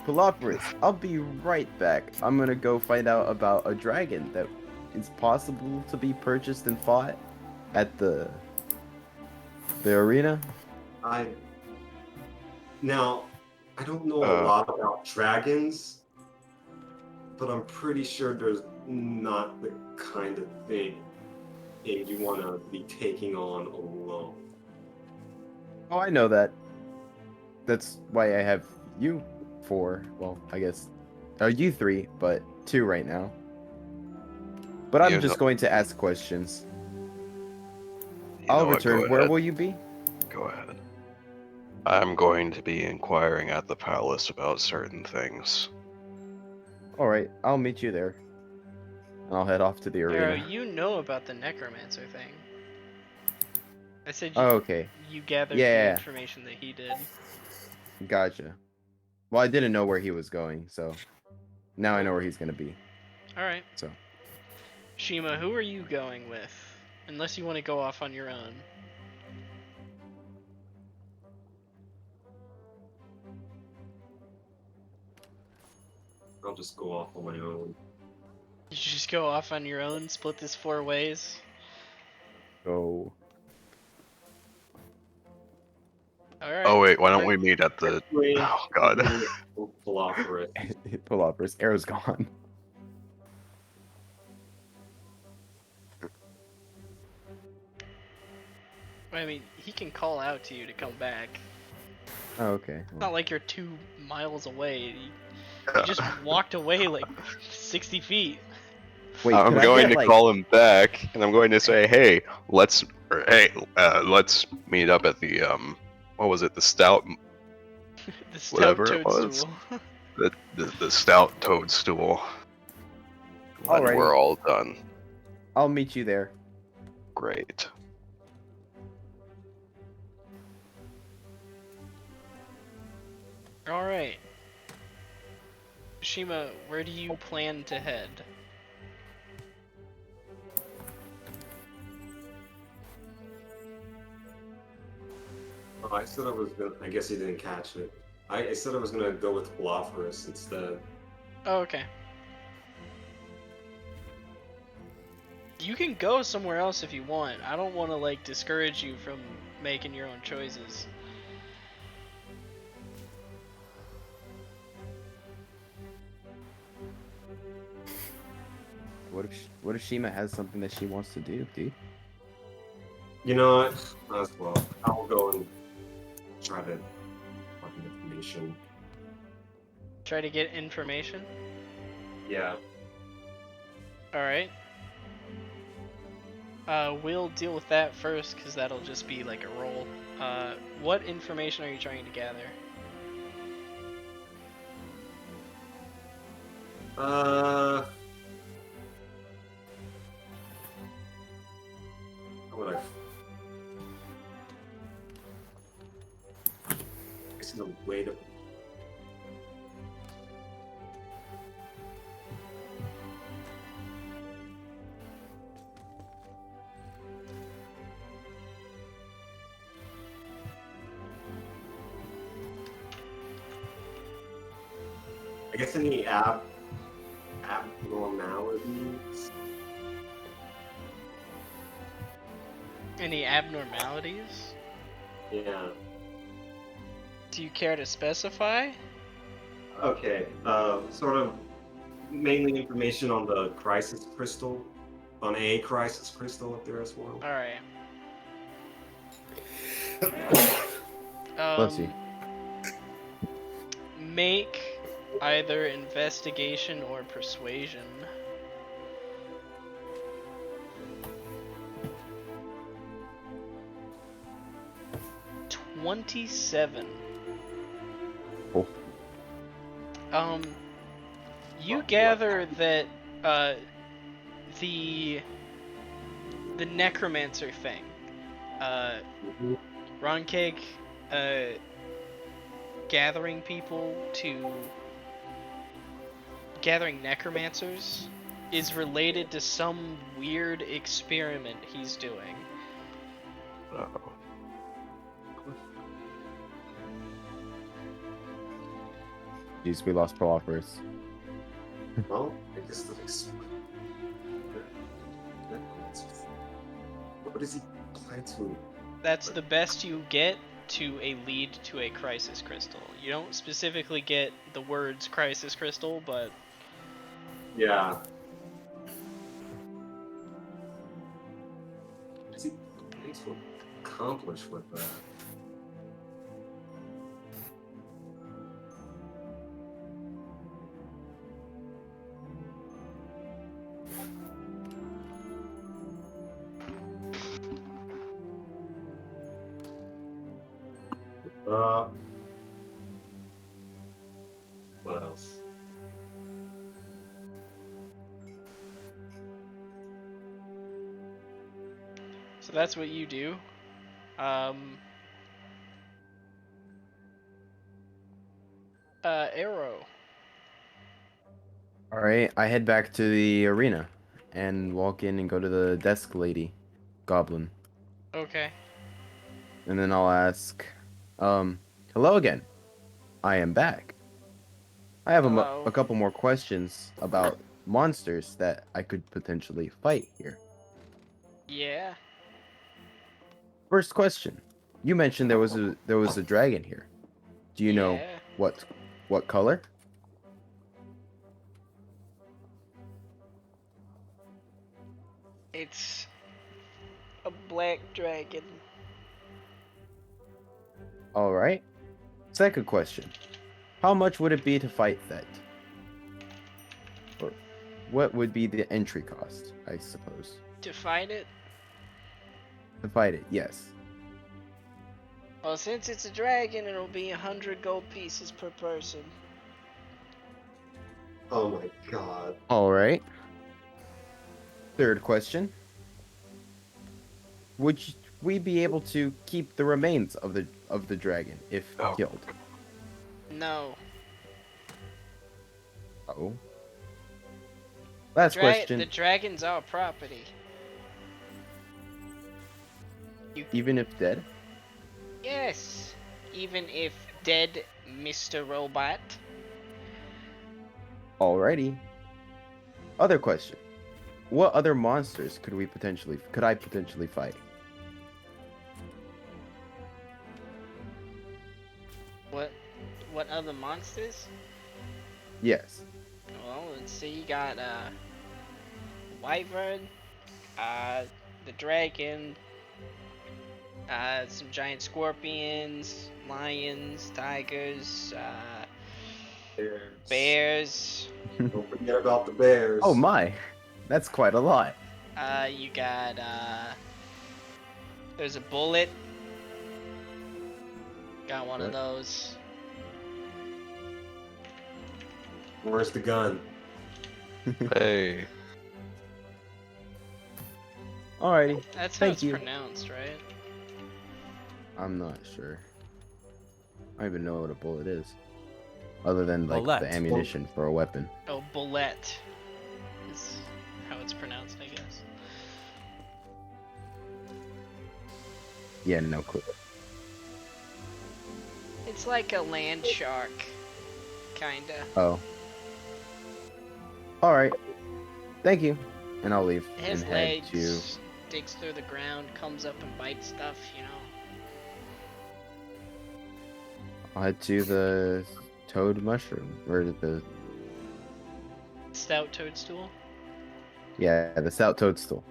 Palophorus, I'll be right back. I'm gonna go find out about a dragon that is possible to be purchased and fought at the arena. I don't know a Uh. lot about dragons, but I'm pretty sure there's not the kind of thing you want to be taking on alone. Oh, I know that. That's why I have you for. Well, I guess you 3, but 2 right now. But I'm Yeah, just no- going to ask questions. You I'll know what, return. go Where ahead. will you be? Go ahead. I'm going to be inquiring at the palace about certain things. All right, I'll meet you there. And I'll head off to the Arrow, arena. you know about the necromancer thing. I said Oh, okay. you gathered the Yeah, information that he did. gotcha. Well, I didn't know where he was going, so now I know where he's gonna be. Alright. So Shima, who are you going with? Unless you want to go off on your own. I'll just go off on my own. You just go off on your own, split this 4 ways. go. Alright. Oh wait, why don't we meet at the? Oh god. Philosopher. Pull off first. Arrow's gone. I mean, he can call out to you to come back. Oh, okay. It's not like you're 2 miles away. He just walked away like 60 feet. Wait, I'm could I going get, to like... call him back, and I'm going to say, "Hey, let's meet up at the what was it? The stout, The stout whatever it was. toadstool. The stout toadstool. When Alrighty. we're all done. I'll meet you there. Great. Alright. Shima, where do you plan to head? Oh, I said I was gonna. I guess he didn't catch it. I said I was gonna go with Philosopherus instead. Oh, okay. You can go somewhere else if you want. I don't want to like discourage you from making your own choices. What if Shima has something that she wants to do, dude? You know what? As well. I will go and try to find information. Try to get information. Yeah. Alright. We'll deal with that first, because that'll just be like a roll. What information are you trying to gather? How would I? It's no way to. I guess any abnormalities. Any abnormalities? Yeah. Do you care to specify? Okay. Sort of mainly information on the crisis crystal, on a crisis crystal if there is one. Alright. Bless you. Make either investigation or persuasion. $27. Oh. You gather that the necromancer thing. Ron Cake gathering necromancers is related to some weird experiment he's doing. Uh-oh. Jeez, we lost Philosopherus. Well, I guess the what does he plan to? That's the best you get to a lead to a crisis crystal. You don't specifically get the words crisis crystal, but Yeah. What does he plan to accomplish with that? What else? So that's what you do. Arrow. All right, I head back to the arena and walk in and go to the desk lady, goblin, Okay. and then I'll ask, hello again. I am back. I have Hello. a couple more questions about monsters that I could potentially fight here. Yeah. First question. You mentioned there was a dragon here. Do you know Yeah. what color? It's a black dragon. All right. Second question. How much would it be to fight that? Or what would be the entry cost, I suppose? To fight it? To fight it, yes. Well, since it's a dragon, it'll be 100 gold pieces per person. Oh my god. All right. Third question. Would we be able to keep the remains of the dragon if Oh. killed? No. Oh. Last question. The dragon's our property. Even if dead? Yes. Even if dead, Mr. Robot. Alrighty. Other question. What other monsters could I potentially fight? What other monsters? Yes. Well, let's see. You got wyvern, the dragon, some giant scorpions, lions, tigers, bears. Don't forget about the bears. Oh my. That's quite a lot. You got there's a bullet. Got one of What? those. Where's the gun? Hey. Alrighty. That's how Thank it's you. pronounced, right? I'm not sure. I don't even know what a bullet is. Other than like Bullet. the ammunition for a weapon. Oh, bullet is how it's pronounced, I guess. Yeah, no clue. It's like a land shark, kinda. Oh. Alright. Thank you. And I'll leave His and head legs to digs through the ground, comes up and bites stuff, you know. I'll head to the toad mushroom. Or the Stout toadstool. the stout toadstool.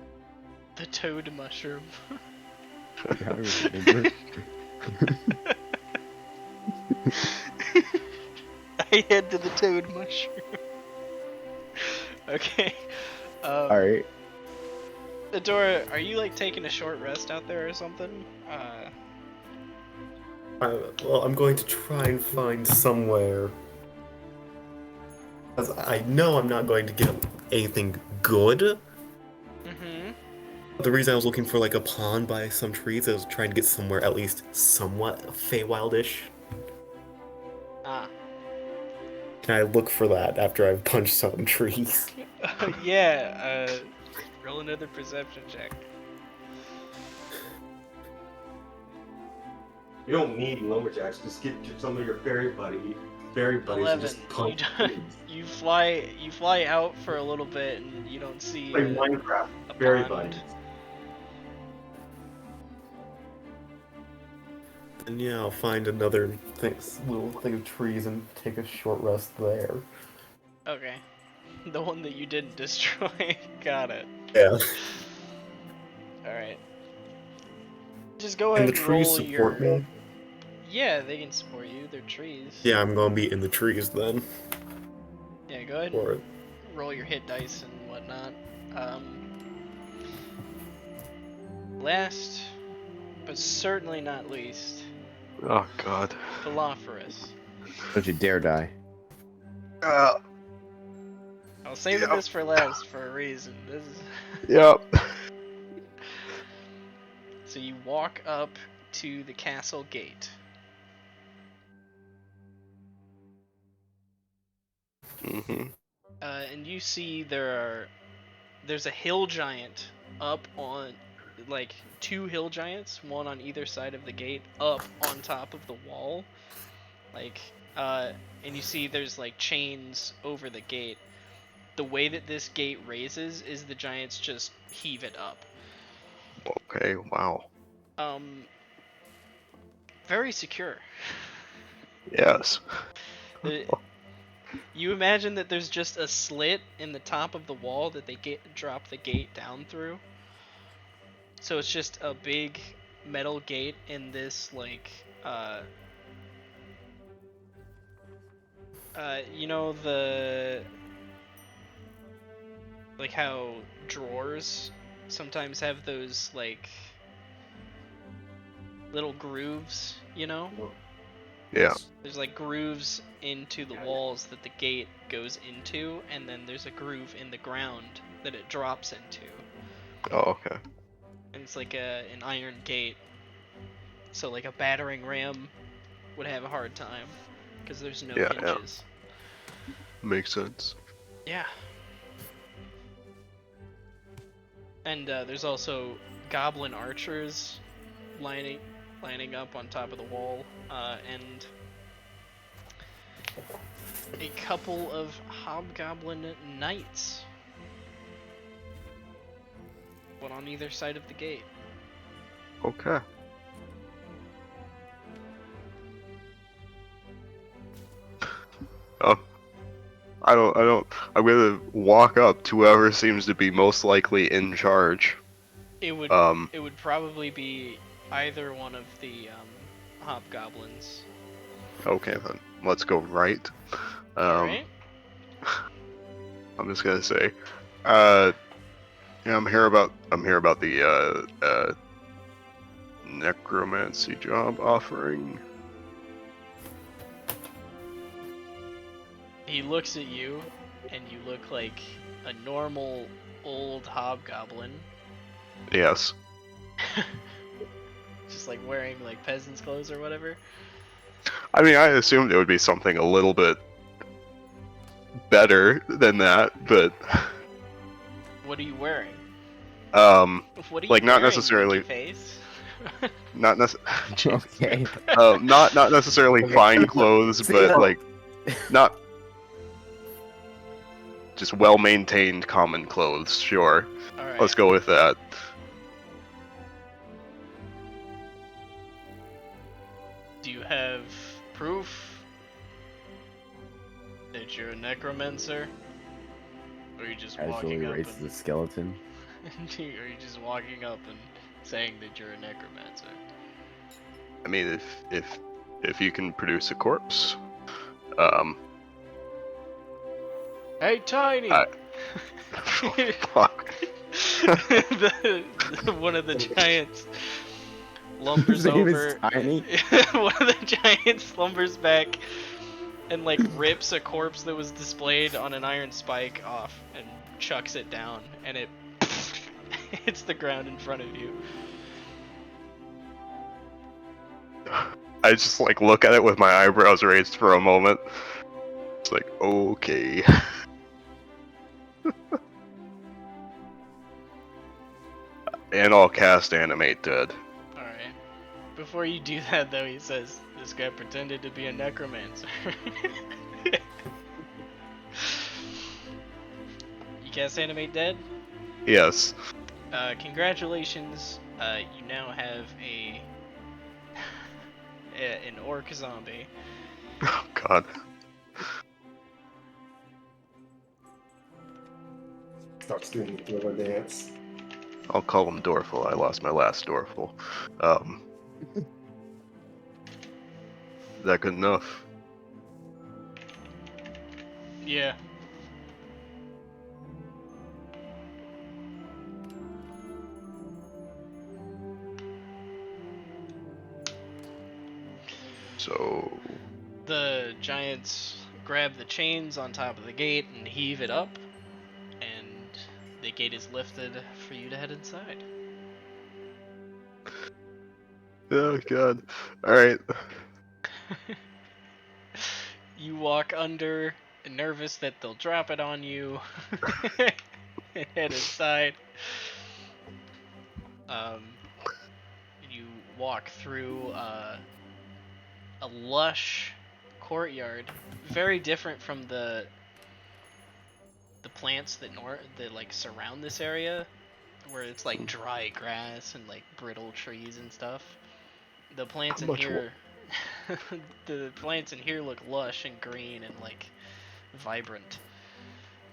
The toad mushroom. I remember. I head to the toad mushroom. Okay. Alright. Adora, are you like taking a short rest out there or something? Well, I'm going to try and find somewhere. As I know I'm not going to get anything good. Mm-hmm. The reason I was looking for like a pond by some trees, I was trying to get somewhere at least somewhat Feywildish. Ah. Can I look for that after I've punched some trees? Yeah, roll another perception check. You don't need lumberjacks. Just get some of your fairy buddies 11. and just punch trees. You fly out for a little bit and you don't see Like a Minecraft, fairy pond. buddies. And yeah, I'll find another little thing of trees and take a short rest there. Okay. The one that you didn't destroy. Got it. Yeah. Alright. Just go And ahead the and trees roll support your... me? Yeah, they can support you. They're trees. Yeah, I'm gonna be in the trees then. Yeah, go ahead For and it. roll your hit dice and whatnot. Last, but certainly not least, Oh god. Philophorus. Don't you dare die. Uh, I was saving Yep. this for last for a reason. This is yep. So you walk up to the castle gate. hmm And you see there's a hill giant up on, like, two hill giants, one on either side of the gate, up on top of the wall, like, and you see there's like chains over the gate. The way that this gate raises is the giants just heave it up. Okay, wow. Um, very secure. Yes. You imagine that there's just a slit in the top of the wall that they drop the gate down through. So it's just a big metal gate in this, like, you know, like how drawers sometimes have those, like, little grooves, you know? Yeah. There's like grooves into the walls that the gate goes into, and then there's a groove in the ground that it drops into. Oh, okay. And it's like an iron gate. So like a battering ram would have a hard time because there's no Yeah, hinges. Makes sense. Yeah. And there's also goblin archers lining up on top of the wall, and a couple of hobgoblin knights, one on either side of the gate. Okay. I'm gonna walk up to whoever seems to be most likely in charge. It would probably be either one of the hobgoblins. Okay then. Let's go right. Alright. I'm just gonna say, yeah, I'm here about the necromancy job offering. He looks at you, and you look like a normal old hobgoblin. Yes. Just like wearing like peasant's clothes or whatever. I mean, I assumed it would be something a little bit better than that, but What are you wearing? What are you like not wearing, necessarily, face? not necessarily, Okay. not necessarily Okay. fine clothes, See but ya. like not just well-maintained common clothes. Sure, Alright. let's go with that. Do you have proof that you're a necromancer? Or are you just Casually walking up raises the and skeleton. are you just walking up and saying that you're a necromancer? I mean, if you can produce a corpse, Hey, Tiny! fuck. One of the giants lumbers His name is over. Tiny? One of the giants lumbers back and like rips a corpse that was displayed on an iron spike off and chucks it down, and it hits the ground in front of you. I just like look at it with my eyebrows raised for a moment. It's like, okay. And I'll cast Animate Dead. Alright. Before you do that, though, he says, this guy pretended to be a necromancer. You cast Animate Dead? Yes. Congratulations. You now have an orc zombie. Oh god. Starts doing the thriller dance. I'll call him Dorful. I lost my last Dorful. Is that good enough? Yeah. So The giants grab the chains on top of the gate and heave it up, and the gate is lifted for you to head inside. oh god. All right. You walk under, nervous that they'll drop it on you, and head inside. You walk through a lush courtyard, very different from the plants that like surround this area, where it's like dry grass and like brittle trees and stuff. The plants How in much here, the plants in here look lush and green and like vibrant.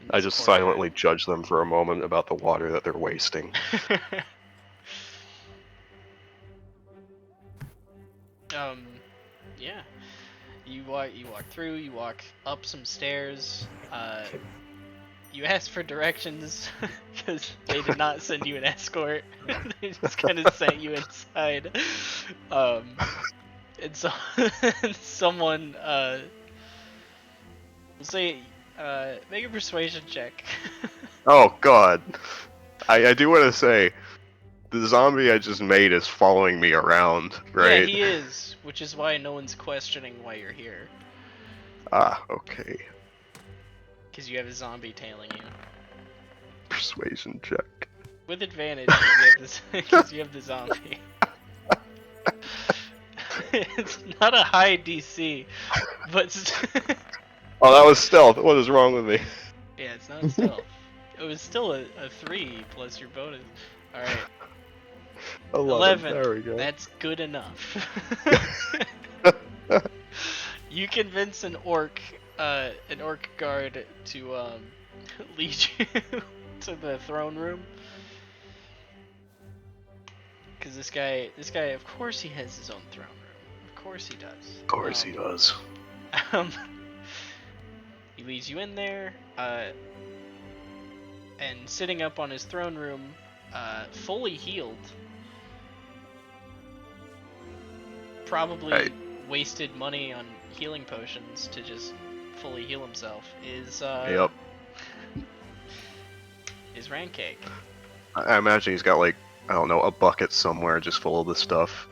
in I this just courtyard. silently judge them for a moment about the water that they're wasting. Yeah. You walk through. You walk up some stairs. You ask for directions because they did not send you an escort. They just kind of sent you inside. And so someone will say, make a persuasion check. Oh god. I do want to say, the zombie I just made is following me around, right? Yeah, he is, which is why no one's questioning why you're here. Ah, okay. Because you have a zombie tailing you. Persuasion check. With advantage, because you have the zombie. It's not a high DC, but Oh, that was stealth. What is wrong with me? yeah, it's not stealth. It was still a 3 plus your bonus. Alright, 11. There we go. That's good enough. You convince an orc guard to lead you to the throne room. Because this guy, of course he has his own throne room. Of course he does. Of course he does. He leads you in there, and sitting up on his throne room, fully healed, probably Right. wasted money on healing potions to just fully heal himself, is Yep. is Rancake. I imagine he's got, like, I don't know, a bucket somewhere just full of this stuff.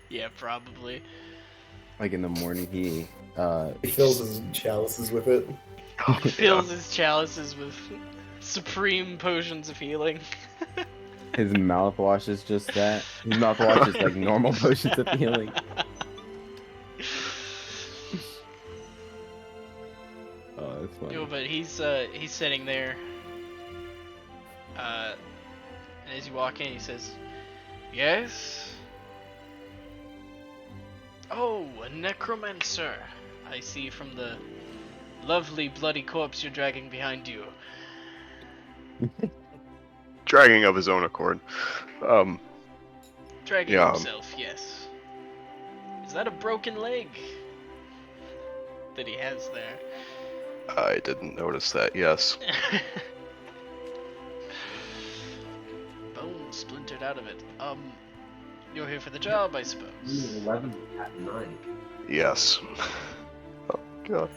Yeah, probably. Like in the morning, he He fills his chalices with it. Fills his chalices with supreme potions of healing. his mouthwash is just that. His mouthwash is like normal potions of healing. Oh, that's funny. No, but he's sitting there. And as you walk in, he says, "Yes." Oh, a necromancer. I see from the lovely bloody corpse you're dragging behind you. Dragging of his own accord. Dragging Yeah. himself, yes. Is that a broken leg that he has there? I didn't notice that, yes. Bone splintered out of it. You're here for the job, I suppose. 11 at 9. Yes. Oh, God.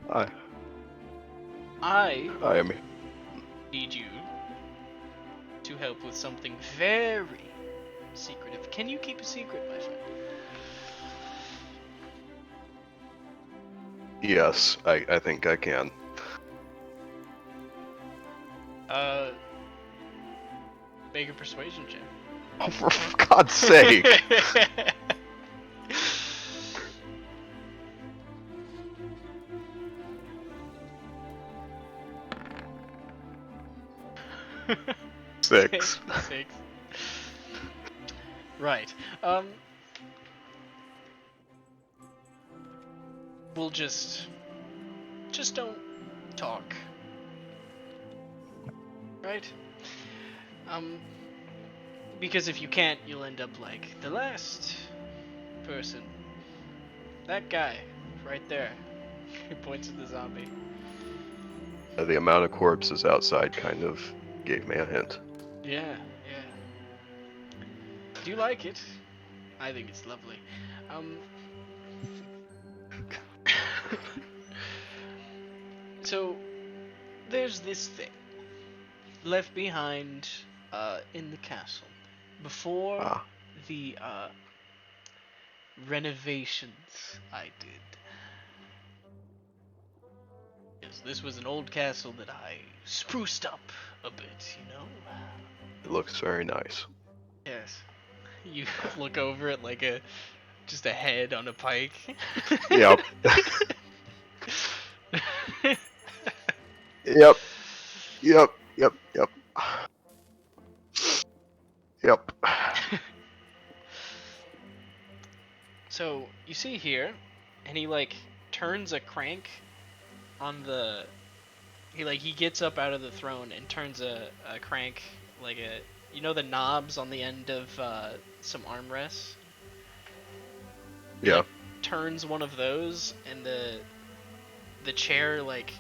I I am... need you to help with something very secretive. Can you keep a secret, my friend? Yes, I think I can. Make a persuasion check. Oh, for God's sake! 6. 6. Right. We'll just don't talk. Right? Because if you can't, you'll end up like the last person. That guy, right there. He points at the zombie. The amount of corpses outside kind of gave me a hint. Yeah. do like it. I think it's lovely. So there's this thing left behind in the castle before Ah, the renovations I did. Yes, this was an old castle that I spruced up a bit, you know? it looks very nice. Yes. You look over it like just a head on a pike. Yep. Yep. Yep. Yep. Yep. Yep. So you see here, and he like turns a crank on the. He gets up out of the throne and turns a crank like the knobs on the end of some armrests. He, Yeah. like, turns one of those, and the chair like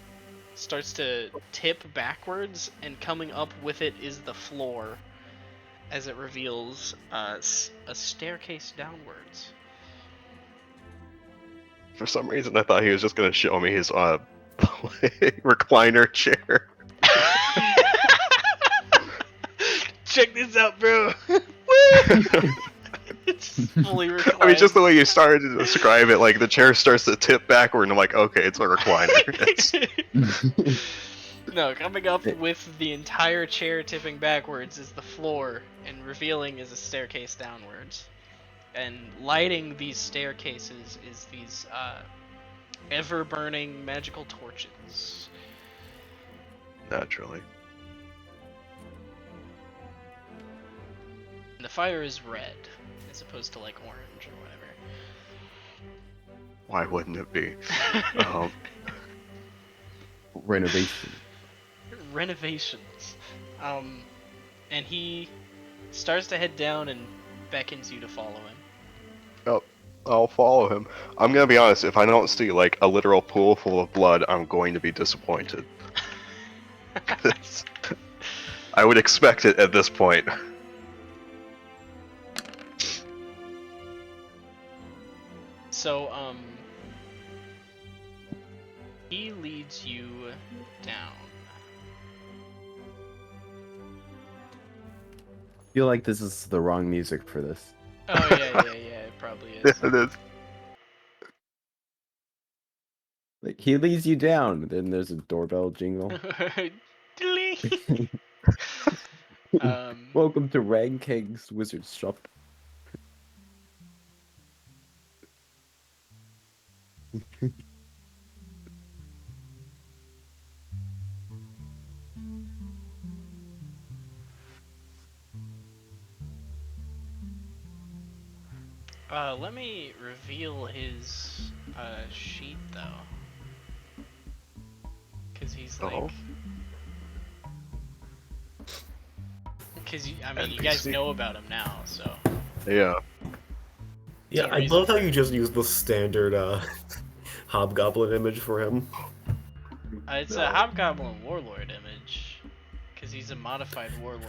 starts to tip backwards, and coming up with it is the floor, as it reveals a staircase downwards. For some reason, I thought he was just gonna show me his recliner chair. Check this out, bro. It's fully reclined. I mean, just the way you started to describe it, like the chair starts to tip backward, and I'm like, okay, it's a recliner. No, coming up with the entire chair tipping backwards is the floor, and revealing is a staircase downwards. And lighting these staircases is these ever-burning magical torches. Naturally. And the fire is red, as opposed to like orange or Why wouldn't it be? whatever. Renovation. Renovations. And he starts to head down and beckons you to follow him. Oh, I'll follow him. I'm gonna be honest, if I don't see like a literal pool full of blood, I'm going to be disappointed. I would expect it at this point. So, he leads you down. I feel like this is the wrong music for this. Oh, yeah, it probably is. It is. Like, he leads you down, then there's a doorbell jingle. Ding. Welcome to Ragkeg's Wizard Shop. Let me reveal his sheet though, because he's like, Oh. because I mean you guys know about him now, so. Yeah. Yeah, I love how you just use the standard hobgoblin image for him. It's a Hobgoblin Warlord image, because he's a modified Warlord.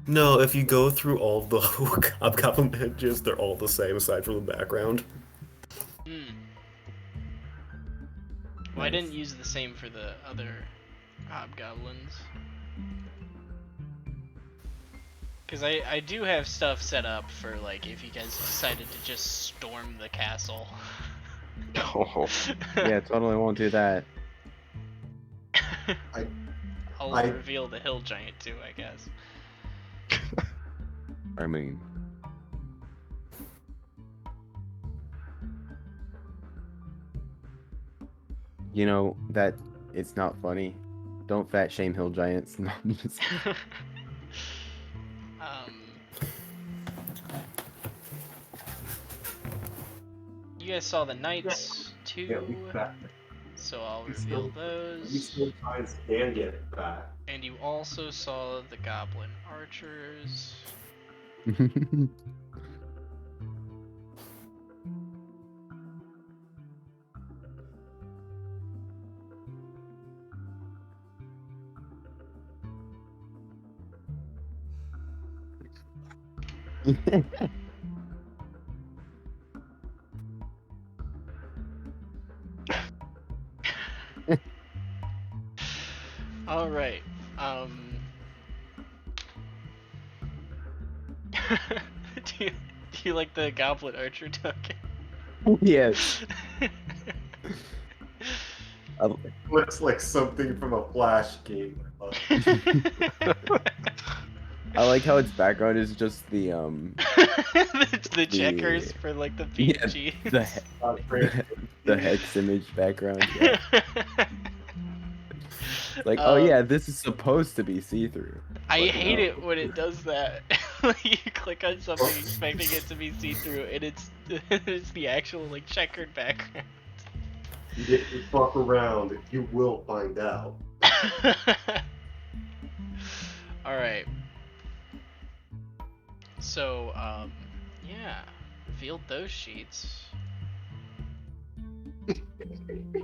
No, if you go through all the hobgoblin images, they're all the same aside from the background. Hmm. Well, I didn't use the same for the other Hobgoblins. Because I do have stuff set up for, like, if you guys decided to just storm the castle. Oh. Yeah, totally won't do that. I'll I- reveal the hill giant too, I guess. I mean, you know that it's not funny. Don't fat shame hill giants. No, I'm just- You guys saw the knights too, Yeah, we back. so I'll We reveal We those. still times can get it back. And you also saw the goblin archers. All right. do you do you like the Goblet Archer token? Yes. I- Looks like something from a Flash game. I like how its background is just the It's the checkers for like the yeah, PNGs. the hex image background. Yeah. Like, oh Um, yeah, this is supposed to be see-through. I but hate no. it when it does that. Like, you click on something expecting it to be see-through, and it's the actual like checkered background. If you fuck around, you will find out. All right. So, yeah, revealed those sheets.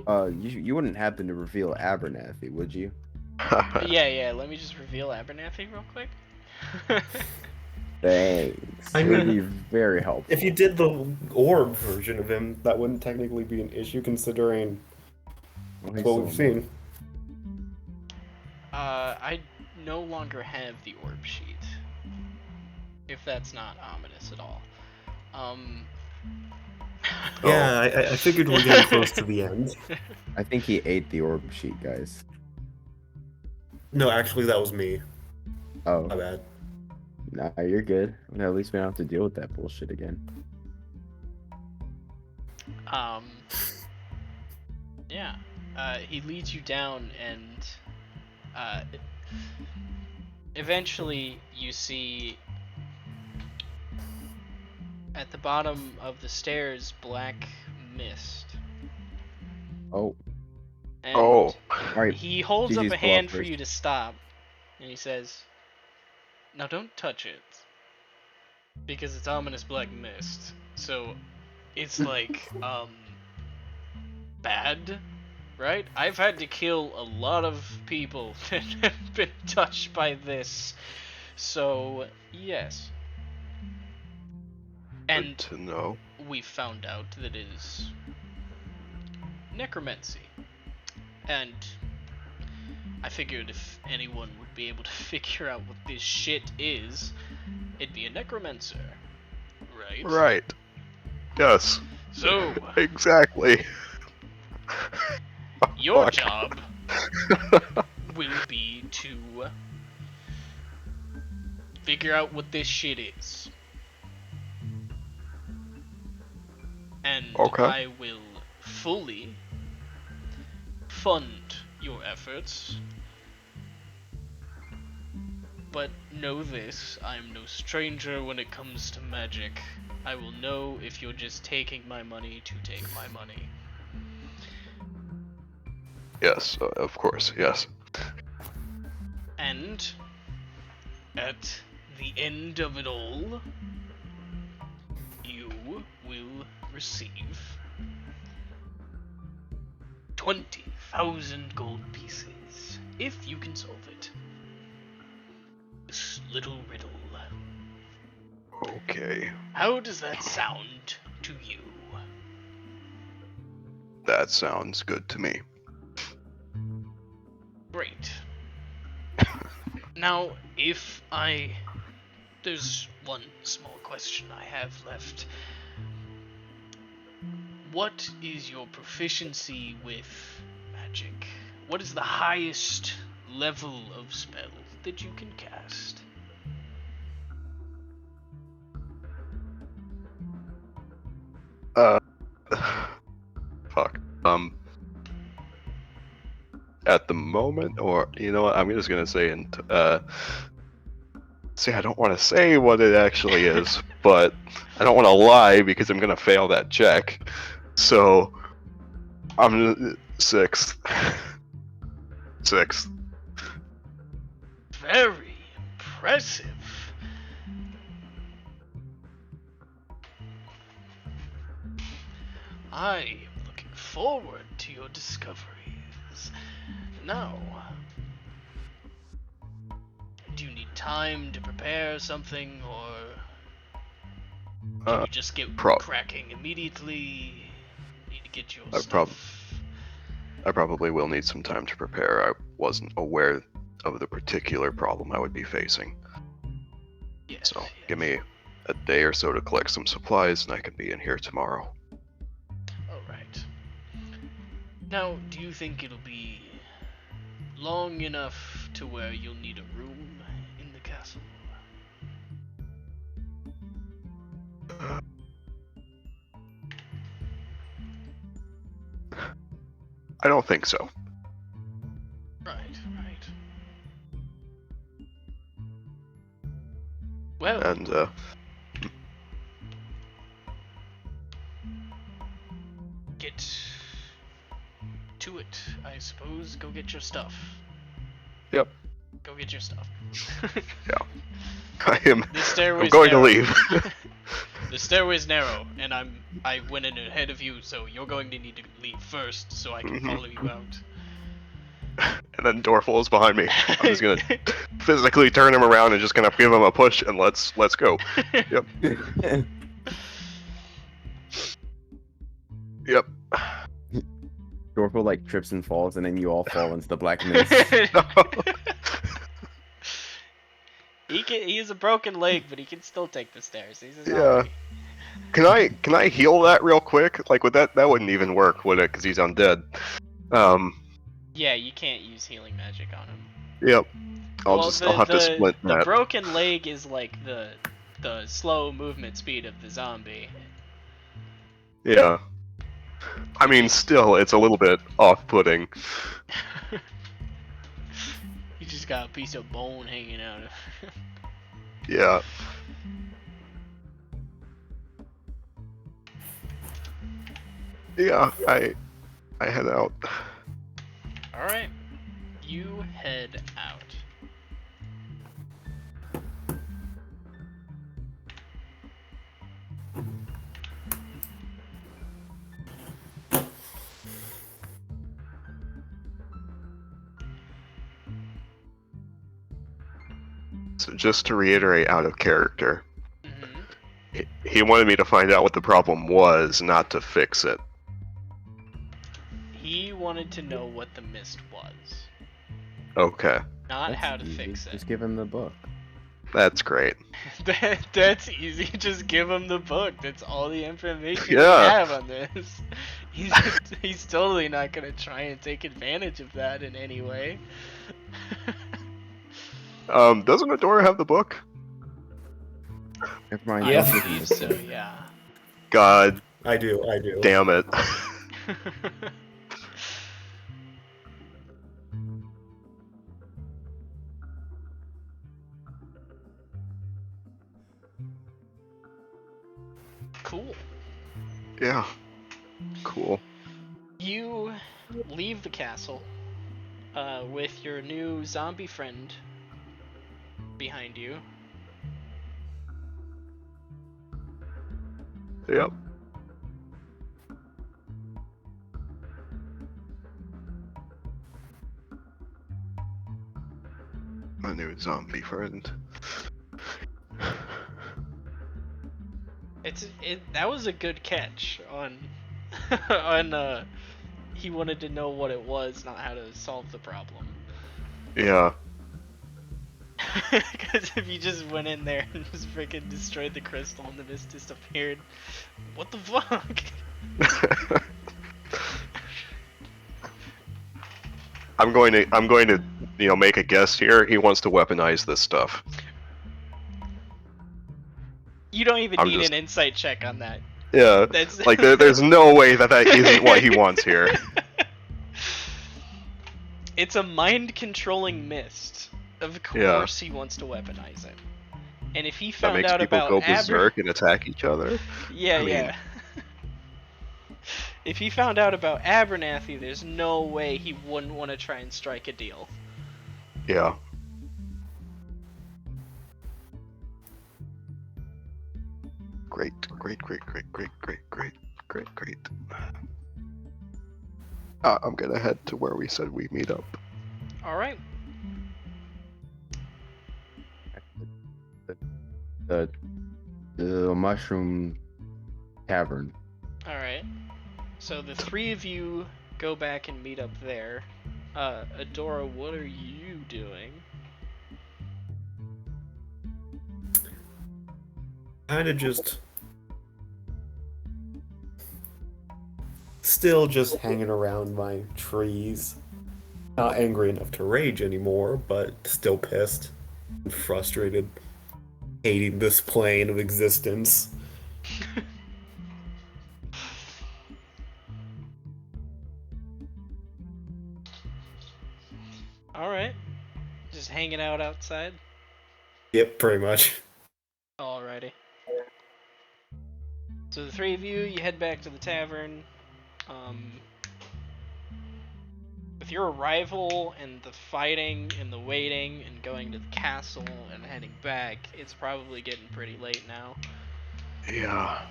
You wouldn't happen to reveal Abernathy, would you? Yeah. Let me just reveal Abernathy real quick. Thanks. I It would mean, be very helpful. If you did the orb version of him, that wouldn't technically be an issue considering Well, he's what still we've a seen. I no longer have the orb sheet. If that's not ominous at all. Yeah, I figured we're getting close to the end. I think he ate the orb sheet, guys. No, actually, that was me. Oh, My bad. nah, you're good. At least we don't have to deal with that bullshit again. Yeah. He leads you down, and eventually you see at the bottom of the stairs black mist. Oh, And Oh. alright. he holds up GG's a go up hand for first. you to stop, and he says, "Now don't touch it, because it's ominous black mist. So it's like bad, right? I've had to kill a lot of people that have been touched by this. So yes." Good And to know. we found out that it is necromancy. And I figured if anyone would be able to figure out what this shit is, it'd be a necromancer, right? Right. Yes. So, Exactly. your Fuck. job will be to figure out what this shit is. And Okay. I will fully fund your efforts. But know this, I'm no stranger when it comes to magic. I will know if you're just taking my money to take my money. Yes, of course, yes. And at the end of it all, you will receive 20,000 gold pieces if you can solve it. This little riddle. Okay. How does that sound to you? That sounds good to me. Great. Now, there's one small question I have left. What is your proficiency with magic? What is the highest level of spell that you can cast? Fuck. At the moment, or you know what? I'm just gonna say, see, I don't want to say what it actually is, but I don't want to lie because I'm gonna fail that check. So, I'm sixth. Sixth. Very impressive. I am looking forward to your discoveries. Now, do you need time to prepare something, or Can you just get prob- cracking immediately? Need to get your I stuff. I probably will need some time to prepare. I wasn't aware of the particular problem I would be facing. Yes, So yes. give me a day or so to collect some supplies, and I can be in here tomorrow. All right. Now, do you think it'll be long enough to where you'll need a room in the castle? I don't think so. Right, right. Well, And get to it, I suppose. Go get your stuff. Yep. Go get your stuff. I'm The stairway's going to narrow. leave. The stairway's narrow, and I went in ahead of you, so you're going to need to leave first, so I can follow you out. And then Dorfel is behind me. I'm just gonna physically turn him around and just gonna give him a push and let's go. Yep. Yep. Dorfel like trips and falls, and then you all fall into the black mist. He has a broken leg, but he can still take the stairs. He's a Yeah. zombie. Can I heal that real quick? Like, that wouldn't even work, would it? Because he's undead. Yeah, you can't use healing magic on him. Yep. I'll Well, have to split the that. broken leg is like the slow movement speed of the zombie. Yeah. I mean, still, it's a little bit off-putting. You just got a piece of bone hanging out of. Yeah. Yeah, I head out. All right, you head out. So just to reiterate, out of character, Mm-hmm. he wanted me to find out what the problem was, not to fix it. He wanted to know what the mist was, Okay, not That's how to easy. fix it. Just give him the book. that's great. That's easy. Just give him the book. That's all the information Yeah. we have on this. He's totally not gonna try and take advantage of that in any way. Doesn't Adora have the book? Never mind. Yeah. I believe so, yeah. God I do. damn it. Cool. Yeah. Cool. You leave the castle with your new zombie friend behind you. Yep. My new zombie friend. That was a good catch on on he wanted to know what it was, not how to solve the problem. Yeah. Because if you just went in there and just freaking destroyed the crystal and the mist disappeared, what the fuck? I'm going to, make a guess here. He wants to weaponize this stuff. You don't even I'm need just- an insight check on that. Yeah. That's Like, there's no way that isn't what he wants here. It's a mind-controlling mist. Of course he wants to weaponize it. And if he That found makes out people about go berserk and attack each other. Yeah, I mean- yeah. If he found out about Abernathy, there's no way he wouldn't want to try and strike a deal. Yeah. Great. I'm gonna head to where we said we meet up. Alright. The The mushroom tavern. All right. So the three of you go back and meet up there. Adora, what are you doing? Kind of just still just hanging around my trees. Not angry enough to rage anymore, but still pissed and frustrated, hating this plane of existence. All right. Just hanging out outside. Yep, pretty much. Alrighty. So the three of you, you head back to the tavern. With your arrival and the fighting and the waiting and going to the castle and heading back, it's probably getting pretty late now. Yeah.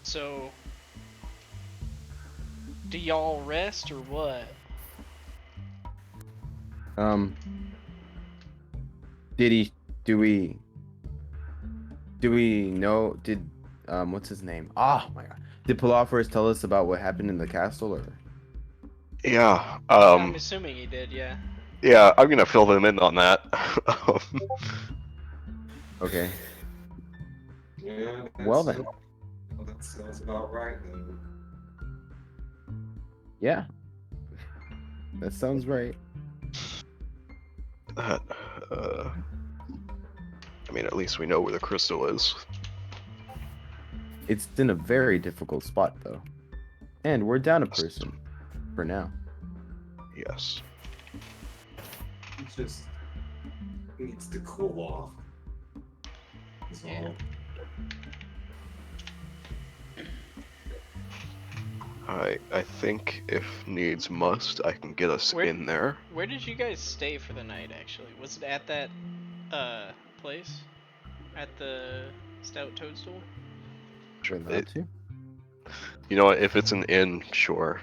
So, do y'all rest or what? Do we know, what's his name? Oh my god. Did Pilafers tell us about what happened in the castle, or? Yeah. I'm assuming he did, yeah. Yeah, I'm gonna fill them in on that. Okay. Yeah. Well then. That sounds about right then. Yeah. That sounds right. That, I mean, at least we know where the crystal is. It's in a very difficult spot, though. And we're down a person. For now. Yes. It just needs to cool off. That's Yeah. all. I think if needs must, I can get us in there. Where did you guys stay for the night, actually? Was it at that, place? At the Stout Toadstool? We're allowed to? You know what? If it's an inn, sure.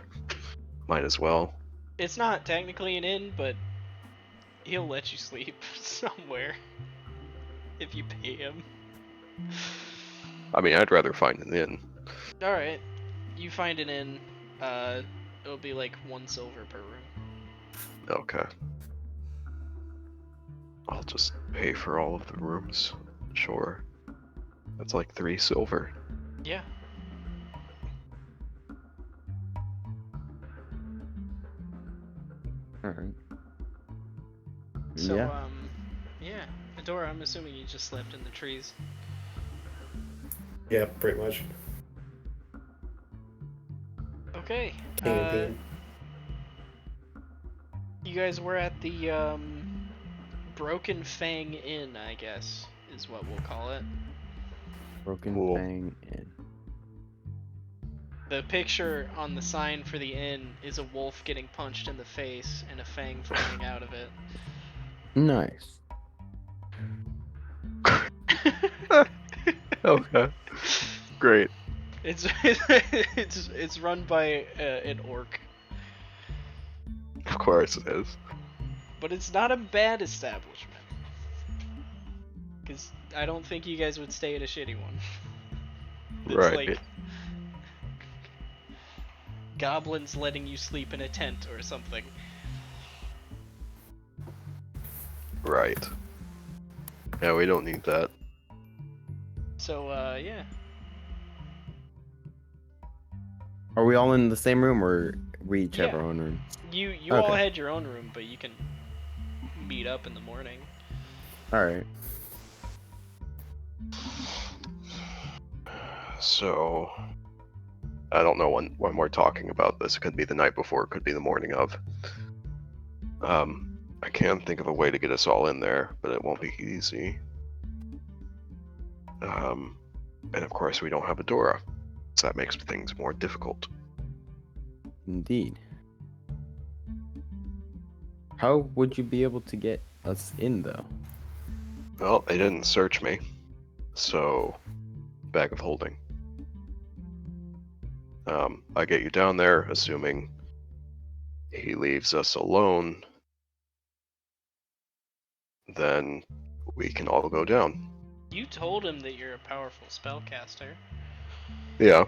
Might as well. It's not technically an inn, but he'll let you sleep somewhere if you pay him. I mean, I'd rather find an inn. Alright. You find an inn. It'll be like 1 silver per room. Okay. I'll just pay for all of the rooms. Sure. That's like 3 silver. Yeah. Alright. So, Yeah. yeah. Adora, I'm assuming you just slept in the trees. Yeah, pretty much. Okay. Camping. You guys were at the, Broken Fang Inn, I guess, is what we'll call it. Broken Cool. Fang Inn. The picture on the sign for the inn is a wolf getting punched in the face and a fang flying out of it. Nice. Okay. Great. It's run by an orc, Of course it is. but it's not a bad establishment. Cause I don't think you guys would stay at a shitty one. It's Right. like goblins letting you sleep in a tent or something. Right. Yeah, we don't need that. So yeah. Are we all in the same room, or we each have Yeah. our own room? You all Okay. had your own room, but you can meet up in the morning. Alright. So, I don't know when we're talking about this. It could be the night before, it could be the morning of. I can think of a way to get us all in there, but it won't be easy. And of course we don't have a Dora, so that makes things more difficult. Indeed. How would you be able to get us in, though? Well, they didn't search me, so bag of holding. I get you down there, assuming he leaves us alone. then we can all go down. You told him that you're a powerful spellcaster. Yeah.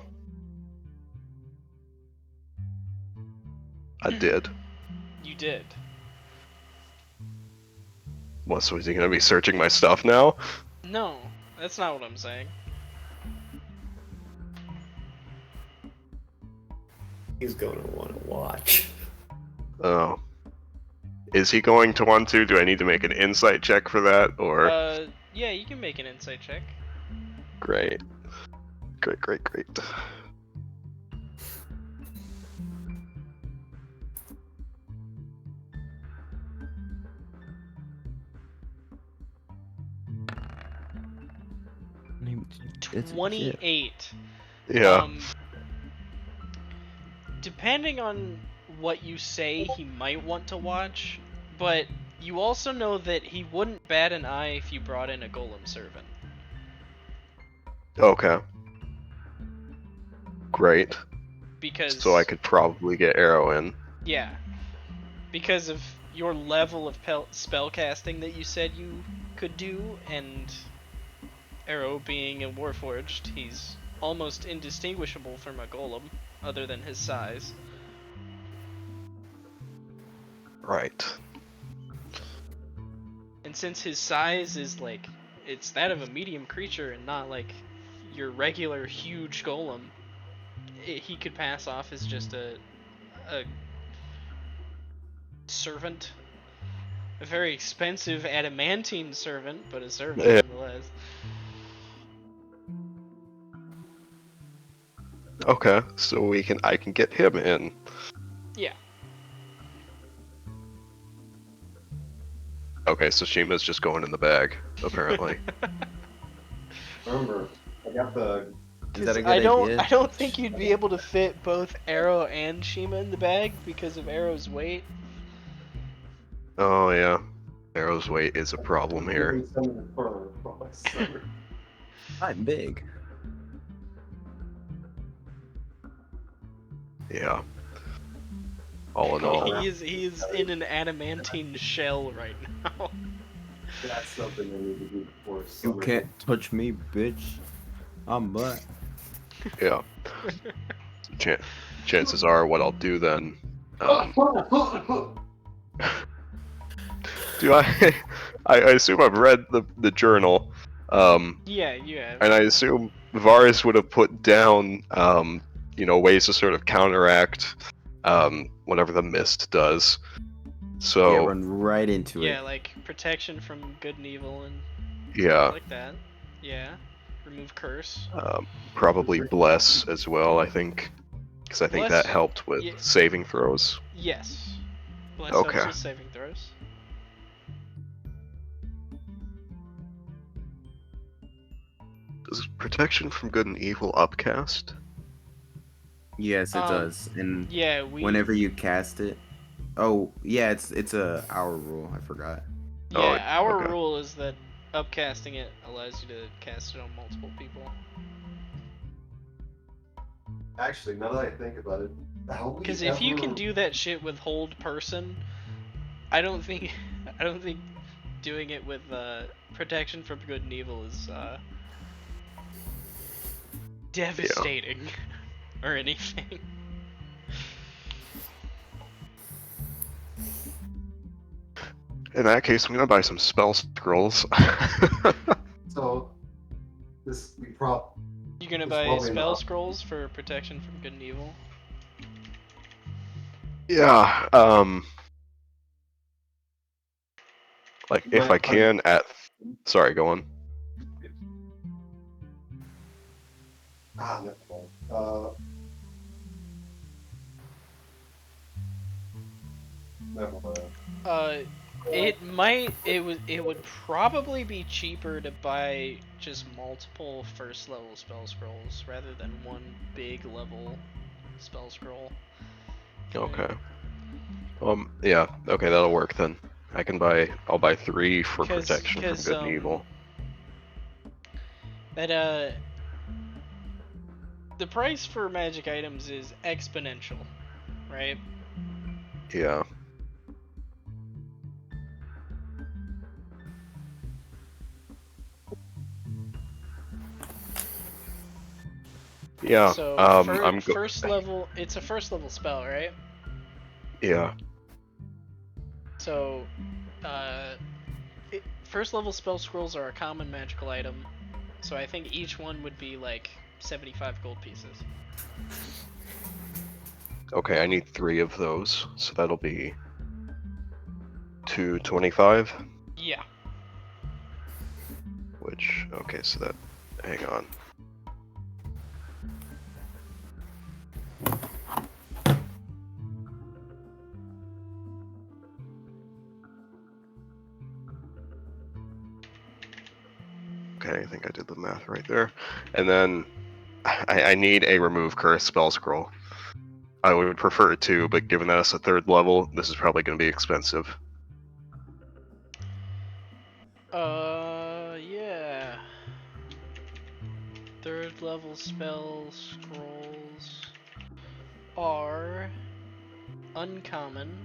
I did. You did. What, so is he gonna be searching my stuff now? No, that's not what I'm saying. He's gonna want to watch. Oh. Is he going to want to? Do I need to make an insight check for that, or? Yeah, you can make an insight check. Great. Great. It's 28. Yeah. Depending on what you say, he might want to watch, but you also know that he wouldn't bat an eye if you brought in a golem servant. Okay. Great. Because So I could probably get Arrow in. yeah, because of your level of spellcasting that you said you could do, and Arrow being a Warforged, he's almost indistinguishable from a golem, other than his size. Right. And since his size is like, it's that of a medium creature and not like your regular huge golem, he could pass off as just a servant. A very expensive adamantine servant, but a servant Yeah. nonetheless. Okay, so I can get him in. Yeah. Okay, so Shima's just going in the bag, apparently. Remember, I got the. Is that a good I don't idea? think you'd be able to fit both Arrow and Shima in the bag because of Arrow's weight. Oh yeah. Arrow's weight is a problem here. I'm big. Yeah. All in all. He is in an adamantine shell right now. That's something I need to do before You summer. can't touch me, bitch. I'm butt. Yeah. Chances are what I'll do then. Do I assume I've read the journal. Yeah, you have. And I assume Varus would have put down ways to sort of counteract whatever the mist does. So Yeah, run right into Yeah, it. like protection from good and evil and yeah, like that. Yeah. Remove curse. probably bless as well, I think, because I think Bless- that helped with yeah. saving throws. Yes. Bless Okay. helps with saving throws. Does protection from good and evil upcast? Yes, it Um, does. And Yeah, we. whenever you cast it, oh yeah, it's a hour rule. I forgot. Yeah, Oh, our okay. rule is that upcasting it allows you to cast it on multiple people. Actually, now that I think about it, Because if you can do that shit with hold person, I don't think doing it with protection from good and evil is devastating or anything. In that case, I'm gonna buy some spell scrolls. So, this we You're gonna It's buy probably spell not. scrolls for protection from good and evil. Yeah, like if I can sorry, go on. never mind. Never mind. It would probably be cheaper to buy just multiple first level spell scrolls rather than one big level spell scroll. Okay. Yeah, okay, that'll work then. I'll buy 3 for protection from good and evil. That the price for magic items is exponential, right? Yeah. Yeah. So I'm go- first level. It's a first level spell, right? Yeah. So, first level spell scrolls are a common magical item. So I think each one would be like 75 gold pieces. Okay, I need 3 of those, so that'll be 225. Yeah. Which, okay, so that, hang on. Okay, I think I did the math right there. And then I need a remove curse spell scroll. I would prefer 2, but given that it's a 3rd level, this is probably going to be expensive. Yeah. Third level spell scrolls are uncommon.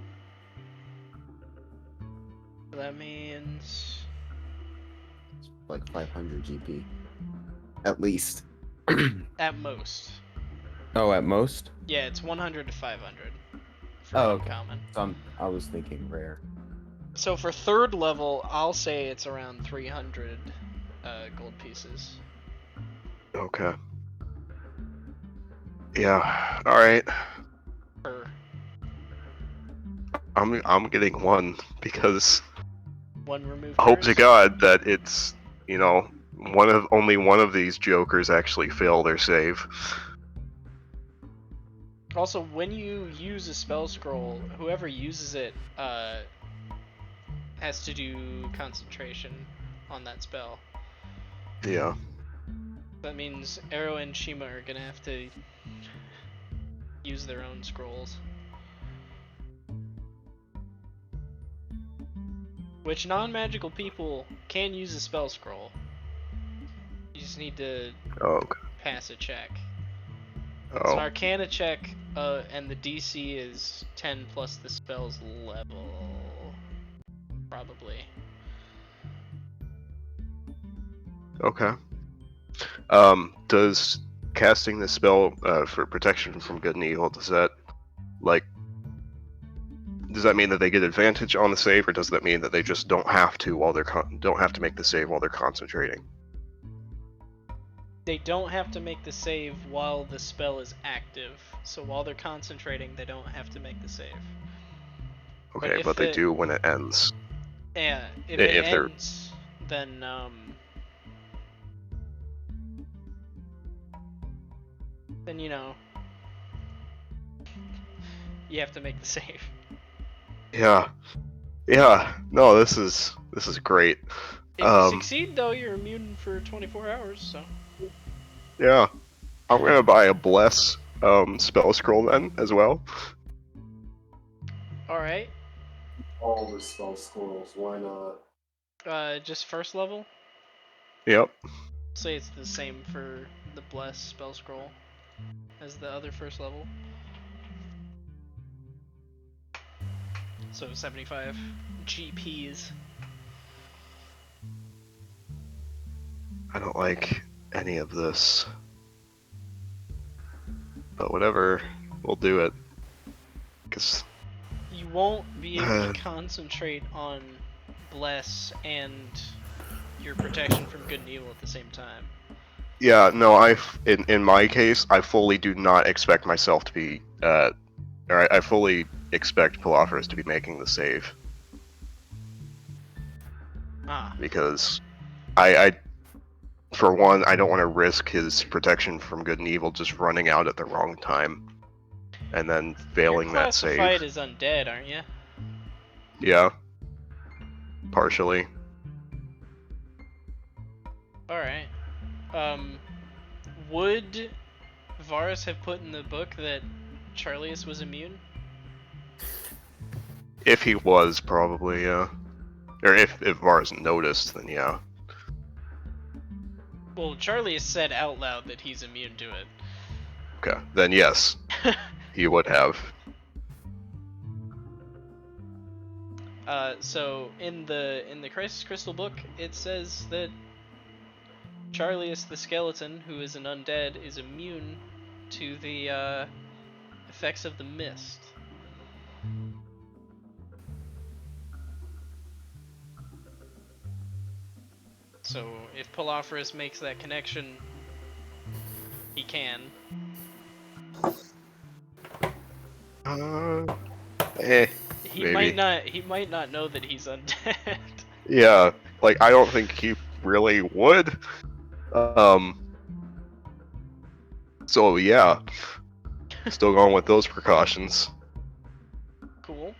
That means Like 500 GP. At least. at most. Oh, at most? Yeah, it's 100 to 500 for Oh, okay. uncommon. So I was thinking rare. So for third level, I'll say it's around 300 gold pieces. Okay. Yeah, alright. Per I'm getting 1 because one remove hope to curse. God that it's, only one of these jokers actually fail their save. Also, when you use a spell scroll, whoever uses it has to do concentration on that spell. Yeah. That means Arrow and Shima are gonna have to use their own scrolls. Which non-magical people can use a spell scroll. You just need to Oh, okay. pass a check. It's an Oh, Arcana check, and the DC is 10 plus the spell's level. Probably. okay. Does casting the spell for protection from good and evil, does that mean that they get advantage on the save, or does that mean that they just don't have to don't have to make the save while they're concentrating? They don't have to make the save while the spell is active. So while they're concentrating, they don't have to make the save. Okay, if but they it, do when it ends. Yeah, if it If they're ends, then you know, you have to make the save. yeah, no, this is great. If you succeed, though, you're immune for 24 hours. So Yeah, I'm gonna buy a bless spell scroll then as well. all right, All the spell scrolls, why not? just first level. Yep. Say it's the same for the bless spell scroll as the other first level. So 75 GPs. I don't like any of this, but whatever, we'll do it. Cause You won't be able to concentrate on bless and your protection from good and evil at the same time. yeah, no, in my case, I fully do not expect myself to be, or I fully expect Pilafers to be making the save. Because I for one, I don't want to risk his protection from good and evil just running out at the wrong time, and then failing You're that save. classified as undead, aren't you? Yeah. Partially. Alright. Would Varus have put in the book that Charlius was immune? If he was, probably, yeah. Or if Varus noticed, then yeah. Well, Charlius said out loud that he's immune to it. Okay, then yes, he would have. So in the Crisis Crystal book, it says that Charlius the skeleton, who is an undead, is immune to the effects of the mist. So if Polophorus makes that connection, he can. Eh, He maybe. might not know that he's undead. Yeah, like I don't think he really would. So yeah, still going with those precautions. Cool.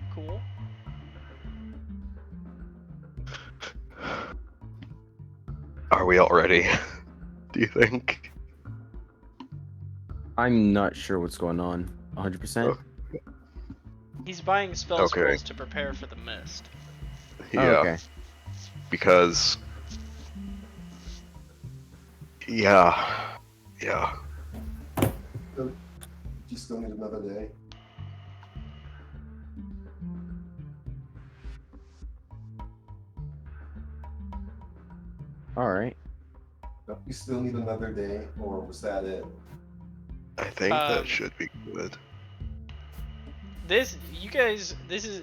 Are we all ready? Do you think? I'm not sure what's going on. 100%. He's buying spell Okay. scrolls to prepare for the mist. Yeah. Oh, okay. Because. Yeah. You still need another day. All right. You still need another day, or was that it? I think that should be good.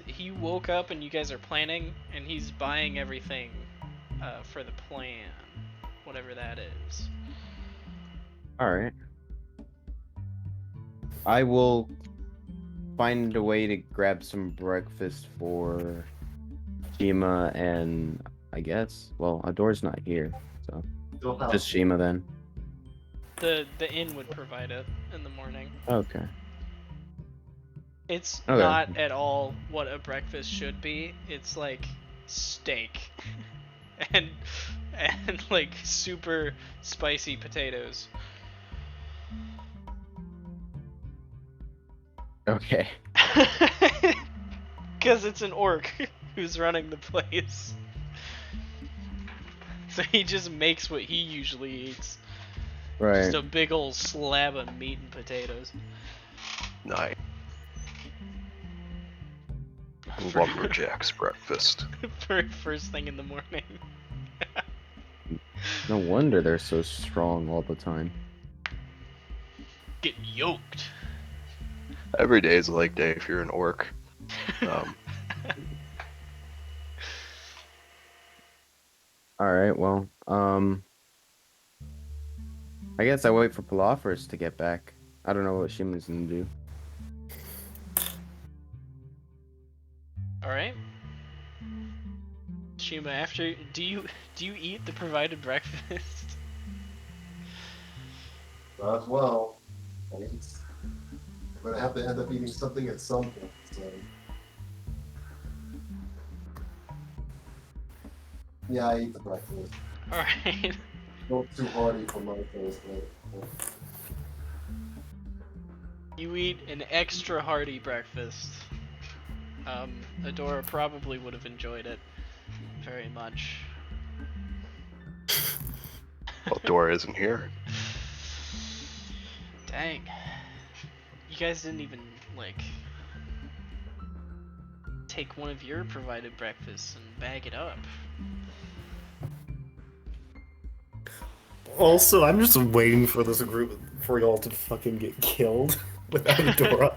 He woke up and you guys are planning, and he's buying everything for the plan, whatever that is. All right. I will find a way to grab some breakfast for Shima and I guess, well, Ador's not here, so just Shima then. The inn would provide it in the morning. Okay. It's Okay. not at all what a breakfast should be. It's like steak and like super spicy potatoes. Okay. Because it's an orc who's running the place. So he just makes what he usually eats. Right. Just a big old slab of meat and potatoes. Nice. Lumberjack's breakfast. For first thing in the morning. No wonder they're so strong all the time. Get yoked. Every day is a leg day if you're an orc. All right. Well, I guess I wait for Polophorus to get back. I don't know what Shima's gonna do. All right. Shima, after do you eat the provided breakfast? Might as well. I'm gonna have to end up eating something at some point. So. Yeah, I eat the breakfast. All right. Not too hearty for my taste, but You eat an extra hearty breakfast. Adora probably would have enjoyed it very much. Well, Dora isn't here. Dang. You guys didn't even, like, take one of your provided breakfasts and bag it up. Also, I'm just waiting for this group for y'all to fucking get killed without Adora.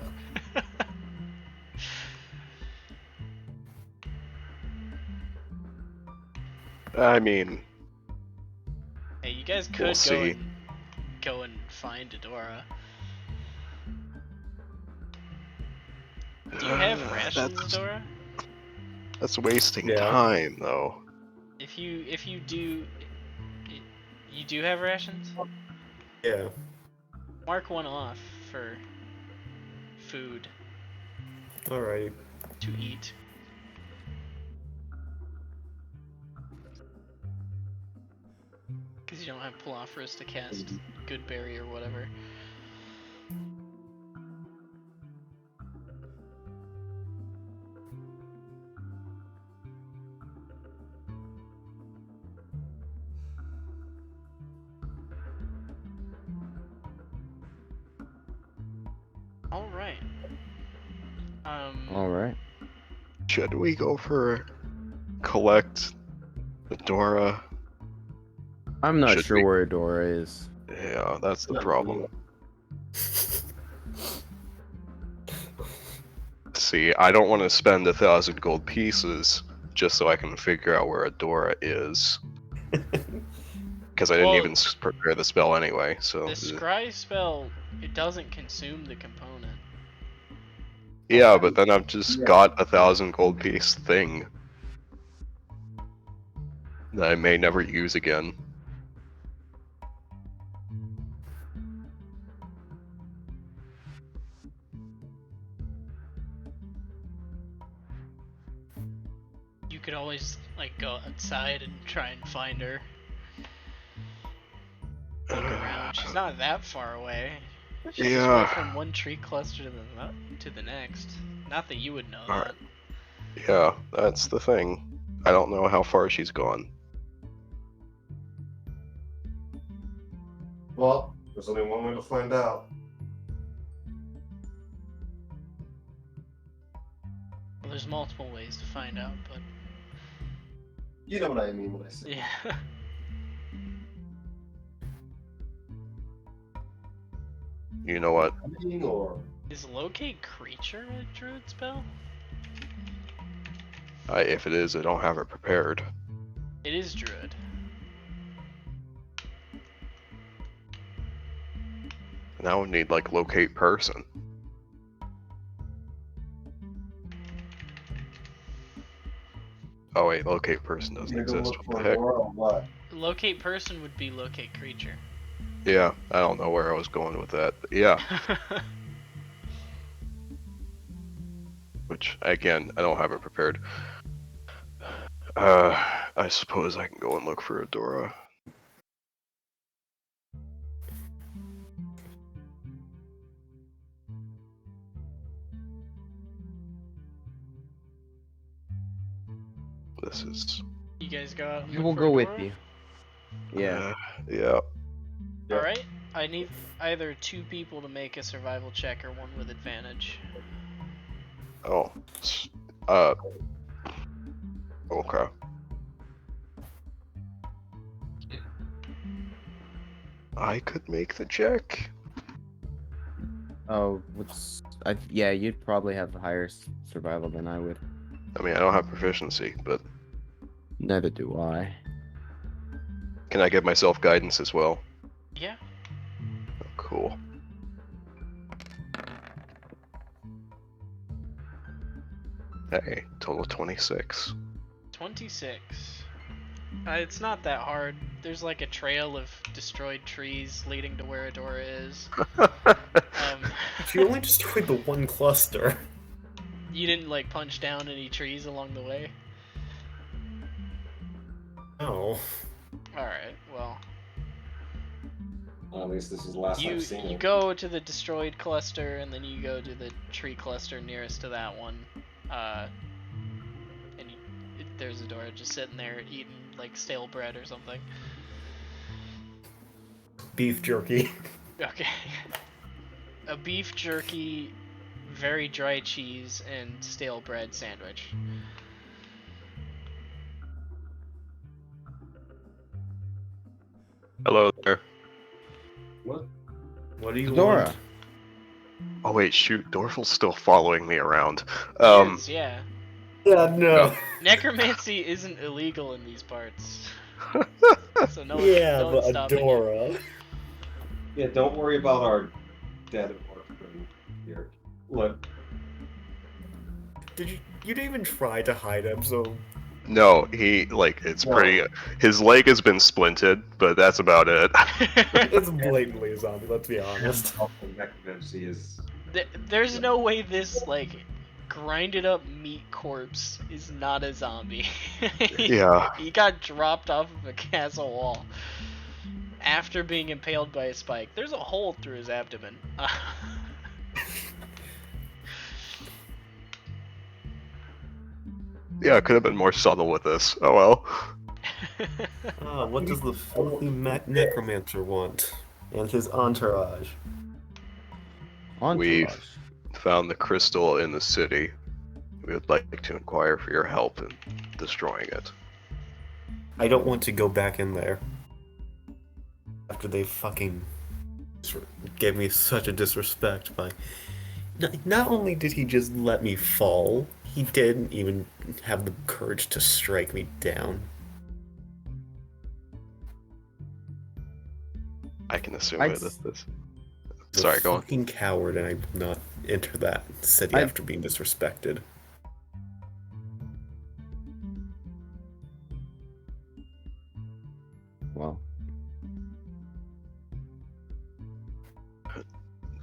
I mean, Hey, you guys could We'll see. go and find Adora. Do you have rations, Adora? That's wasting Yeah. time, though. If you do, you do have rations? Yeah. Mark one off for food Alright. to eat. Because you don't have Polophorus to cast Goodberry or whatever. Alright. All right. Should we go for collect the Dora? I'm not Should sure be. where Adora is. Yeah, that's the problem. See, I don't want to spend 1,000 gold pieces just so I can figure out where Adora is. Because I didn't Well, even prepare the spell anyway, so... The scry spell, it doesn't consume the component. Yeah, but then I've just got 1,000 gold piece thing that I may never use again. You could always like go outside and try and find her. Look around. She's not that far away. She's just went from one tree cluster to the next. Not that you would know that. Yeah, that's the thing. I don't know how far she's gone. Well, there's only one way to find out. Well, there's multiple ways to find out, but You know what I mean when I say. yeah. You know what? Or Is locate creature a druid spell? If it is, I don't have it prepared. It is druid. And I would need, like, locate person. Oh wait, locate person doesn't you gonna go exist. look What for the heck? Adora or what? Locate person would be locate creature. Yeah, I don't know where I was going with that. But yeah, which, again, I don't have it prepared. I suppose I can go and look for Adora. This is... You guys go out and We look will for go with Adora? you. Yeah. yeah. Alright, I need either 2 people to make a survival check or 1 with advantage. Oh. Okay. I could make the check. Oh, yeah, you'd probably have higher survival than I would. I mean, I don't have proficiency, but Neither do I. can I give myself guidance as well? Yeah. Oh, cool. Hey, total 26. 26. It's not that hard. There's like a trail of destroyed trees leading to where Adora is. She only destroyed the one cluster. You didn't like punch down any trees along the way? No. Alright, well. At least this is the last I've seen You it. go to the destroyed cluster and then you go to the tree cluster nearest to that one. And there's Adora just sitting there eating like stale bread or something. Beef jerky. Okay. A beef jerky, very dry cheese, and stale bread sandwich. Hello there. What? What do you Adora. want? Oh wait, shoot, Dorfal's still following me around. It is, yeah. Yeah, no. Necromancy isn't illegal in these parts. So no Yeah, one's but stopping you. Adora. Yeah, don't worry about our dead orphan here. Look, You didn't even try to hide him, so No, he, like, it's No. pretty... His leg has been splinted, but that's about it. it's blatantly a zombie, let's be honest. necromancy is. There's no way this, like, grinded up meat corpse is not a zombie. Yeah. He got dropped off of a castle wall after being impaled by a spike. There's a hole through his abdomen. Yeah, it could have been more subtle with this. Oh well. What does the filthy necromancer want? And his entourage. We've Entourage. found the crystal in the city. We would like to inquire for your help in destroying it. I don't want to go back in there. after they fucking gave me such a disrespect by. Not only did he just let me fall, he didn't even have the courage to strike me down. I can assume I'd it is s- this. He's Sorry, a go on. fucking coward, and I will not enter that city I'd- after being disrespected. Well,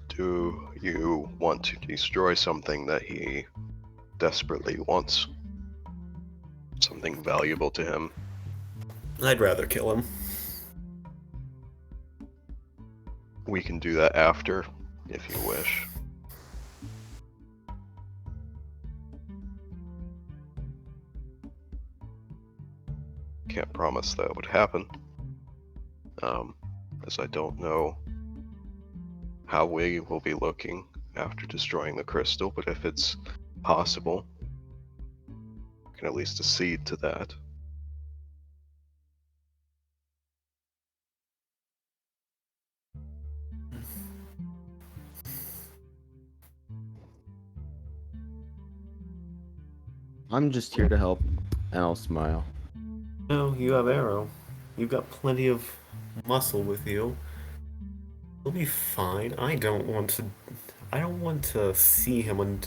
Do you want to destroy something that he desperately wants? Something valuable to him? I'd rather kill him. We can do that after, if you wish. Can't promise that would happen, as I don't know how we will be looking after destroying the crystal, but if it's possible, we can at least accede to that. I'm just here to help, and I'll smile. No, you have Arrow. You've got plenty of muscle with you. He'll be fine. I don't want to see him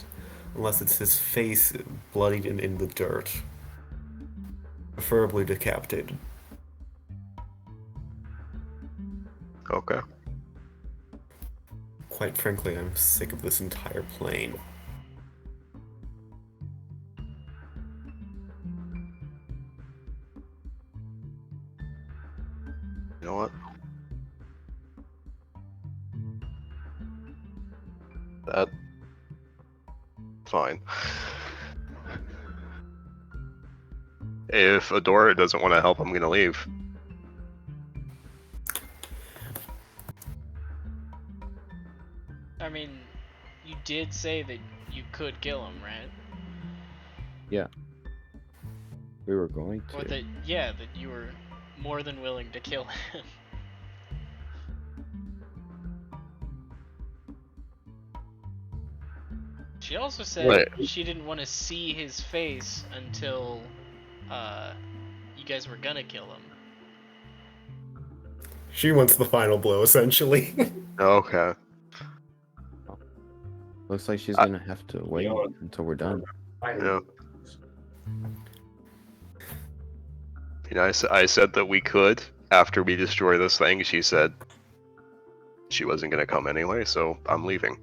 unless it's his face bloodied and in the dirt. Preferably decapitated. Okay. Quite frankly, I'm sick of this entire plane. You know what? That... Fine. If Adora doesn't want to help, I'm gonna leave. I mean, you did say that you could kill him, right? Yeah. We were going Or to. that, yeah, that you were more than willing to kill him. She also said Right. she didn't want to see his face until you guys were gonna kill him. She wants the final blow, essentially. Okay. Looks like she's gonna have to wait until we're done. Yeah. You know, I said that we could after we destroy this thing. She said she wasn't gonna come anyway, so I'm leaving.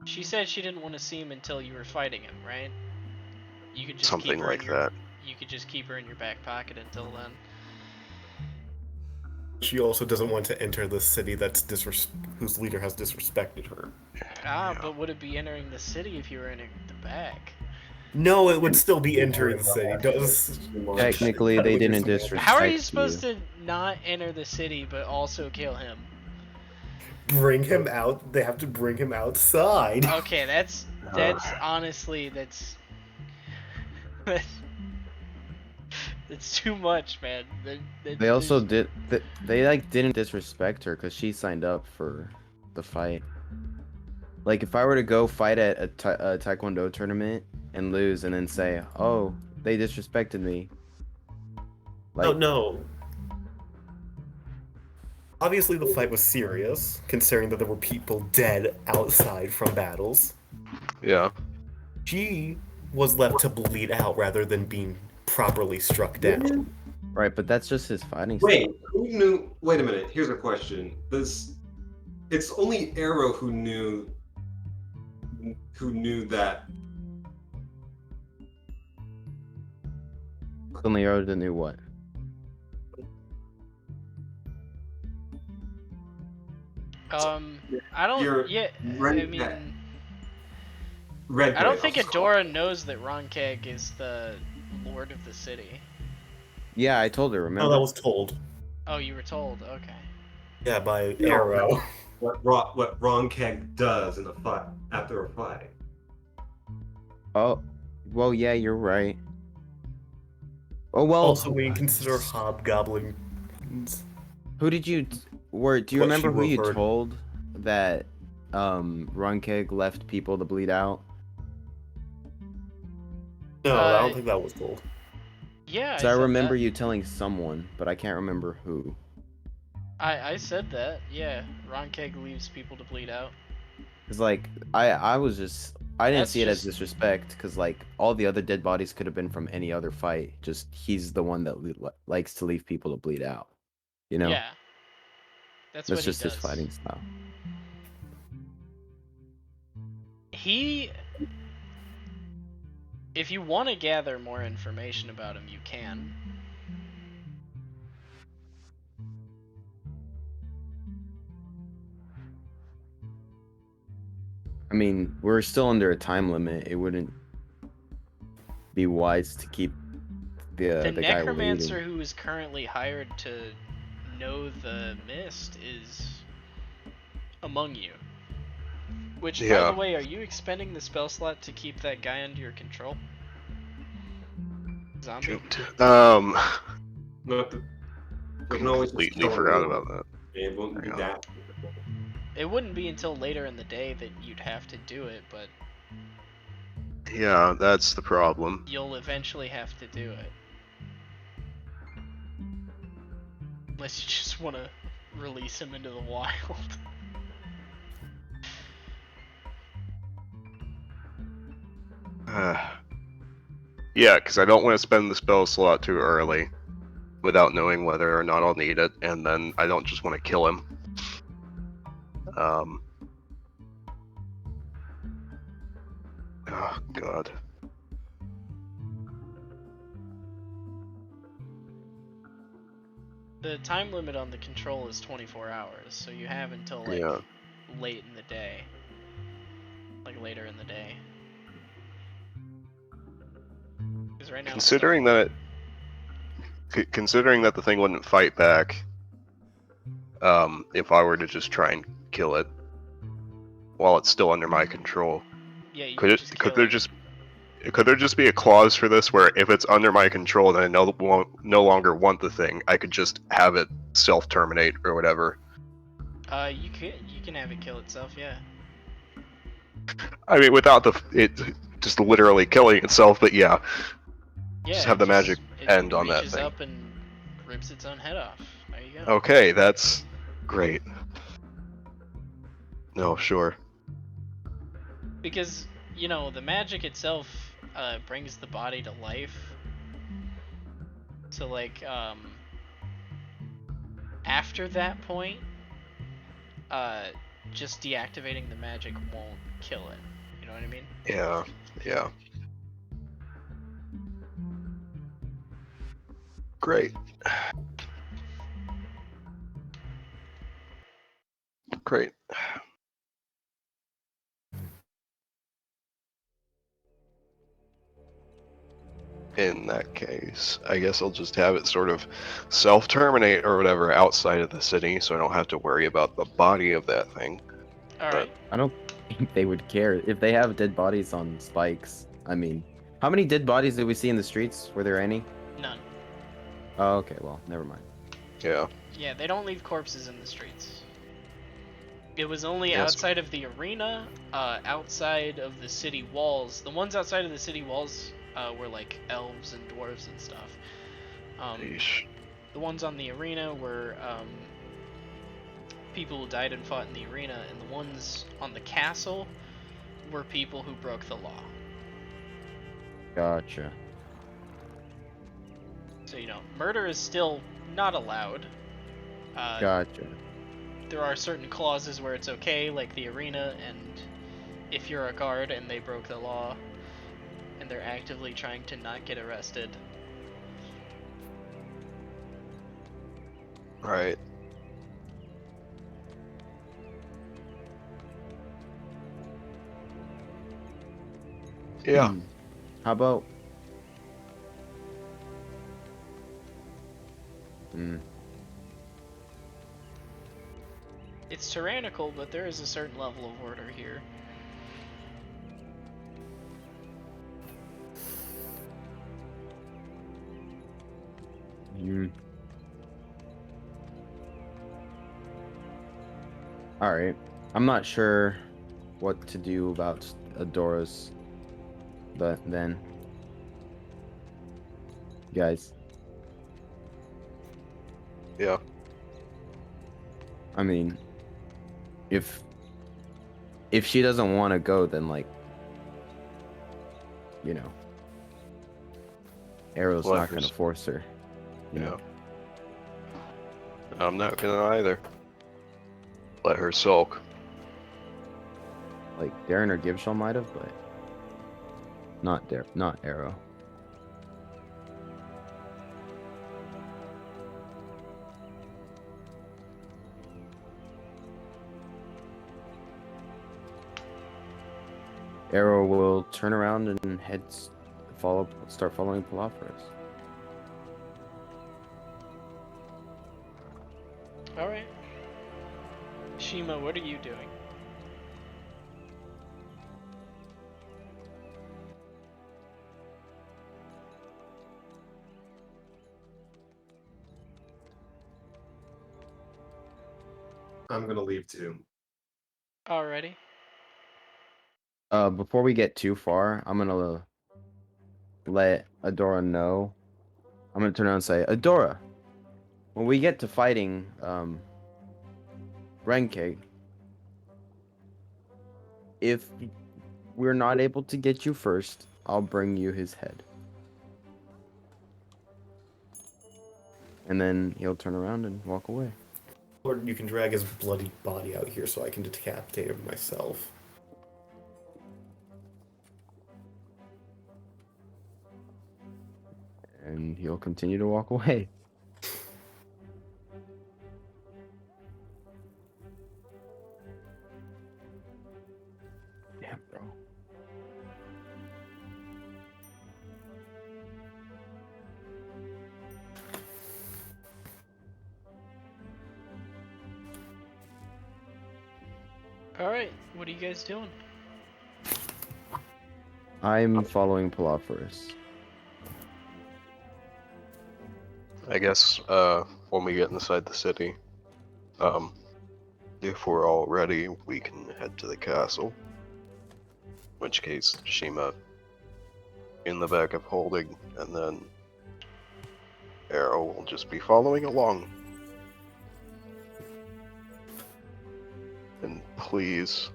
She said she didn't want to see him until you were fighting him, right? You could just Something keep her like in your, that. You could just keep her in your back pocket until then. She also doesn't want to enter the city whose leader has disrespected her. Ah, Yeah. but would it be entering the city if you were entering the back? No, it would still be entering the city. Technically, they didn't disrespect How are you supposed to not enter the city but also kill him? Bring him out. They have to bring him outside. Okay, that's honestly that's too much, man. They also did. They like didn't disrespect her because she signed up for the fight. Like if I were to go fight at a taekwondo tournament and lose, and then say, "Oh, they disrespected me." Like, No. Obviously, the fight was serious, considering that there were people dead outside from battles. Yeah. She was left to bleed out rather than being properly struck down. right, but that's just his fighting Wait, style. who knew? Wait a minute. Here's a question. It's only Arrow who knew that. Only Oda knew what. I don't. You're Yeah, right I mean, back. Red. I don't think Grave. Adora knows that Ronkeg is the lord of the city. Yeah, I told her. No, Remember? that was told. Oh, you were told. Okay. Yeah, by No. Arrow. What Ron Keg does in a fight after a fight. Oh, well, yeah, you're right. Oh well. Also, when you consider hobgoblins, Who did you? Do you What remember she who you heard. told that Runkeg left people to bleed out? No, I Uh, don't think that was told. Yeah, So I I said remember that. you telling someone, but I can't remember who. I said that. Yeah, Ron Keg leaves people to bleed out. Cause like I was just I didn't That's see it as just disrespect. Cause like all the other dead bodies could have been from any other fight. Just he's the one that likes to leave people to bleed out. You know, yeah. That's that's what he just his does. fighting style. He, if you want to gather more information about him, you can. I mean, we're still under a time limit. It wouldn't be wise to keep The the guy waiting. necromancer who is currently hired to know the mist is among you. Which, by the Yeah. way, are you expending the spell slot to keep that guy under your control? Zombie? Shoot. Not the, we can always just Completely kill forgot him. about that. It wouldn't be Hang on. that difficult. It wouldn't be until later in the day that you'd have to do it, but Yeah, that's the problem. you'll eventually have to do it. Unless you just want to release him into the wild. Yeah, because I don't want to spend the spell slot too early without knowing whether or not I'll need it, and then I don't just want to kill him. Oh, God. The time limit on the control is 24 hours, so you have until like Yeah. late in the day. Like later in the day. Because right now it's still Considering that considering that the thing wouldn't fight back, if I were to just try and kill it while it's still under my control, yeah, you could could it just could kill there it. just be a clause for this where if it's under my control and I no longer want the thing, I could just have it self-terminate or whatever? You can have it kill itself, yeah. I mean, without it just literally killing itself, but yeah, Yeah, just have the magic it end on that reaches thing. up and rips its own head off. There you go. Okay, that's great. No, sure. Because, you know, the magic itself brings the body to life. So, like, after that point, just deactivating the magic won't kill it. You know what I mean? Yeah, yeah. Great. Great. In that case, I guess I'll just have it sort of self-terminate or whatever outside of the city, so I don't have to worry about the body of that thing. Alright. I don't think they would care if they have dead bodies on spikes. I mean, how many dead bodies did we see in the streets? Were there any? None. Oh, okay, well, never mind. Yeah. Yeah, they don't leave corpses in the streets. It was only Yes. outside of the arena, outside of the city walls. The ones outside of the city walls were like elves and dwarves and stuff. Yeesh. The ones on the arena were people who died and fought in the arena, and the ones on the castle were people who broke the law. Gotcha. So, you know, murder is still not allowed. Gotcha. There are certain clauses where it's okay, like the arena, and if you're a guard and they broke the law, and they're actively trying to not get arrested. Right. Yeah. How about? It's tyrannical, but there is a certain level of order here. All right. I'm not sure what to do about Adora's, but then, guys, Yeah. I mean, if she doesn't want to go, then like, you know, Arrow's Let not her gonna s- force her. You know. I'm not gonna either. Let her sulk. Like Darren or Gibshaw might have, but not Arrow. Arrow will turn around and start following Palafras. All right. Shima, what are you doing? I'm gonna leave too. Alrighty. Before we get too far, I'm gonna let Adora know. I'm gonna turn around and say, Adora, when we get to fighting, Renke, if we're not able to get you first, I'll bring you his head. And then he'll turn around and walk away. Or you can drag his bloody body out here so I can decapitate him myself. And he'll continue to walk away. Damn, bro. Alright, what are you guys doing? I'm following Palafras. I guess when we get inside the city, if we're all ready, we can head to the castle. In which case, Shima in the back of holding, and then Arrow will just be following along. And please,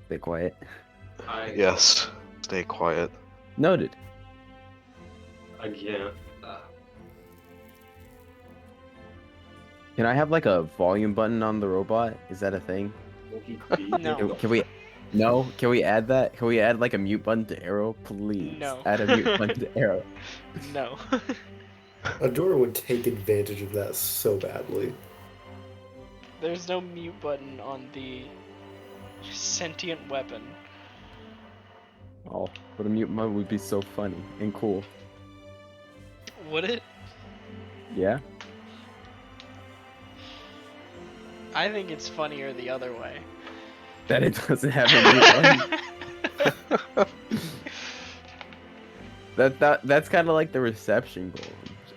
Stay quiet. yes, stay quiet. Noted. I can't. Can I have like a volume button on the robot? Is that a thing? No. Can we? No. Can we add that? Can we add like a mute button to Arrow, please? No. Add a mute button to Arrow. No. Adora would take advantage of that so badly. There's no mute button on the sentient weapon. Oh, but a mute button would be so funny and cool. Would it? Yeah. I think it's funnier the other way. That it doesn't have a mute button. That's kind of like the reception goal.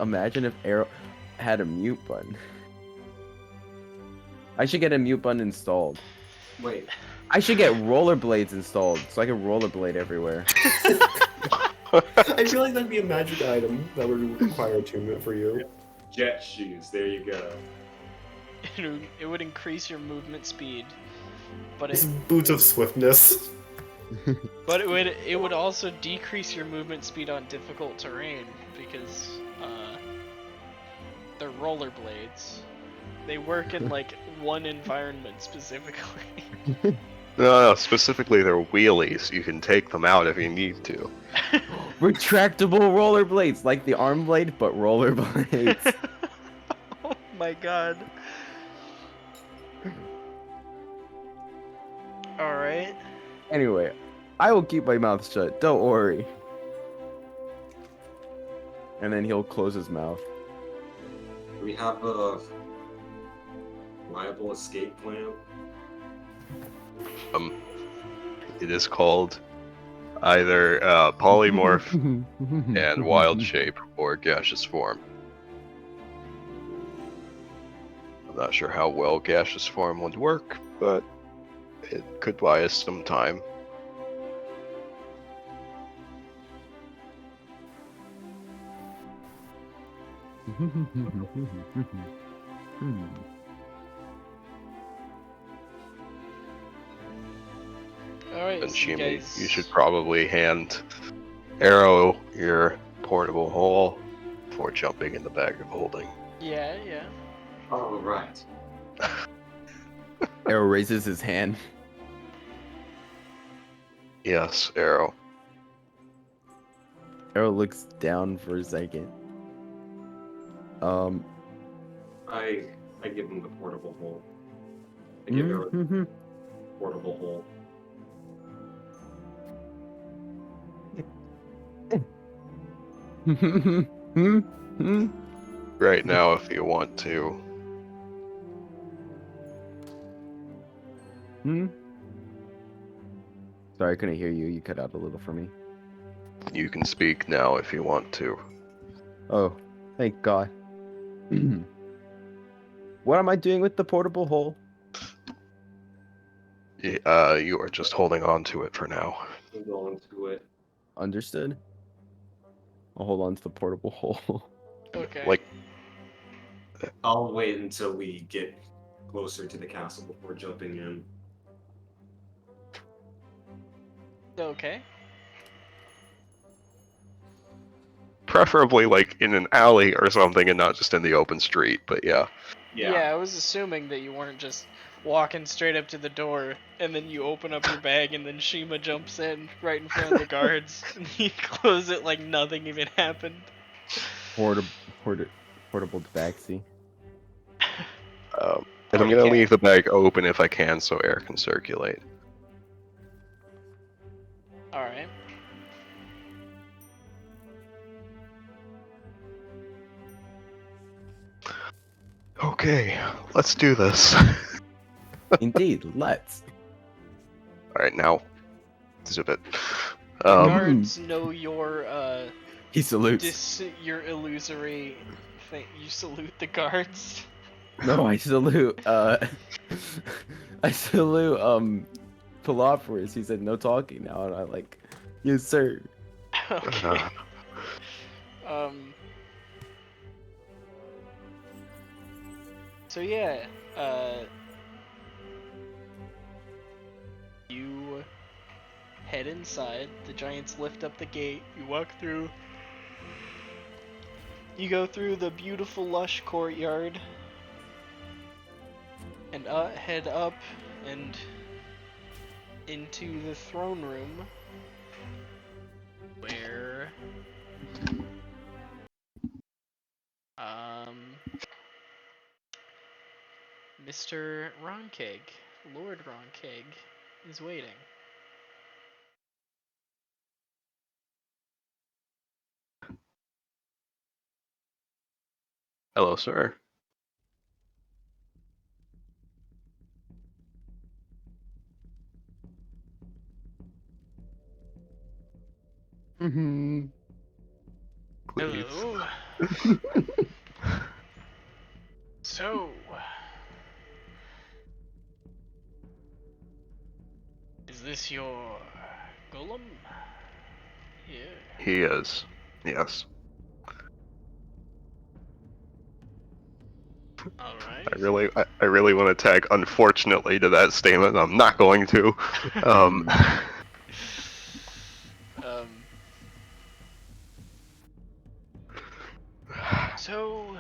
Imagine if Arrow had a mute button. I should get a mute button installed. Wait. I should get rollerblades installed so I can rollerblade everywhere. I feel like that'd be a magic item that would require attunement for you. Jet shoes. There you go. It would increase your movement speed, but It's it boots of swiftness. it would also decrease your movement speed on difficult terrain because they're rollerblades. They work in like one environment specifically. No, specifically they're wheelies. You can take them out if you need to. Retractable rollerblades, like the arm blade, but rollerblades. Oh my god. Alright. Anyway, I will keep my mouth shut. Don't worry. And then he'll close his mouth. Do we have a viable escape plan? It is called either polymorph and wild shape or gaseous form. I'm not sure how well gaseous form would work, but it could buy us some time. Alright, And so you Shimi, guys... you should probably hand Arrow your portable hole before jumping in the bag of holding. Yeah, yeah. All right. Arrow raises his hand. Yes, Arrow. Arrow looks down for a second. I give him the portable hole. I give her a portable hole. Right now, if you want to. Sorry, I couldn't hear you. You cut out a little for me. You can speak now if you want to. Oh, thank God. What am I doing with the portable hole? You are just holding on to it for now. I'm going to it. Understood. I'll hold on to the portable hole. Okay. Like, I'll wait until we get closer to the castle before jumping in. Okay. preferably like in an alley or something and not just in the open street, but yeah. Yeah, I was assuming that you weren't just walking straight up to the door and then you open up your bag and then Shima jumps in right in front of the guards and you close it like nothing even happened. Portable tabaxi. And I'm gonna leave the bag open if I can so air can circulate. Alright. Okay, let's do this. Indeed, let's. Alright, now zip it. The guards know your He salutes. your illusory thing. You salute the guards. No, I salute. I salute. Pelophoris. He said no talking now, and I like, yes, sir. Okay. So yeah, you head inside. The giants lift up the gate. You walk through. You go through the beautiful, lush courtyard, and head up and into the throne room, where Mr. Ronkeg, Lord Ronkeg, is waiting. Hello, sir. Mm-hmm. Please. Hello. So, is this your golem? Yeah. He is. Yes. Alright. I really want to tag unfortunately to that statement. I'm not going to. Um, So,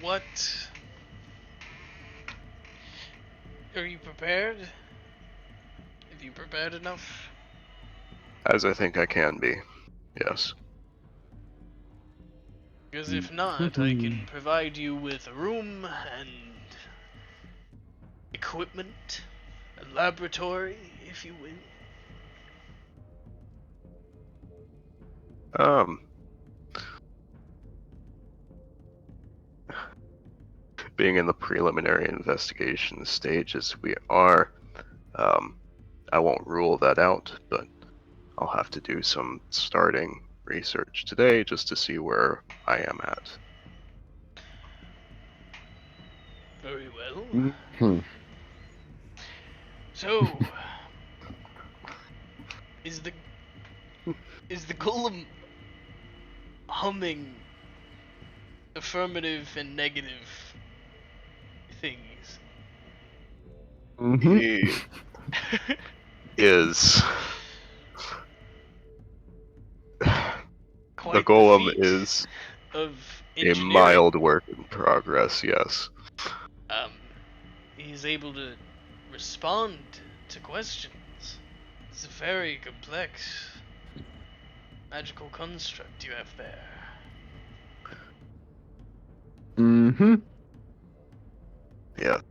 what? Are you prepared? Have you prepared enough? as I think I can be. Yes. Because if not, I can provide you with a room and equipment, a laboratory, if you will. Being in the preliminary investigation stages, we are. I won't rule that out, but I'll have to do some starting research today just to see where I am at. Very well. Hmm. So, is the golem humming affirmative and negative things? Mhm. He is. Quite the golem feat is of a engineering. mild work in progress, yes. He's able to respond to questions. It's a very complex magical construct you have there. Mhm. Yeah.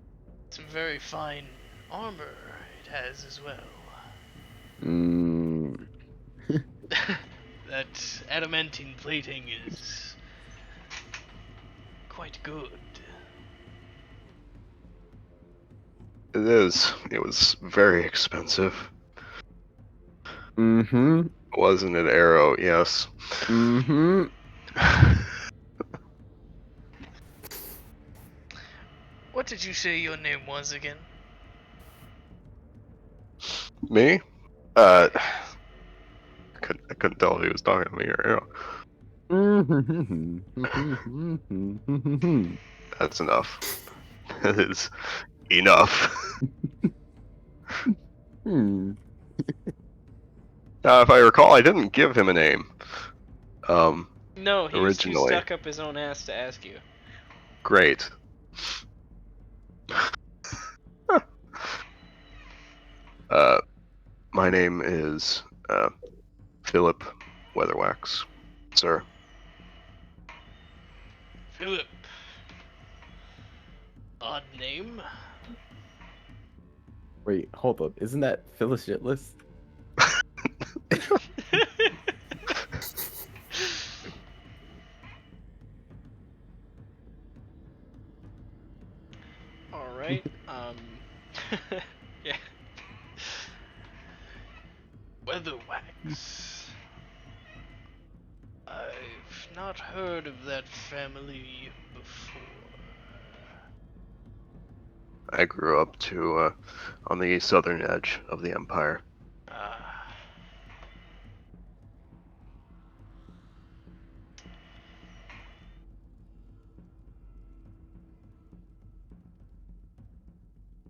Some very fine armor it has as well. Mm. That adamantine plating is quite good. It is. It was very expensive. Mhm. Wasn't it, Arrow? Yes. Mhm. What did you say your name was again? Me? I couldn't tell if he was talking to me or Arrow. Mhm. That's enough. That is enough. Hmm. If I recall, I didn't give him a name. No, he was too Originally. stuck up his own ass to ask you. Great. My name is Philip Weatherwax, sir. Philip. Odd name. Wait, hold up. Isn't that Phyllis Shitless? Alright, yeah. Weatherwax. I've not heard of that family before. I grew up on the southern edge of the empire. Ah.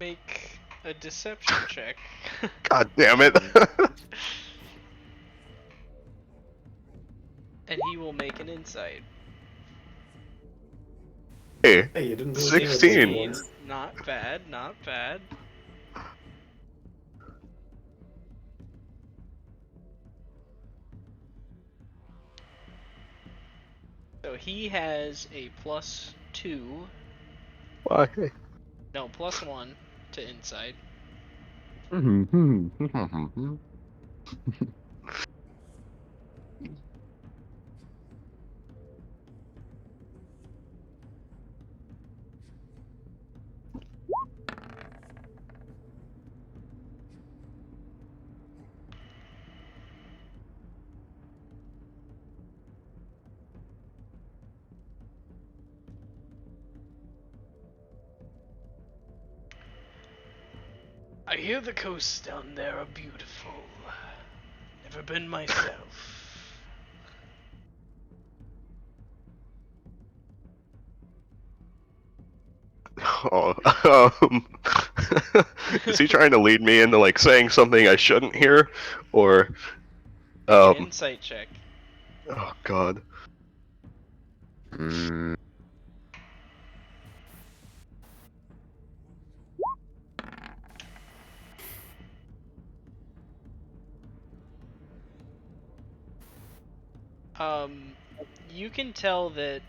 Make a deception check. God damn it! And he will make an insight. Hey, Hey, you didn't do 16. once. Not bad, not bad. So he has a +2, Why? no, +1 to insight. I hear the coasts down there are beautiful. Never been myself. Oh, is he trying to lead me into like saying something I shouldn't hear, or Make an insight check. oh god. Mm. You can tell that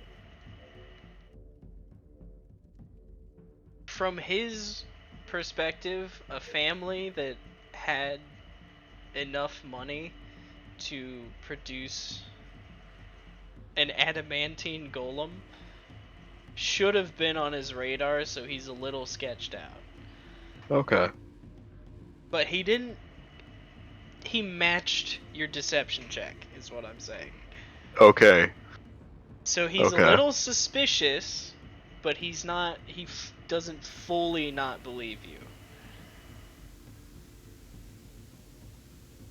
from his perspective, a family that had enough money to produce an adamantine golem should have been on his radar, so he's a little sketched out. Okay. But he didn't. He matched your deception check, is what I'm saying. Okay. So he's a Okay. little suspicious but he's not. He doesn't fully not believe you.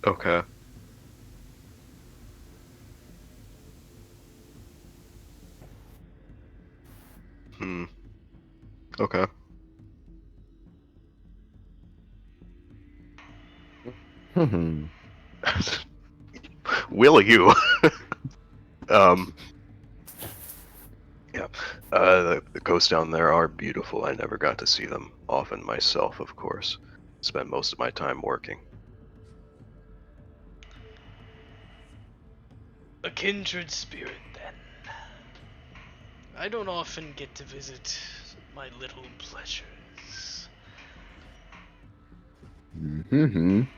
Okay. Okay. Will you? um. Yeah. The coasts down there are beautiful. I never got to see them often myself, of course. Spent most of my time working. A kindred spirit, then. I don't often get to visit my little pleasures. That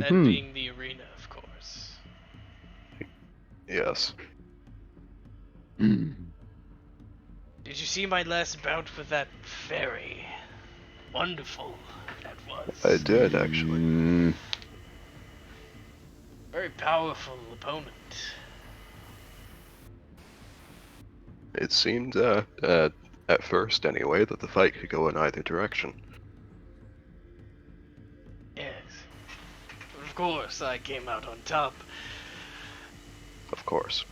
being the arena, of course. Yes. Did you see my last bout with that fairy? Wonderful that was. I did, actually. Very powerful opponent. It seemed, at first anyway, that the fight could go in either direction. Yes. But of course, I came out on top. Of course.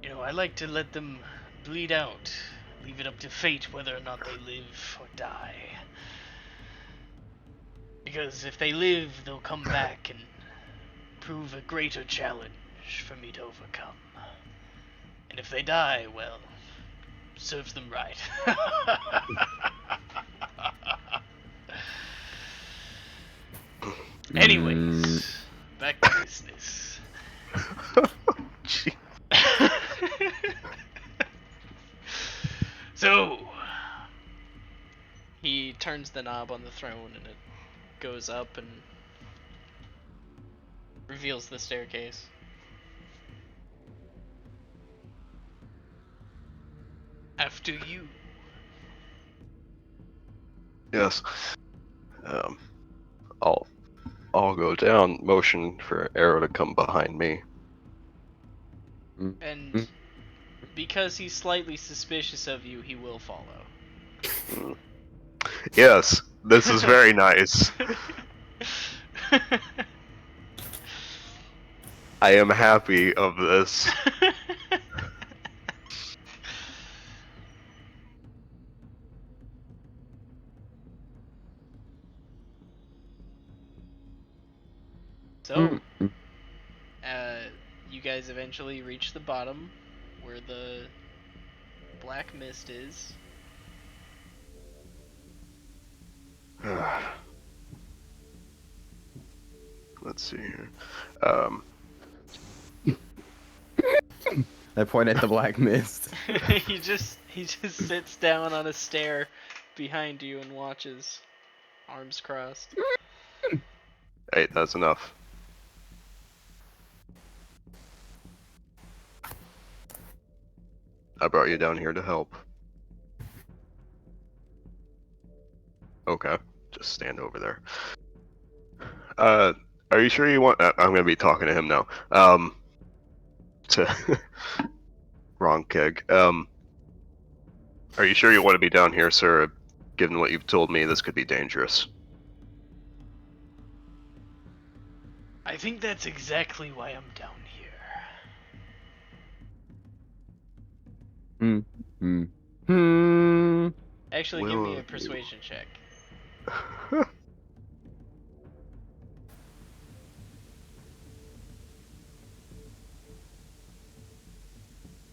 You know, I like to let them bleed out. Leave it up to fate whether or not they live or die. Because if they live, they'll come back and prove a greater challenge for me to overcome. And if they die, well, serves them right. Anyways, back to business. Gee. So, he turns the knob on the throne and it goes up and reveals the staircase. After you. Yes. I'll go down, motion for Arrow to come behind me. And because he's slightly suspicious of you, he will follow. Yes, this is very nice. I am happy of this. So, you guys eventually reach the bottom where the black mist is. Let's see here. I point at the black mist. he just sits down on a stair behind you and watches, arms crossed. Hey, that's enough. I brought you down here to help. Okay, just stand over there. Are you sure you want? I'm gonna be talking to him now. To wrong keg. Are you sure you want to be down here, sir? Given what you've told me, this could be dangerous. I think that's exactly why I'm down here. Actually, give me a persuasion check.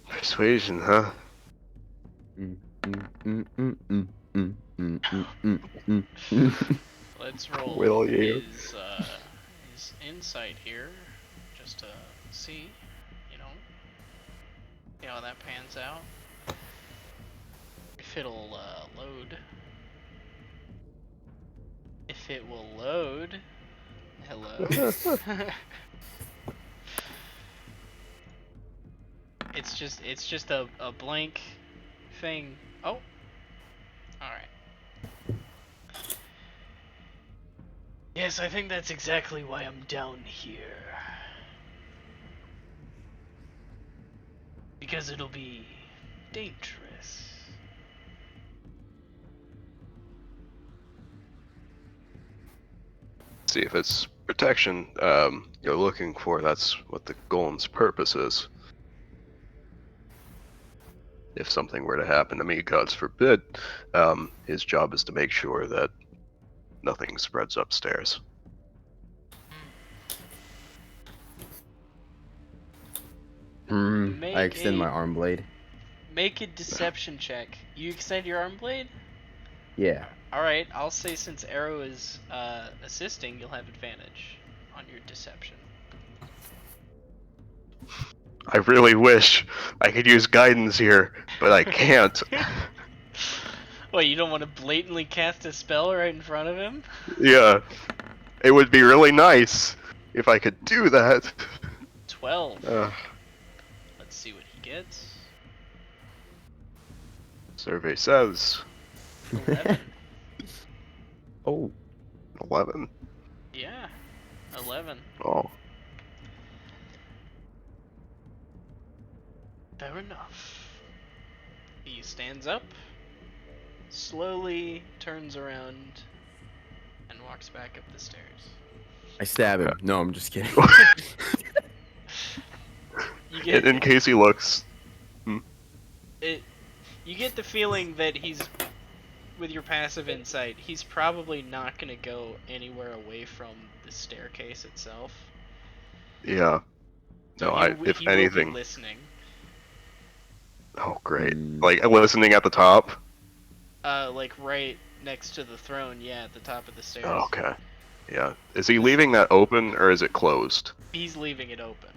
Persuasion, huh? Let's roll Will you? his insight here, just to see, you know how that pans out. If it'll load. If it will load. Hello. It's just a blank thing. Oh. Alright. Yes, I think that's exactly why I'm down here. Because it'll be dangerous. See if it's protection you're looking for. That's what the golem's purpose is. If something were to happen to me, God forbid, his job is to make sure that nothing spreads upstairs. I extend my arm blade. Make a deception check. You extend your arm blade? Yeah. Alright, I'll say since Arrow is assisting, you'll have advantage on your deception. I really wish I could use guidance here, but I can't. What, you don't want to blatantly cast a spell right in front of him? Yeah, it would be really nice if I could do that. 12. Let's see what he gets. Survey says 11. Oh. 11. Yeah, 11. Oh, Fair enough. He stands up, slowly turns around, and walks back up the stairs. I stab him. No, I'm just kidding. You get in case he looks. it. You get the feeling that he's, with your passive insight, he's probably not going to go anywhere away from the staircase itself. Yeah. So No, if he will anything. be listening. Oh, great. Like listening at the top. Like right next to the throne. Yeah, at the top of the stairs. Oh, okay. Yeah. Is he leaving that open or is it closed? He's leaving it open.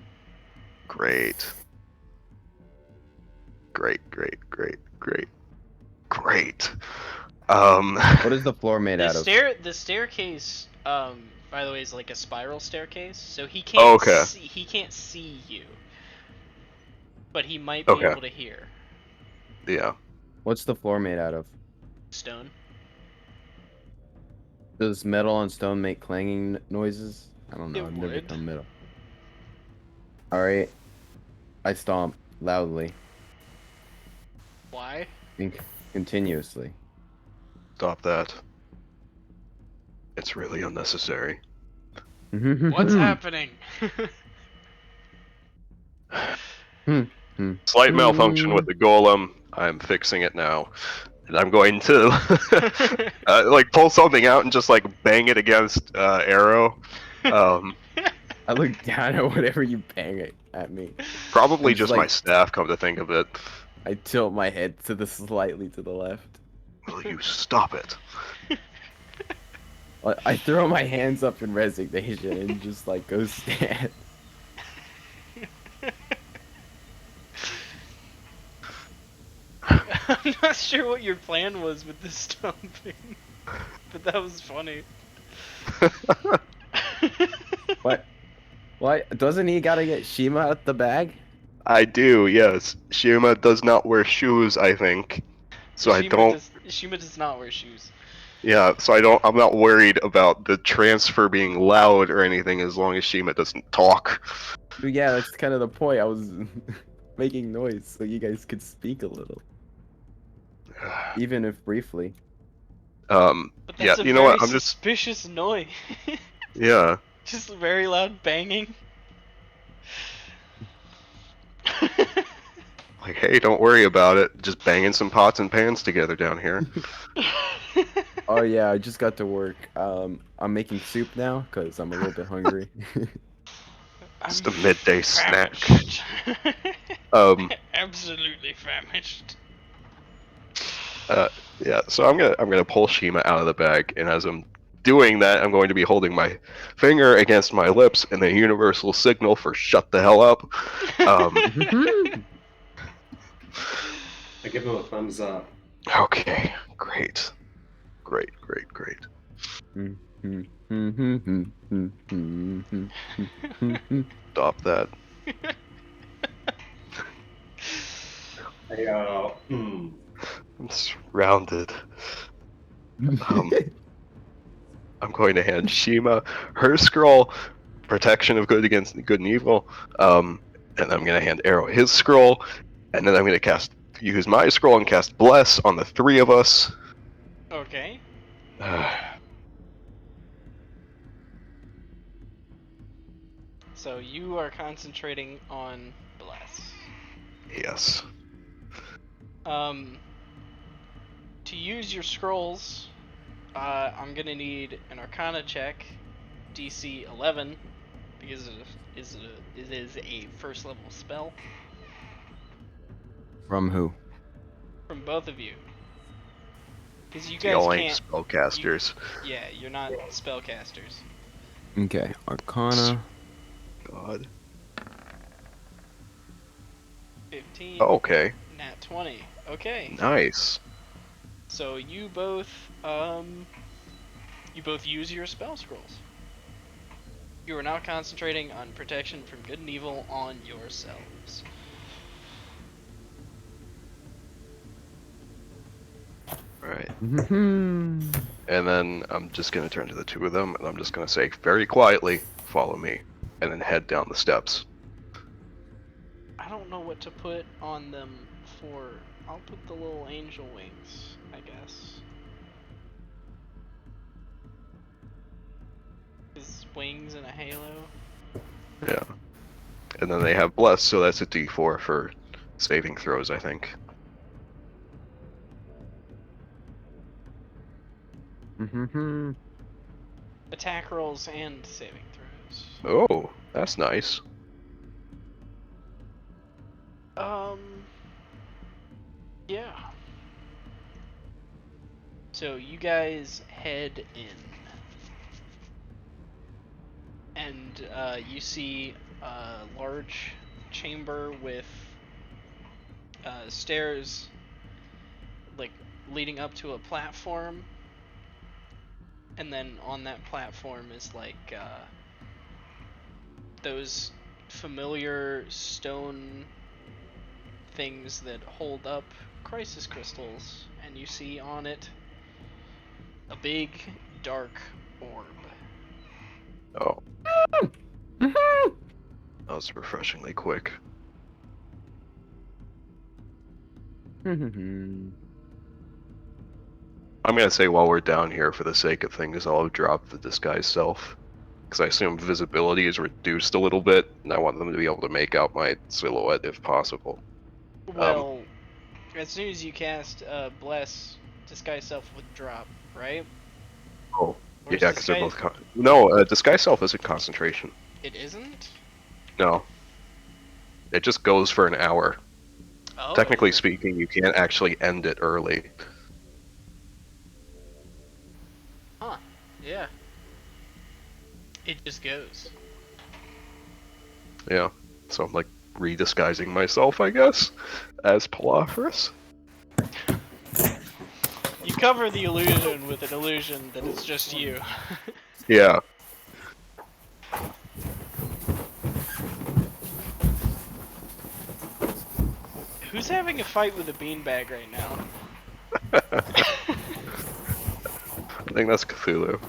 Great. Great. What is the floor made out of? The staircase, by the way, is like a spiral staircase, so he can't Oh, okay. he can't see you. But he might be Okay. able to hear. Yeah. What's the floor made out of? Stone. Does metal and stone make clanging noises? I don't know. It I've never would. done metal. Alright. I stomp loudly Why? and continuously. Stop that. It's really unnecessary. What's happening? Slight malfunction with the golem. I'm fixing it now. And I'm going to like pull something out and just like bang it against Arrow. I look down at whatever you bang it at me. Probably I'm just my staff, come to think of it. I tilt my head to the slightly to the left. Will you stop it? I throw my hands up in resignation and just like go stand. I'm not sure what your plan was with this stomping, but that was funny. What? What? Doesn't he gotta get Shima out the bag? I do, yes. Shima does not wear shoes, I think. So Shima does not wear shoes. Yeah, so I'm not worried about the transfer being loud or anything as long as Shima doesn't talk. But yeah, that's kind of the point. I was making noise so you guys could speak a little. Even if briefly. But Yeah, that's a you know very what, I'm just... suspicious noise. Yeah. Just very loud banging. Like, hey, don't worry about it. Just banging some pots and pans together down here. Oh yeah, I just got to work. I'm making soup now because I'm a little bit hungry. Just a midday snack. Famished. Um, Absolutely famished. Yeah, so I'm gonna pull Shima out of the bag, and as I'm doing that, I'm going to be holding my finger against my lips in the universal signal for "shut the hell up." I give him a thumbs up. Okay, great. Stop that. Hey, I'm surrounded. I'm going to hand Shima her scroll, protection of good against good and evil. And I'm going to hand Arrow his scroll, and then I'm going to use my scroll and cast Bless on the three of us. Okay. So you are concentrating on Bless. Yes. To use your scrolls, I'm gonna need an Arcana check, DC 11, because it is a first level spell From who? from both of you. Because you The guys only can't. spellcasters. Yeah, you're not spellcasters. Okay, Arcana. God. 15. Okay. Nat 20. Okay. Nice. So you both use your spell scrolls. You are now concentrating on protection from good and evil on yourselves. Right. Mm-hmm. And then I'm just going to turn to the two of them, and I'm just going to say very quietly, follow me, and then head down the steps. I don't know what to put on them for. I'll put the little angel wings, I guess. His wings and a halo. Yeah. And then they have Bless, so that's a D4 for saving throws, I think. Mm-hmm. Attack rolls and saving throws. Oh, that's nice. Yeah. So you guys head in. And you see a large chamber with stairs like leading up to a platform, and then on that platform is like those familiar stone things that hold up crisis crystals, and you see on it a big dark orb. Oh. That was refreshingly quick. Mm-hmm. I'm going to say while we're down here, for the sake of things, I'll drop the disguise self. Because I assume visibility is reduced a little bit, and I want them to be able to make out my silhouette if possible. Well, as soon as you cast Bless, Disguise Self would drop, right? Oh. Or is Yeah, because they're Disguise- both... No, disguise self isn't concentration. It isn't? No. It just goes for an hour. Oh. Technically speaking, you can't actually end it early. Huh. Yeah. It just goes. Yeah. So I'm like redisguising myself, I guess, as Palaphorus. You cover the illusion with an illusion that it's just you. Yeah. Who's having a fight with a beanbag right now? I think that's Cthulhu.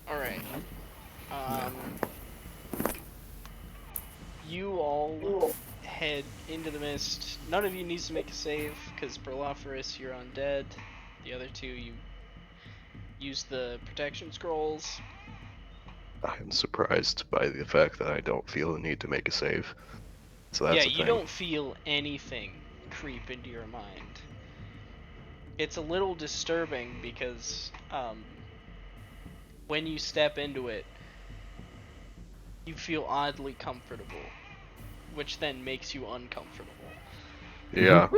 Alright. You all head into the mist. None of you needs to make a save, because Perlophorus, you're undead. The other two, you use the protection scrolls. I am surprised by the fact that I don't feel the need to make a save. So that's Yeah, the you thing. don't feel anything creep into your mind. It's a little disturbing because when you step into it, you feel oddly comfortable, which then makes you uncomfortable. Yeah.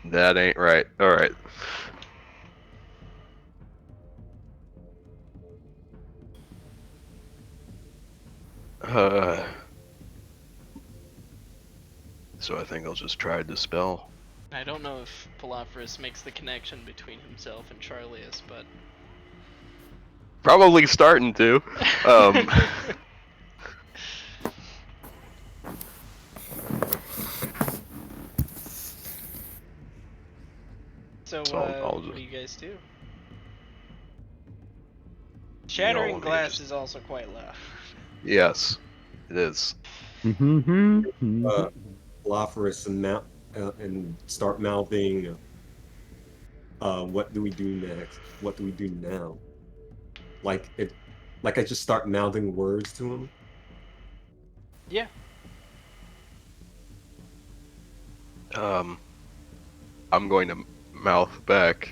That ain't right. Alright. So I think I'll just try to dispel. I don't know if Palaphorus makes the connection between himself and Charlius, but... Probably starting to. So, So I'll what just- do you guys do? You know, Shattering let me glass just- is also quite loud. Yes, it is. Philosopherus and start mouthing. What do we do next? What do we do now? Like I just start mouthing words to him. Yeah. I'm going to mouth back.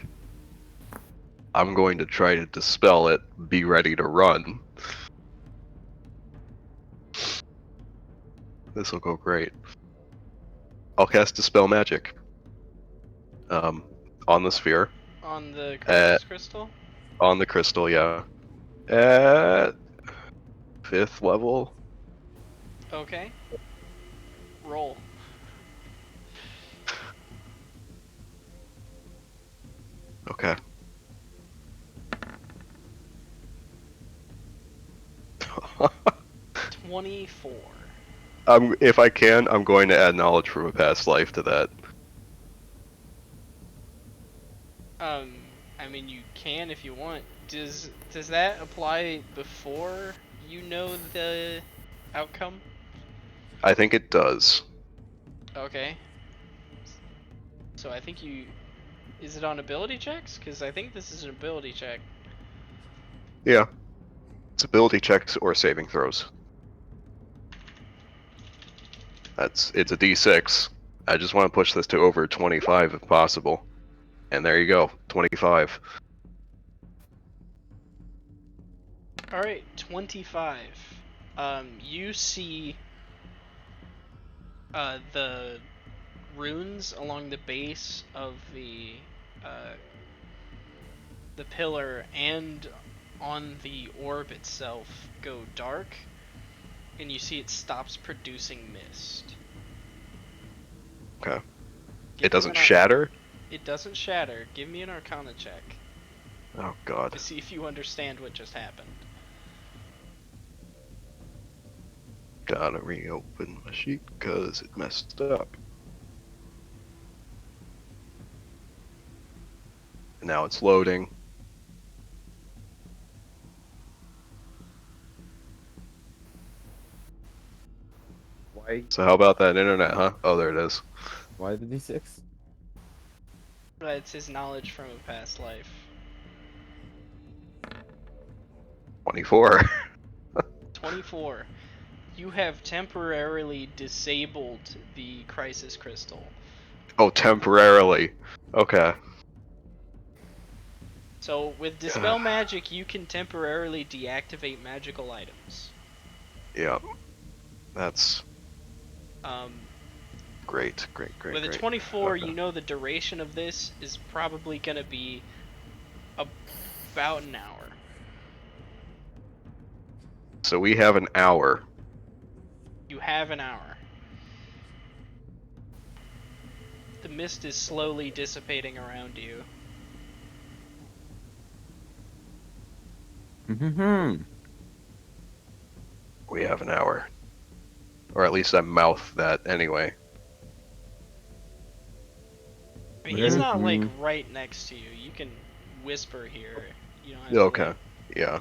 I'm going to try to dispel it. Be ready to run. This will go great. I'll cast Dispel Magic. On the sphere. On the crisis crystal? On the crystal, yeah. At 5th level. Okay. Roll. Okay. 24. If I can, I'm going to add knowledge from a past life to that. I mean, you can if you want. Does that apply before you know the outcome? I think it does. Okay. So I think you... Is it on ability checks? Because I think this is an ability check. Yeah. It's ability checks or saving throws. It's a D6. I just want to push this to over 25 if possible. And there you go, 25. Alright, 25. You see the runes along the base of the pillar and on the orb itself go dark, and you see it stops producing mist. Okay. Give It doesn't me an shatter? It doesn't shatter. Give me an Arcana check Oh god. to see if you understand what just happened. Gotta reopen my sheet because it messed up. And now it's loading. Why? So how about that internet, huh? Oh, there it is. Why the D6? It's his knowledge from a past life. 24. 24. You have temporarily disabled the crisis crystal. Oh, temporarily. Okay. So with Dispel Magic, you can temporarily deactivate magical items. Yeah. That's Um, great. with a 24, Okay. you know the duration of this is probably going to be about an hour. So we have an hour. You have an hour. The mist is slowly dissipating around you. We have an hour. Or at least I mouth that anyway. I mean, he's not like Mhm. right next to you. You can whisper here. You don't have Okay. to, like, Yeah.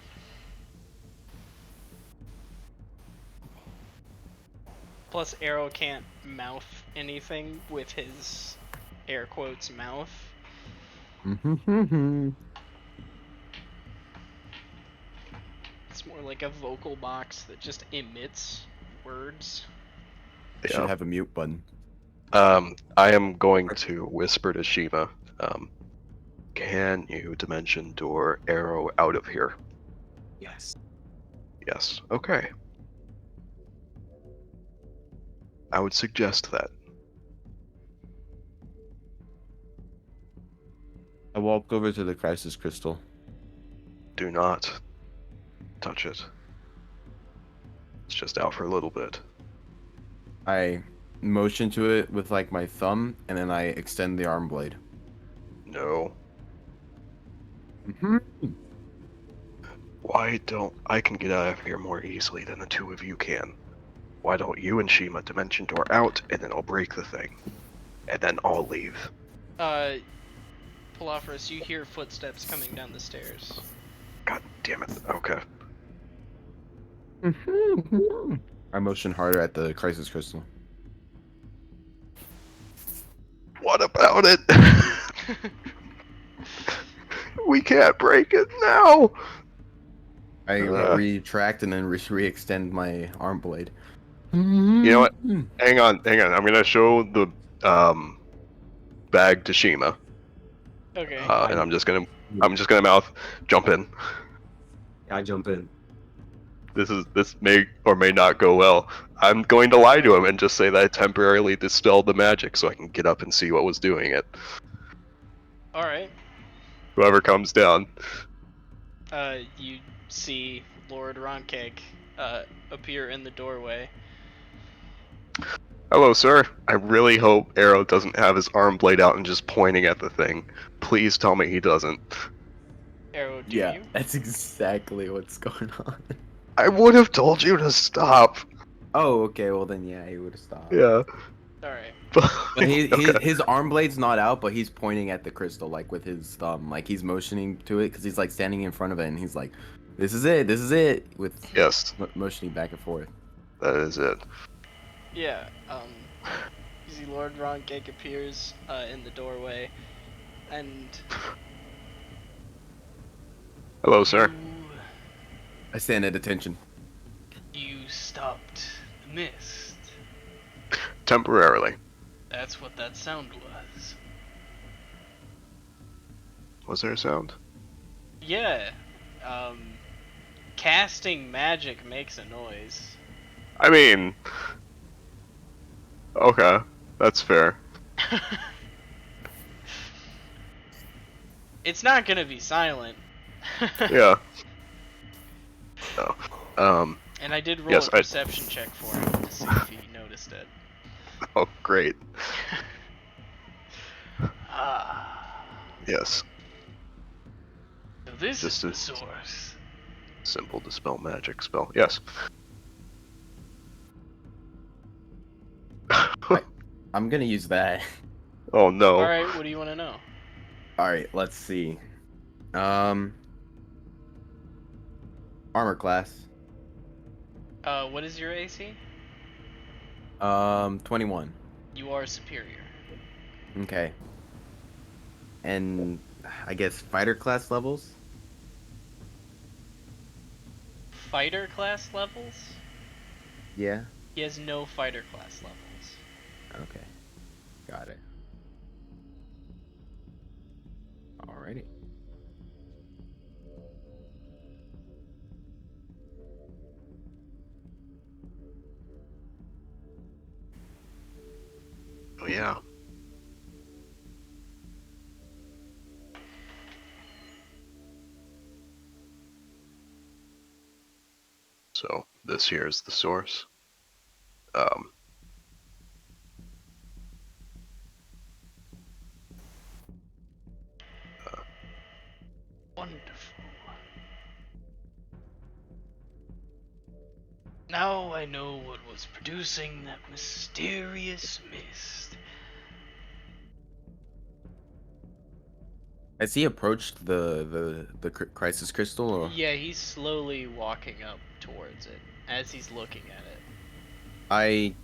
Plus, Arrow can't mouth anything with his air quotes mouth. It's more like a vocal box that just emits words. I should Yeah. have a mute button. I am going to whisper to Shima. Can you dimension door arrow out of here? Yes. Yes. Okay. I would suggest that. I walk over to the crisis crystal. Do not touch it. It's just out for a little bit. I motion to it with like my thumb, and then I extend the arm blade. No. Mm-hmm. Why don't I can get out of here more easily than the two of you can? Why don't you and Shima dimension door out, and then I'll break the thing, and then I'll leave. Palafras, you hear footsteps coming down the stairs. God damn it. Okay. I motion harder at the crisis crystal. What about it? We can't break it now. I Uh. retract and then re-extend my arm blade. You know what? Hang on. I'm gonna show the bag to Shima, Okay. and I'm just gonna mouth jump in. I jump in. This may or may not go well. I'm going to lie to him and just say that I temporarily dispelled the magic so I can get up and see what was doing it. Alright. Whoever comes down. You see Lord Ronkeg appear in the doorway. Hello, sir. I really hope Arrow doesn't have his arm blade out and just pointing at the thing. Please tell me he doesn't. Arrow, do Yeah, you? that's exactly what's going on. I would have told you to stop. Oh, okay. Well, then yeah, he would have stopped. Yeah. Alright. But Okay. his arm blade's not out, but he's pointing at the crystal like with his thumb, like he's motioning to it because he's like standing in front of it and he's like, "This is it," with Yes, motioning back and forth. that is it. Yeah, you see Lord Ronkeg appears in the doorway, and Hello, sir. I stand at attention. you stopped the mist. Temporarily. That's what that sound was. Was there a sound? Yeah, casting magic makes a noise. I mean... Okay, that's fair. It's not gonna be silent. Yeah. No. And I did roll Yes, a perception check for him to see if he noticed it. Oh, great. Ah. Yes. So this Just is the a- source. Simple dispel magic spell. Yes. I'm gonna use that. Oh no. Alright, what do you want to know? All right, let's see. Armor class. What is your AC? 21. You are superior. Okay. And I guess fighter class levels? Fighter class levels? Yeah. He has no fighter class levels. Okay. Got it. Alrighty. Oh yeah. So this here is the source. Wonderful. Now I know what was producing that mysterious mist. Has he approached the crisis crystal? Or? Yeah, he's slowly walking up towards it as he's looking at it.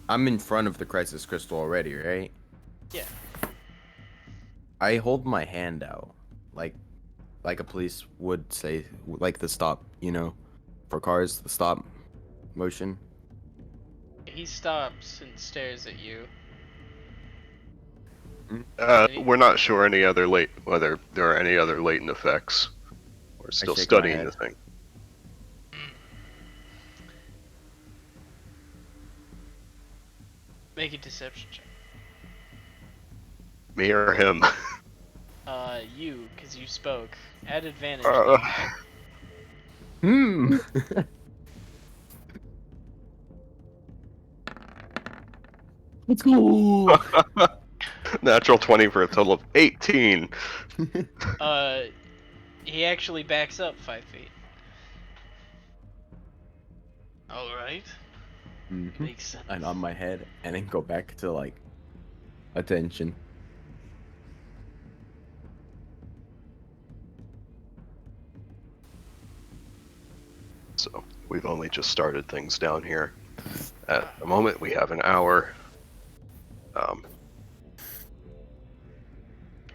I'm in front of the crisis crystal already, right? Yeah. I hold my hand out, like a police would say, like the stop, for cars, the stop motion. He stops and stares at you. We're not sure whether there are any other latent effects. We're still shake my studying head. the thing. Make a deception check. Me or him? You, because you spoke. Add advantage. Hmm. Let's go. Natural 20 for a total of 18. He actually backs up 5 feet. Alright. Mm-hmm. Makes sense. I nod my head and then go back to attention. We've only just started things down here. At the moment, we have an hour.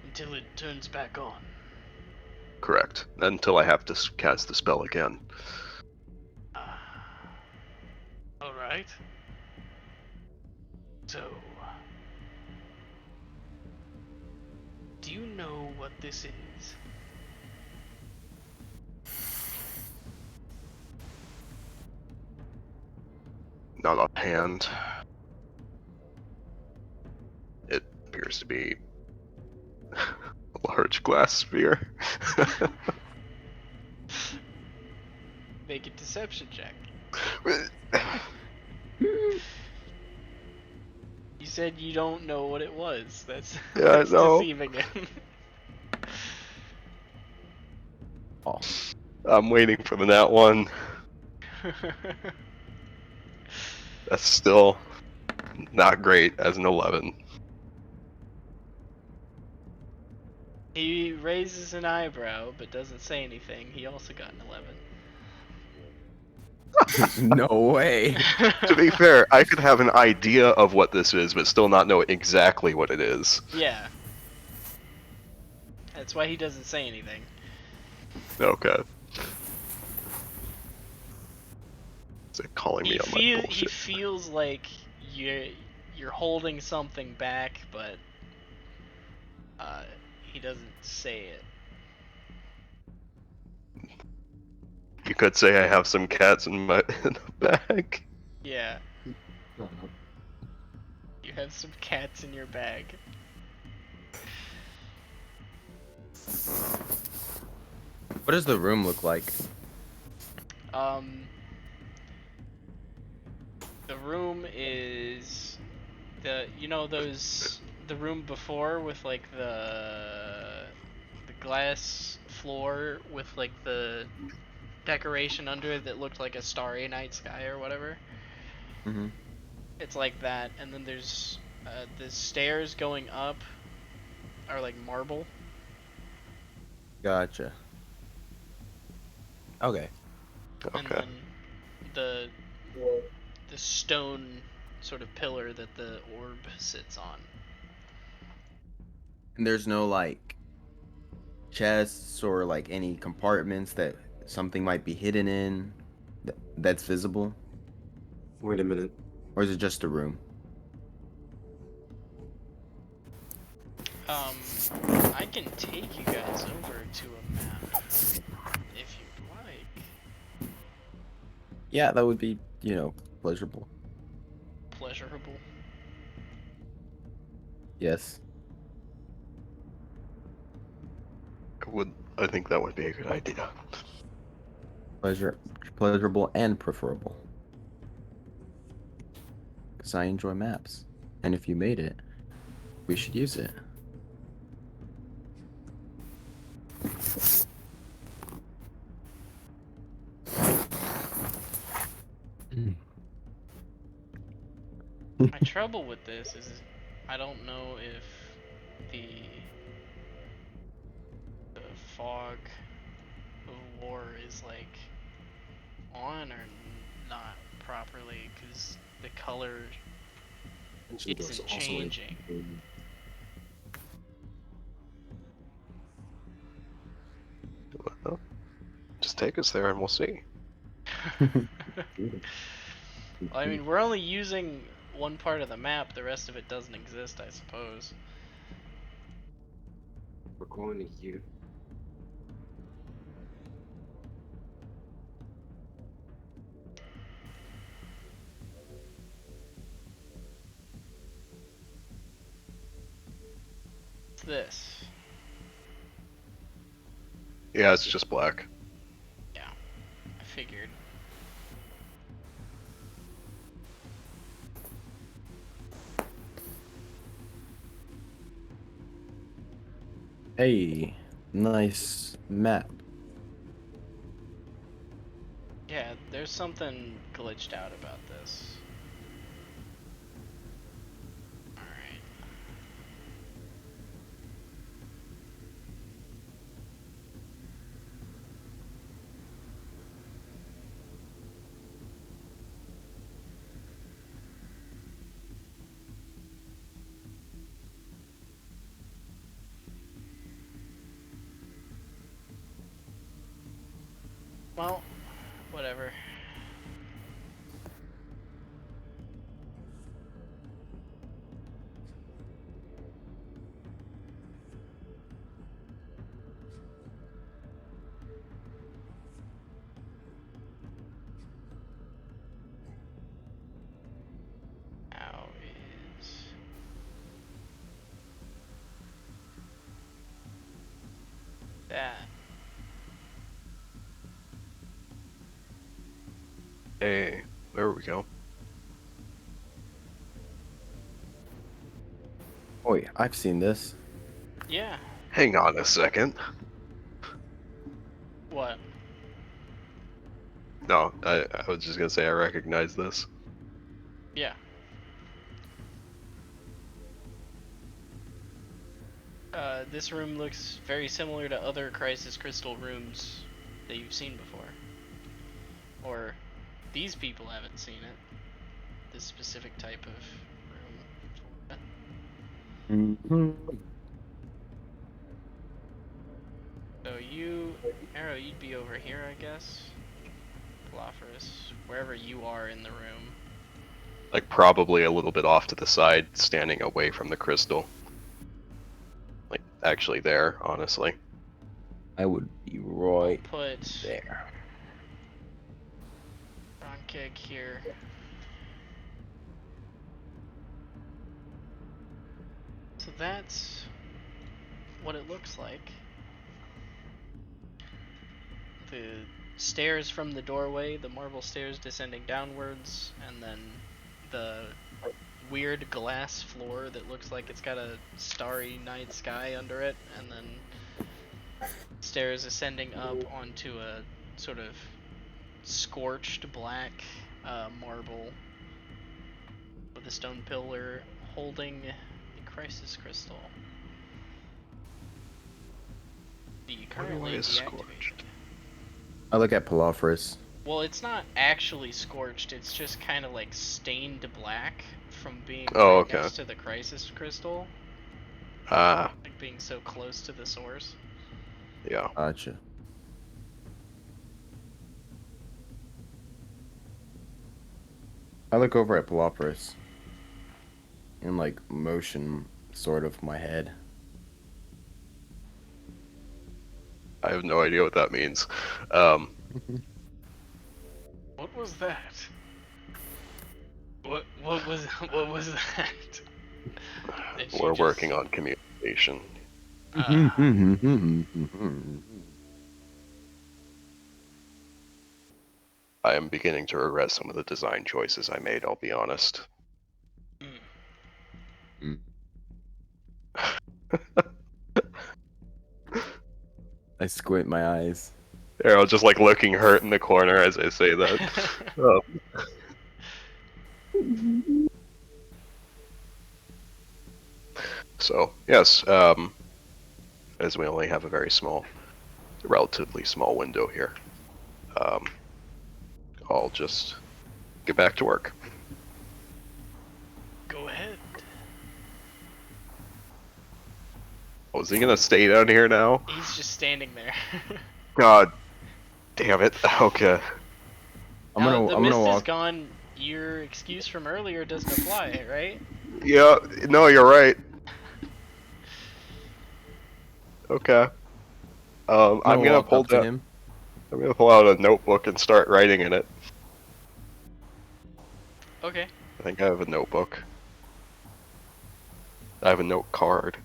Until it turns back on. Correct. Until I have to cast the spell again. Alright. So, do you know what this is? Not offhand. It appears to be a large glass sphere. Make a deception check. You said you don't know what it was. That's, Yeah, that's I know. deceiving him. Oh, I'm waiting for the nat one. That's still not great as an 11. He raises an eyebrow but doesn't say anything. He also got an 11. no way. To be fair, I could have an idea of what this is, but still not know exactly what it is. Yeah. That's why he doesn't say anything. Okay. Is it calling me on my He bullshit? feels like you're holding something back, but he doesn't say it. You could say I have some cats in my in the bag. Yeah. You have some cats in your bag. What does the room look like? The room is the room before with like the glass floor with like the decoration under it that looked like a starry night sky or whatever. Mm-hmm. It's like that, and then there's the stairs going up are like marble. Gotcha. Okay. And Okay. then the stone sort of pillar that the orb sits on. And there's no like chests or like any compartments that something might be hidden in that's visible, Wait a minute. or is it just a room? I can take you guys over to a map if you'd like. Yeah, that would be, pleasurable. Pleasurable. Yes. I think that would be a good idea. Pleasurable and preferable. Because I enjoy maps. And if you made it, we should use it. My trouble with this is I don't know if the fog of war is like on or not properly because the color isn't changing. Well, just take us there and we'll see. Well, I mean, we're only using one part of the map. The rest of it doesn't exist, I suppose. We're going to here. What's this? Yeah, it's just black. Yeah, I figured. Hey, nice map. Yeah, there's something glitched out about this. Alright. Well, whatever. How is that? Hey, there we go. Oh, yeah, I've seen this. Yeah. Hang on a second. What? No, I was just gonna say I recognize this. Yeah. This room looks very similar to other Crisis Crystal rooms that you've seen before. Or these people haven't seen it. This specific type of room. Mm-hmm. So you, Arrow, you'd be over here, I guess. Philosopherus, wherever you are in the room. Like probably a little bit off to the side, standing away from the crystal. Like actually there, honestly. I would be I'll right put there. Ronkeg here. So that's what it looks like. The stairs from the doorway, the marble stairs descending downwards, and then the weird glass floor that looks like it's got a starry night sky under it, and then stairs ascending up onto a sort of scorched black marble with a stone pillar holding a crisis crystal. Currently is deactivated. scorched? I look at Palafris. Well, it's not actually scorched, it's just kind of like stained black from being Oh, right okay. next to the crisis crystal, Ah, like being so close to the source. yeah. Gotcha. I look over at Palafris and like motion sort of my head. I have no idea what that means. What was that? What was that? Did you We're just- working on communication. I am beginning to regret some of the design choices I made, I'll be honest. I squint my eyes. I was just like looking hurt in the corner as I say that. Oh. So, yes, as we only have a very small, relatively small window here, I'll just get back to work. Go ahead. Oh, is he gonna stay down here now? He's just standing there. God damn it. Okay. I'm Now, gonna the I'm mist gonna is walk. gone. Your excuse from earlier doesn't apply, right? Yeah, no, you're right. Okay. I'm gonna walk pull up to down. him. I'm gonna pull out a notebook and start writing in it. Okay. I think I have a notebook. I have a note card.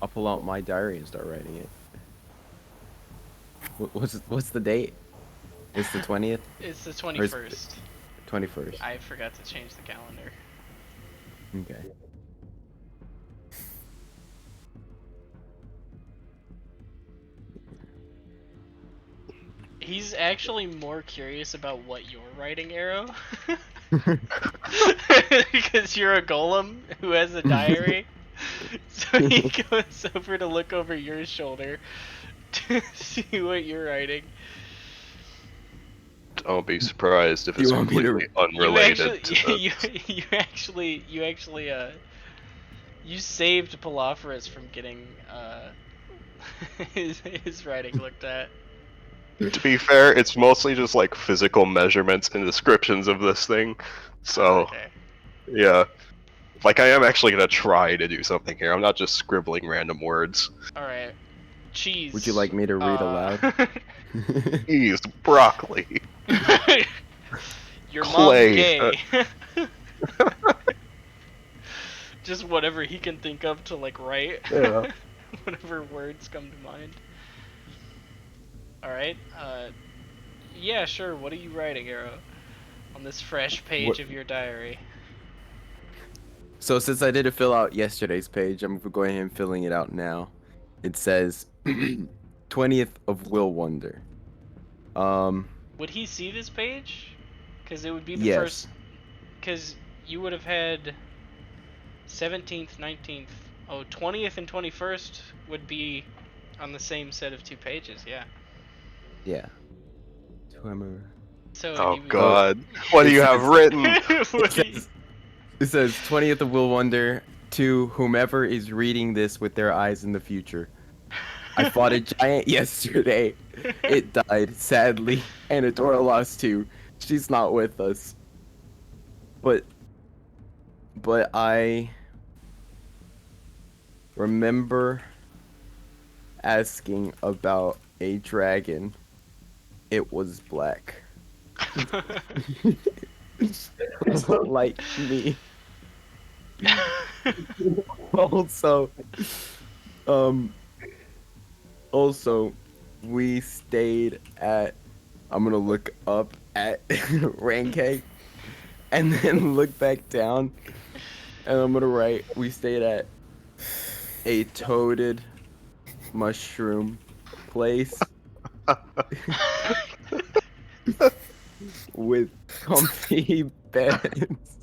I'll pull out my diary and start writing it. What's the date? It's the 20th? It's the Or is 21st. 21st. I forgot to change the calendar. Okay. He's actually more curious about what you're writing, Arrow. Because you're a golem who has a diary. So he goes over to look over your shoulder to see what you're writing. Don't be surprised if You it's want me to- completely unrelated to the... You actually you saved Palafris from getting his writing looked at. To be fair, it's mostly just like physical measurements and descriptions of this thing. So, Okay. yeah. Like, I am actually gonna try to do something here. I'm not just scribbling random words. All right. Cheese. Would you like me to read aloud? Cheese, broccoli, Your mom's clay. gay. Just whatever he can think of to like write. Yeah. Whatever words come to mind. All right. Yeah, sure. What are you writing, Arrow? On this fresh page What- of your diary. So since I didn't fill out yesterday's page, I'm going ahead and filling it out now. It says 20th of Will Wonder. Would he see this page? Because it would be the Yes. first. Because you would have had 17th, 19th. Oh, 20th and 21st would be on the same set of 2 pages. Yeah. Yeah. Twimmer. So Oh he would- god. What do you have written? What do you- It says 20th of Will Wonder to whomever is reading this with their eyes in the future. I fought a giant yesterday. It died, sadly, and Adora lost too. She's not with us. But I remember asking about a dragon. It was black. Like me. Also, we stayed at. I'm gonna look up at Rankeg, and then look back down, and I'm gonna write. We stayed at a toaded mushroom place with comfy beds.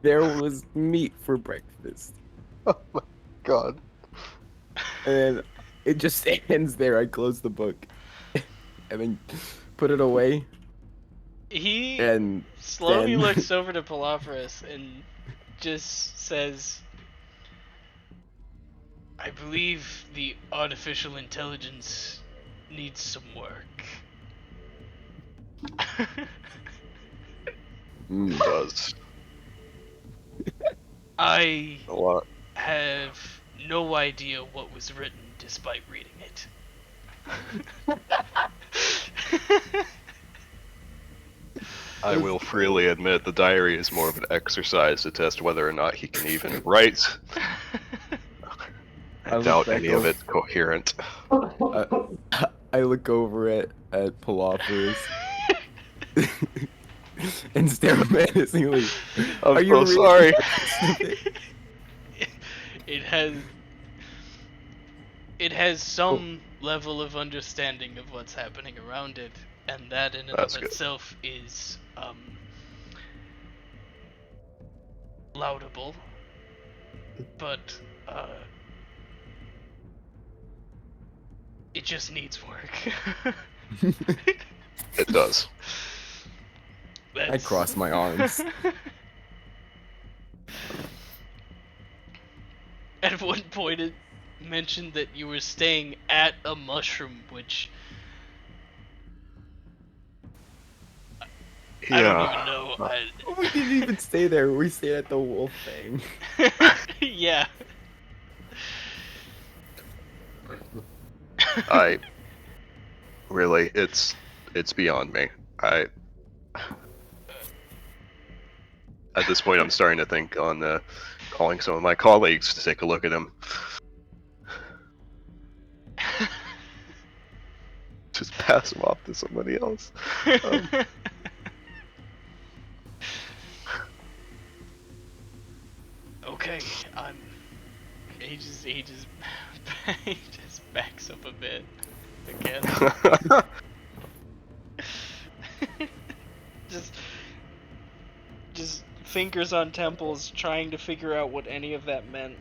There was meat for breakfast. God. And it just ends there. I close the book. And then put it away. He And slowly then- looks over to Palafras and just says, I believe the artificial intelligence needs some work. Mm. It does. I A lot. have no idea what was written despite reading it. I will freely admit the diary is more of an exercise to test whether or not he can even write. I I look doubt back any of over- it's coherent. I look over at Palafras and stare menacingly. I'm Are you so reading sorry. It has some level of understanding of what's happening around it, and that in and That's of good. itself is laudable. But it just needs work. It does. I cross my arms. At one point, it mentioned that you were staying at a mushroom, which I don't even know. We didn't even stay there. We stayed at the wolf thing. Yeah. I really, it's beyond me. At this point, I'm starting to think on calling some of my colleagues to take a look at him. Just pass him off to somebody else. Okay, he just he just backs up a bit again. just fingers on temples, trying to figure out what any of that meant.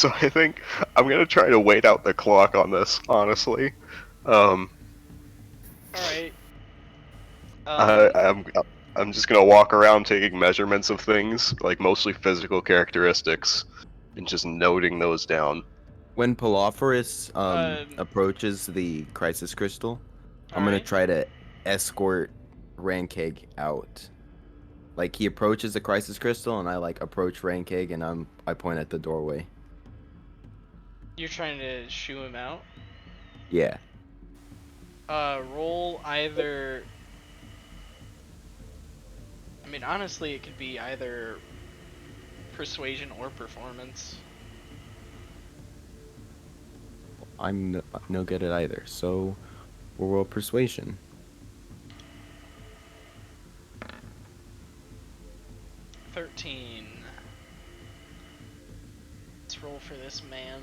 So I think I'm gonna try to wait out the clock on this, honestly. All right. I'm just gonna walk around taking measurements of things, like mostly physical characteristics, and just noting those down. When Palophorus Um, approaches the crisis crystal, I'm gonna alright. try to escort Rankeg out. Like he approaches the crisis crystal, and I like approach Rankeg, and I point at the doorway. You're trying to shoo him out. Yeah. Roll either. I mean, honestly, it could be either persuasion or performance. I'm no good at either, so we'll roll persuasion. 13. Let's roll for this man.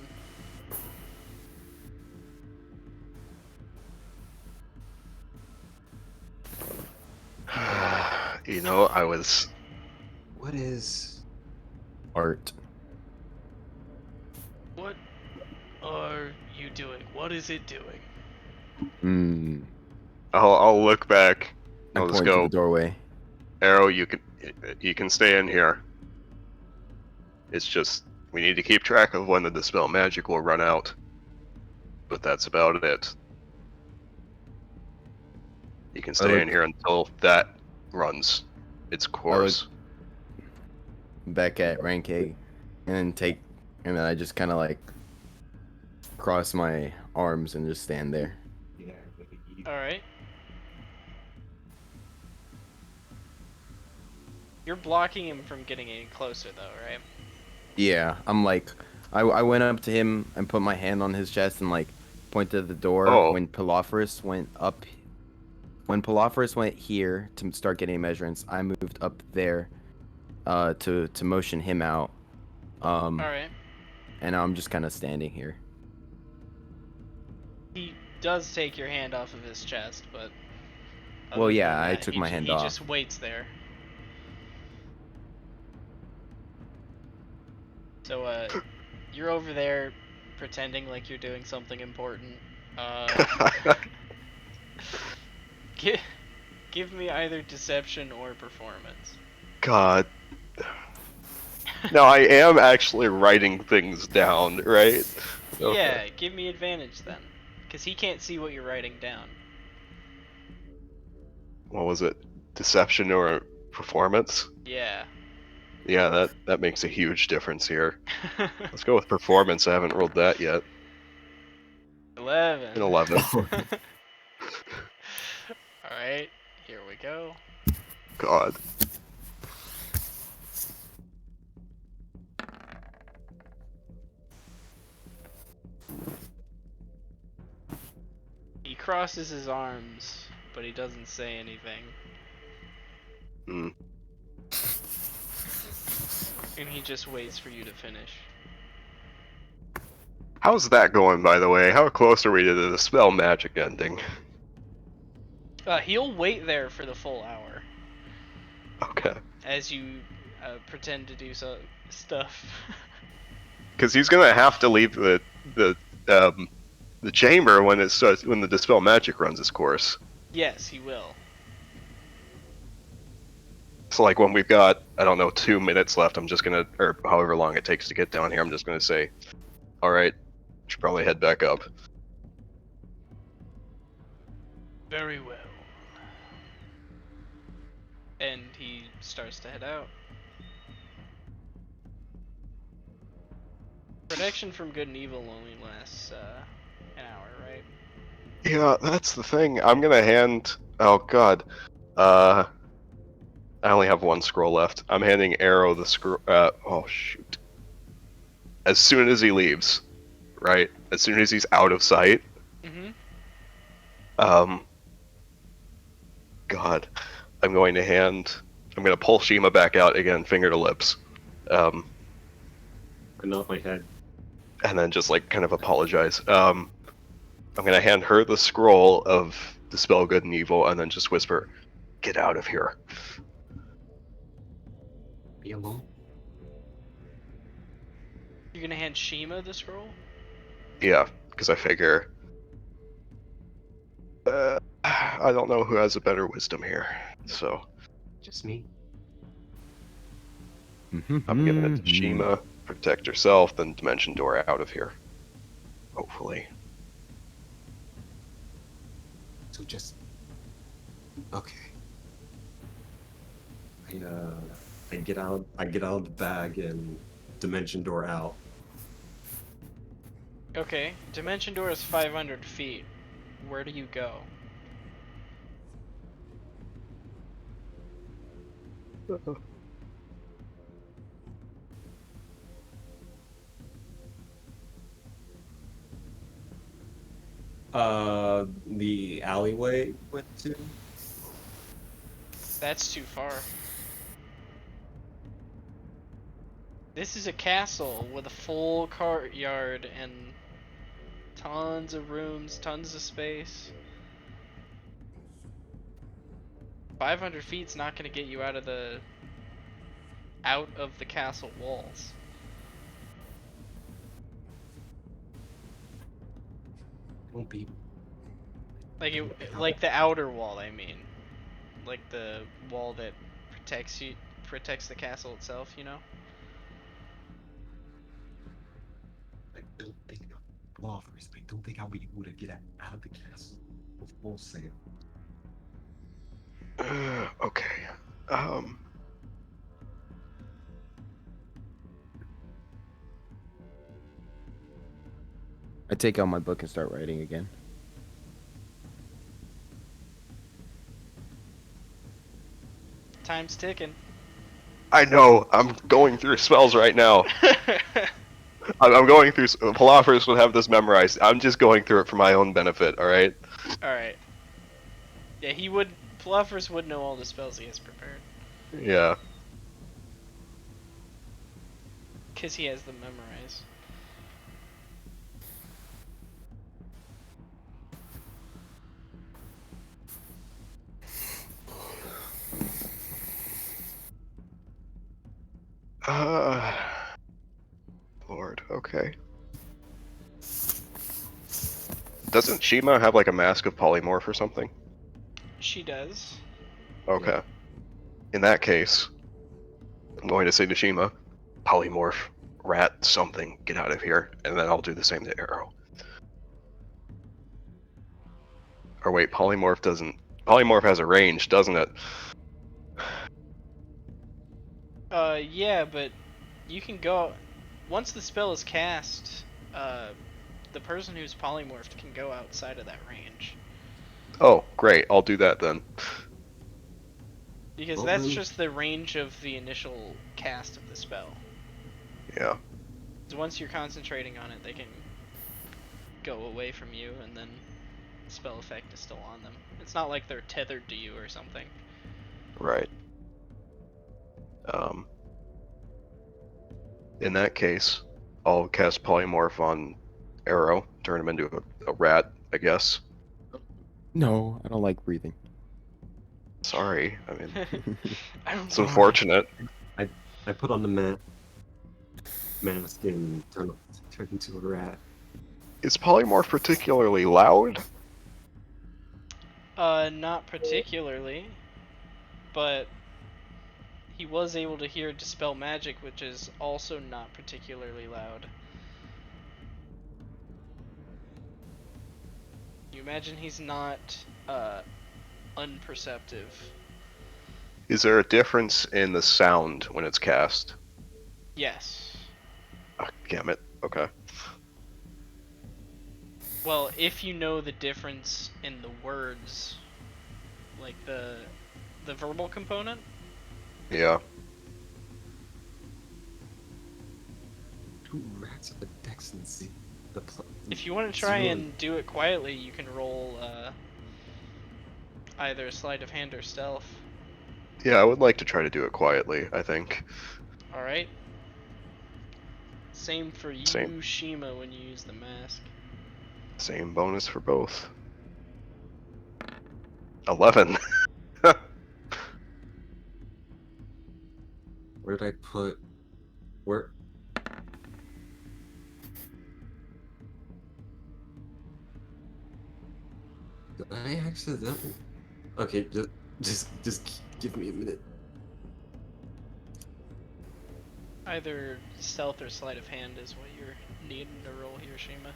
You know, I was. What is? Art. What are you doing? What is it doing? Hmm. I'll look back. I I'll just point to go. the doorway. Arrow, you can stay in here. It's just we need to keep track of when the dispel magic will run out. But that's about it. You can stay in here until that runs its course. Back at Rankeg, and then I just kind of like cross my arms and just stand there. Yeah. Alright. You're blocking him from getting any closer, though, right? Yeah, I'm like, I went up to him and put my hand on his chest and like pointed at the door Oh. when Palophorus went up. When Palophorus went here to start getting measurements, I moved up there, to motion him out. Alright. And I'm just kind of standing here. He does take your hand off of his chest, but. Well, other yeah, than I that, took he my j- hand he off. just waits there. So, you're over there pretending like you're doing something important. Give me either deception or performance. God. Now I am actually writing things down, right? Okay. Yeah, give me advantage then. Because he can't see what you're writing down. What was it? Deception or performance? Yeah. Yeah, that makes a huge difference here. Let's go with performance. I haven't rolled that yet. 11. An 11. Alright, here we go. God. He crosses his arms, but he doesn't say anything. Hmm. And he just waits for you to finish. How's that going, by the way? How close are we to the spell magic ending? He'll wait there for the full hour Okay. as you pretend to do stuff. Because he's gonna have to leave the chamber when the dispel magic runs its course. Yes, he will. So like when we've got, I don't know, 2 minutes left, I'm just gonna, or however long it takes to get down here, I'm just gonna say, alright, should probably head back up. Very well. And he starts to head out. Protection from good and evil only lasts an hour, right? Yeah, that's the thing. I'm gonna hand, oh god, I only have 1 scroll left. I'm handing Arrow the scroll, oh shoot. As soon as he leaves, right? As soon as he's out of sight, Mm-hmm. God, I'm going to pull Shima back out again, finger to lips. I nod my head. And then just like kind of apologize. I'm gonna hand her the scroll of Dispel Good and Evil and then just whisper, "Get out of here." Be alone. You're gonna hand Shima the scroll? Yeah, because I figure. I don't know who has a better wisdom here, so Just me. I'm giving it to Shima. Protect herself, then Dimension Door out of here. Hopefully. So just okay. I get out of the bag and dimension door out. Okay, Dimension Door is 500 feet. Where do you go? The alleyway went to. That's too far. This is a castle with a full courtyard and tons of rooms, tons of space. 500 feet's not gonna get you out of the castle walls. Won't be. Like the outer wall, I mean. Like the wall that protects the castle itself, you know? I don't think bluffers. I don't think I'll be able to get out of the castle with full sail. Okay. I take out my book and start writing again. Time's ticking. I know. I'm going through spells right now. I'm going through. Philosophers would have this memorized. I'm just going through it for my own benefit. All right. Alright. Yeah, Bluffers would know all the spells he has prepared. Yeah. Because he has them memorized. Lord. Okay. Doesn't Shima have like a mask of polymorph or something? She does. Okay. In that case, I'm going to say to Shima, polymorph, rat, something, get out of here, and then I'll do the same to Arrow. Or wait, polymorph doesn't. Polymorph has a range, doesn't it? Yeah, but you can go. Once the spell is cast, the person who's polymorphed can go outside of that range. Oh, great, I'll do that then. Because Well, that's then- just the range of the initial cast of the spell. Yeah. So once you're concentrating on it, they can go away from you, and then the spell effect is still on them. It's not like they're tethered to you or something. Right. In that case, I'll cast polymorph on Arrow, turn him into a rat, I guess. No, I don't like breathing. Sorry, I mean, I don't it's know. unfortunate. I put on the mask and turn into a rat. Is polymorph particularly loud? Not particularly, but he was able to hear Dispel Magic, which is also not particularly loud. You imagine he's not, unperceptive. Is there a difference in the sound when it's cast? Yes. Oh, damn it. Okay. Well, if you know the difference in the words, like the verbal component, Yeah. 2 rats of the decency. if you want to try and do it quietly, you can roll either a sleight of hand or stealth. Yeah, I would like to try to do it quietly, I think. Alright. Same for you, Same. Shima, when you use the mask. Same bonus for both. 11. Where did I put? Where? Did I accidentally? Okay, just give me a minute. Either stealth or sleight of hand is what you're needing to roll here, Shima.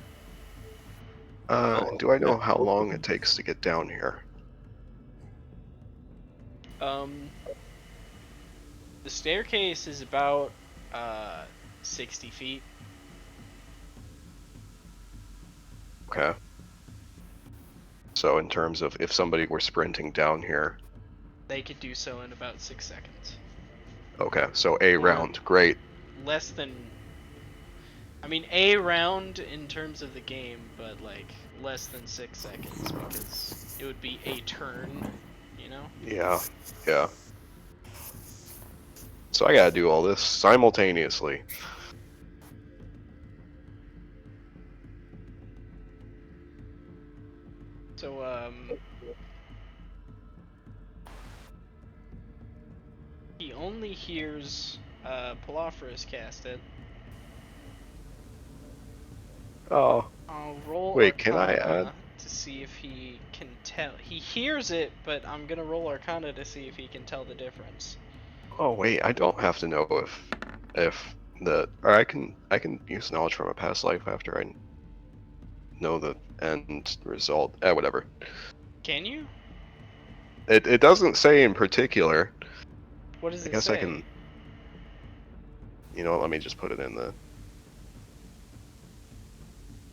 Do I know how long it takes to get down here? The staircase is about 60 feet. Okay. So in terms of if somebody were sprinting down here, They could do so in about 6 seconds. okay, so a round, great. Less than... I mean, a round in terms of the game, but like less than 6 seconds because it would be a turn, you know? Yeah, yeah. So I gotta do all this simultaneously. So, he only hears Palophorus cast it. Oh, I'll roll wait, can I Arcana add? to see if he can tell. He hears it, but I'm gonna roll Arcana to see if he can tell the difference. Oh wait, I don't have to know if or I can use knowledge from a past life after I know the end result. Whatever. Can you? It doesn't say in particular. What does I it guess say? I can. You know what? Let me just put it in the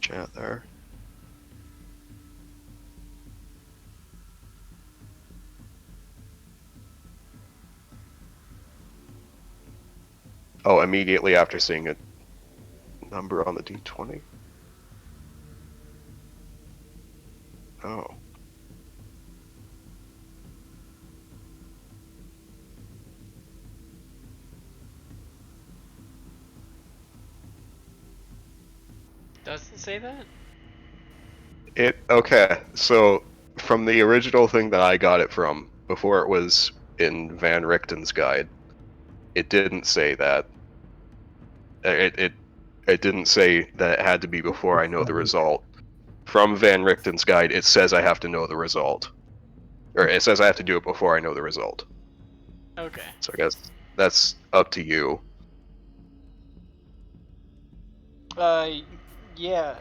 chat there. Oh, immediately after seeing a number on the D20? Oh. Does it say that? Okay, so from the original thing that I got it from, before it was in Van Richten's guide, it didn't say that. It didn't say that it had to be before I know the result. From Van Richten's guide, it says I have to know the result. Or it says I have to do it before I know the result. Okay. So I guess that's up to you. Yeah.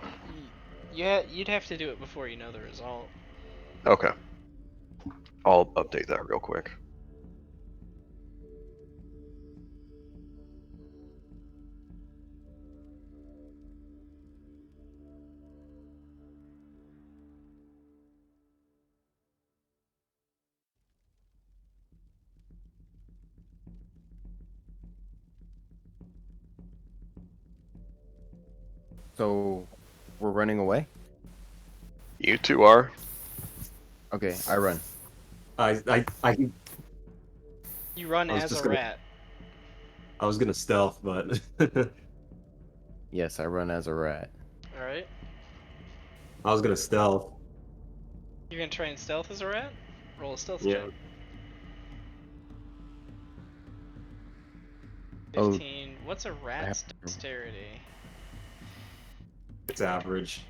Yeah, you'd have to do it before you know the result. Okay. I'll update that real quick. So, we're running away? You two are. Okay, I run. I You run I was as just a gonna- rat. was gonna stealth, but Yes, I run as a rat. Alright. I was gonna stealth. You're gonna try and stealth as a rat? Roll a stealth Yeah. check. Oh. 15. What's a rat's have to- dexterity? It's average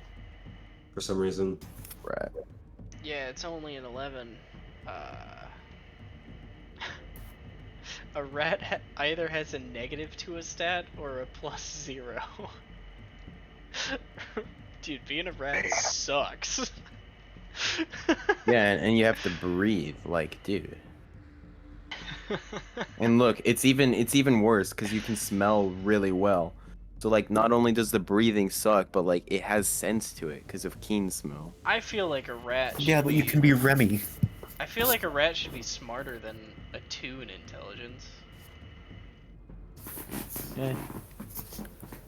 for some reason. Rat. Yeah, it's only an 11. A rat either has a negative to a stat or a +0. Dude, being a rat sucks. Yeah, and you have to breathe, like, dude. And look, it's even worse because you can smell really well. So like, not only does the breathing suck, but like it has sense to it because of keen smell. I feel like a rat. Yeah, but you can be Remy. I feel like a rat should be smarter than a 2 in intelligence. Yeah.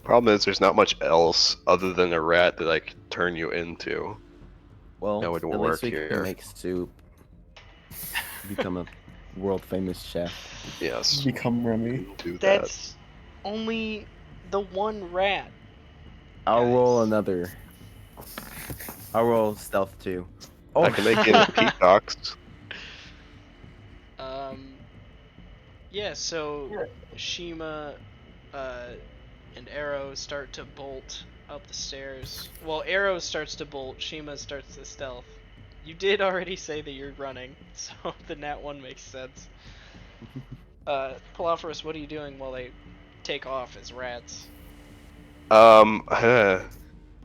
Problem is, there's not much else other than a rat that I could turn you into. Well, That would at work least we here. can make soup. Become a world famous chef. Yes. Become Remy. Do that. That's only the one rat. I'll roll Guys. another. I'll roll stealth too. Oh, I can make you into peacocks. Yeah, so Shima and Arrow start to bolt up the stairs. Well, Arrow starts to bolt, Shima starts to stealth. You did already say that you're running, so the nat 1 makes sense. Palophorus, what are you doing while they take off as rats?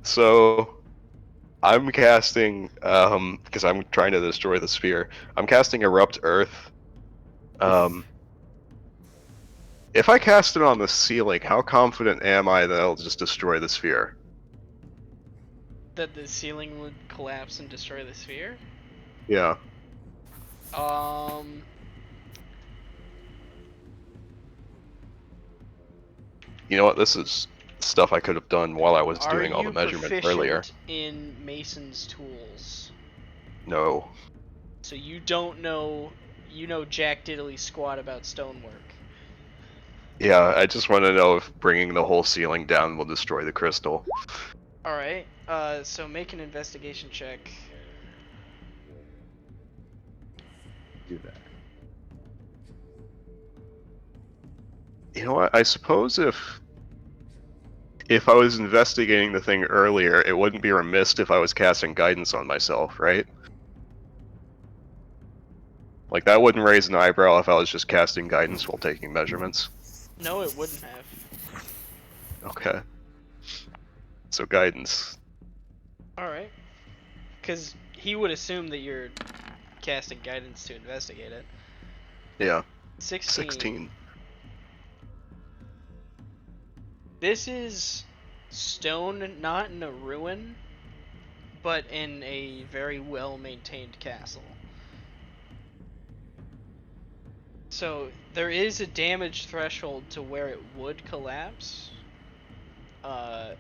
So I'm casting because I'm trying to destroy the sphere. I'm casting Erupt Earth. If I cast it on the ceiling, how confident am I that it'll just destroy the sphere? That the ceiling would collapse and destroy the sphere? Yeah. You know what? This is stuff I could have done while I was Are doing all the you measurements earlier. proficient in Mason's tools? No. So you don't know, you know jack diddly squat about stonework. Yeah, I just want to know if bringing the whole ceiling down will destroy the crystal. Alright, so make an investigation check. Do that. You know what? I suppose if I was investigating the thing earlier, it wouldn't be remiss if I was casting guidance on myself, right? Like, that wouldn't raise an eyebrow if I was just casting guidance while taking measurements. No, it wouldn't have. Okay. So guidance. Alright. Because he would assume that you're casting guidance to investigate it. Yeah. 16. 16. This is stone, not in a ruin, but in a very well-maintained castle. So there is a damage threshold to where it would collapse. But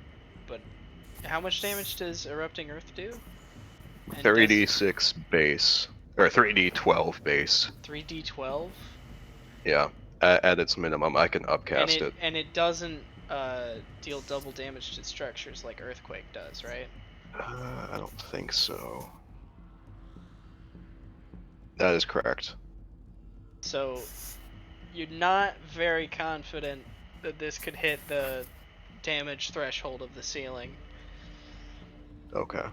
how much damage does erupting earth do? And 3d6 base. Or 3d12 base. 3d12? Yeah. At its minimum, I can upcast it. And it doesn't deal double damage to structures like earthquake does, right? I don't think so. That is correct. So you're not very confident that this could hit the damage threshold of the ceiling. Okay.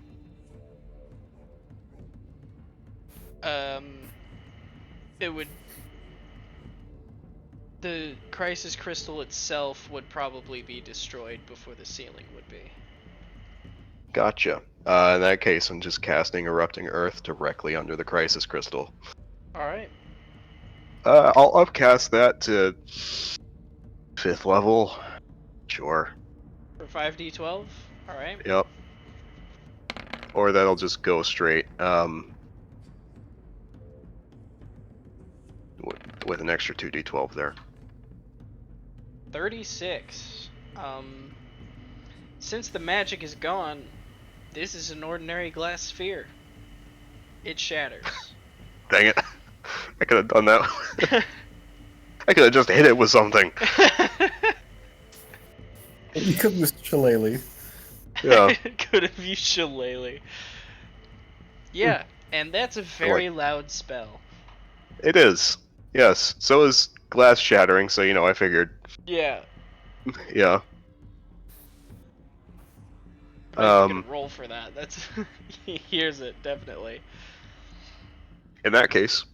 It would. The crisis crystal itself would probably be destroyed before the ceiling would be. Gotcha. In that case, I'm just casting Erupting Earth directly under the crisis crystal. Alright. I'll upcast that to 5th level. Sure. For 5d12? Alright. Yep. Or that'll just go straight. With an extra 2d12 there. 36. Since the magic is gone, this is an ordinary glass sphere. It shatters. Dang it. I could have done that. I could have just hit it with something. You could use Shillelagh. Yeah. Could have used Shillelagh. Yeah, and that's a very loud spell. It is. Yes. So is glass shattering, so I figured. Yeah. Yeah. I'm gonna roll for that. That's he hears it, definitely. In that case,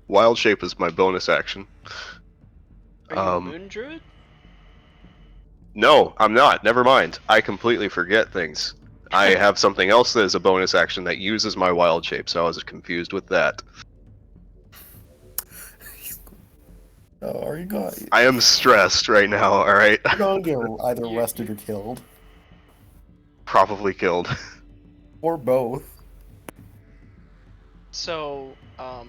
Wild Shape is my bonus action. Are you a moon druid? No, I'm not. Never mind. I completely forget things. I have something else that is a bonus action that uses my Wild Shape, so I was confused with that. Oh, are you going? I am stressed right now, alright? You're gonna get either arrested or killed. Probably killed. Or both. So, I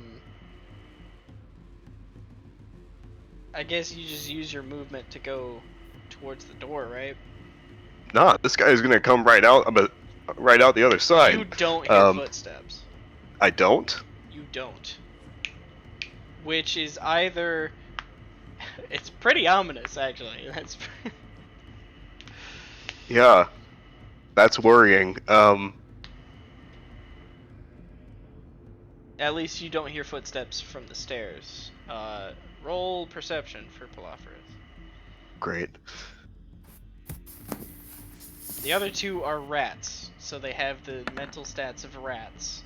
guess you just use your movement to go towards the door, right? Nah, this guy is gonna come right out the other side. You don't hear footsteps. I don't? You don't. Which is either... It's pretty ominous, actually. That's... Yeah. That's worrying. At least you don't hear footsteps from the stairs. Roll perception for Palophorus. Great. The other two are rats, so they have the mental stats of rats.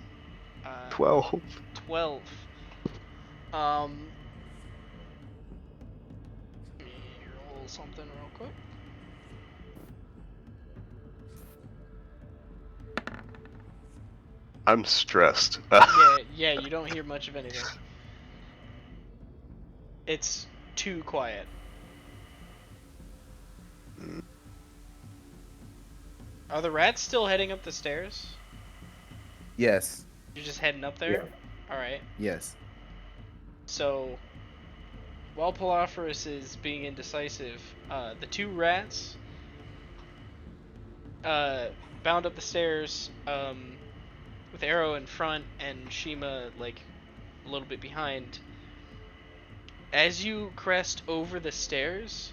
12. 12. Let me roll something real quick. I'm stressed. Yeah, you don't hear much of anything. It's too quiet. Are the rats still heading up the stairs? Yes. You're just heading up there? Yeah. Alright. Yes. So, while Polophorus is being indecisive, the two rats bound up the stairs with Arrow in front and Shima like a little bit behind. As you crest over the stairs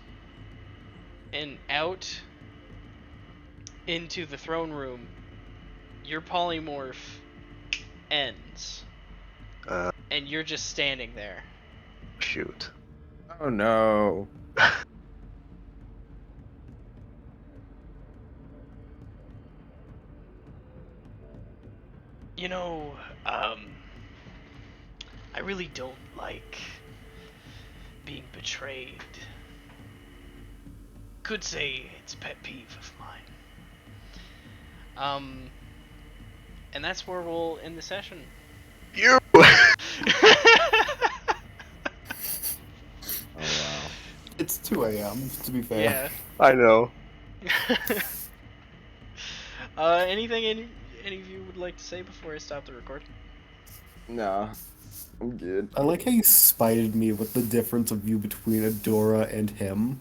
and out into the throne room, your polymorph ends. And you're just standing there. Shoot. Oh no. You know, I really don't like being betrayed. Could say it's a pet peeve of mine. And that's where we'll end the session. You! Oh wow. It's 2 a.m. to be fair. Yeah. I know. Anything any of you would like to say before I stop the record? No. I'm good. I like how you spited me with the difference of view between Adora and him.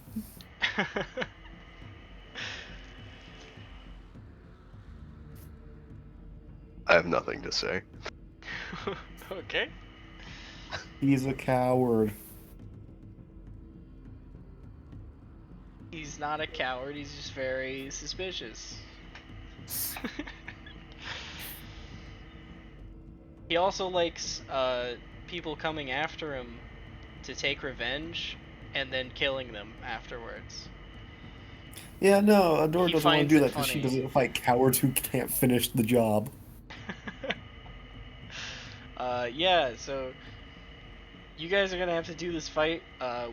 I have nothing to say. Okay. He's a coward. He's not a coward, he's just very suspicious. He also likes people coming after him to take revenge and then killing them afterwards. Yeah, no, Adora He doesn't want to finds do it that because she funny. doesn't fight cowards who can't finish the job. Yeah, so you guys are gonna have to do this fight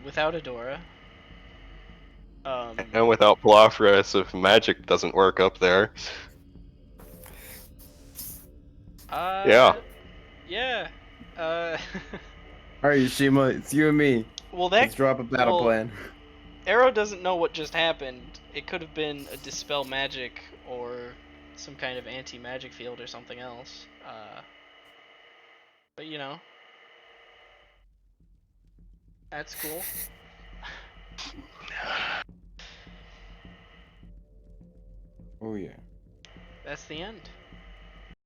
without Adora. And without Polophorus, if magic doesn't work up there. Yeah. Yeah. Alright, Shima, it's you and me. Well, Let's drop a battle plan. Arrow doesn't know what just happened. It could have been a dispel magic or some kind of anti-magic field or something else. But you know, that's cool. Oh yeah. That's the end.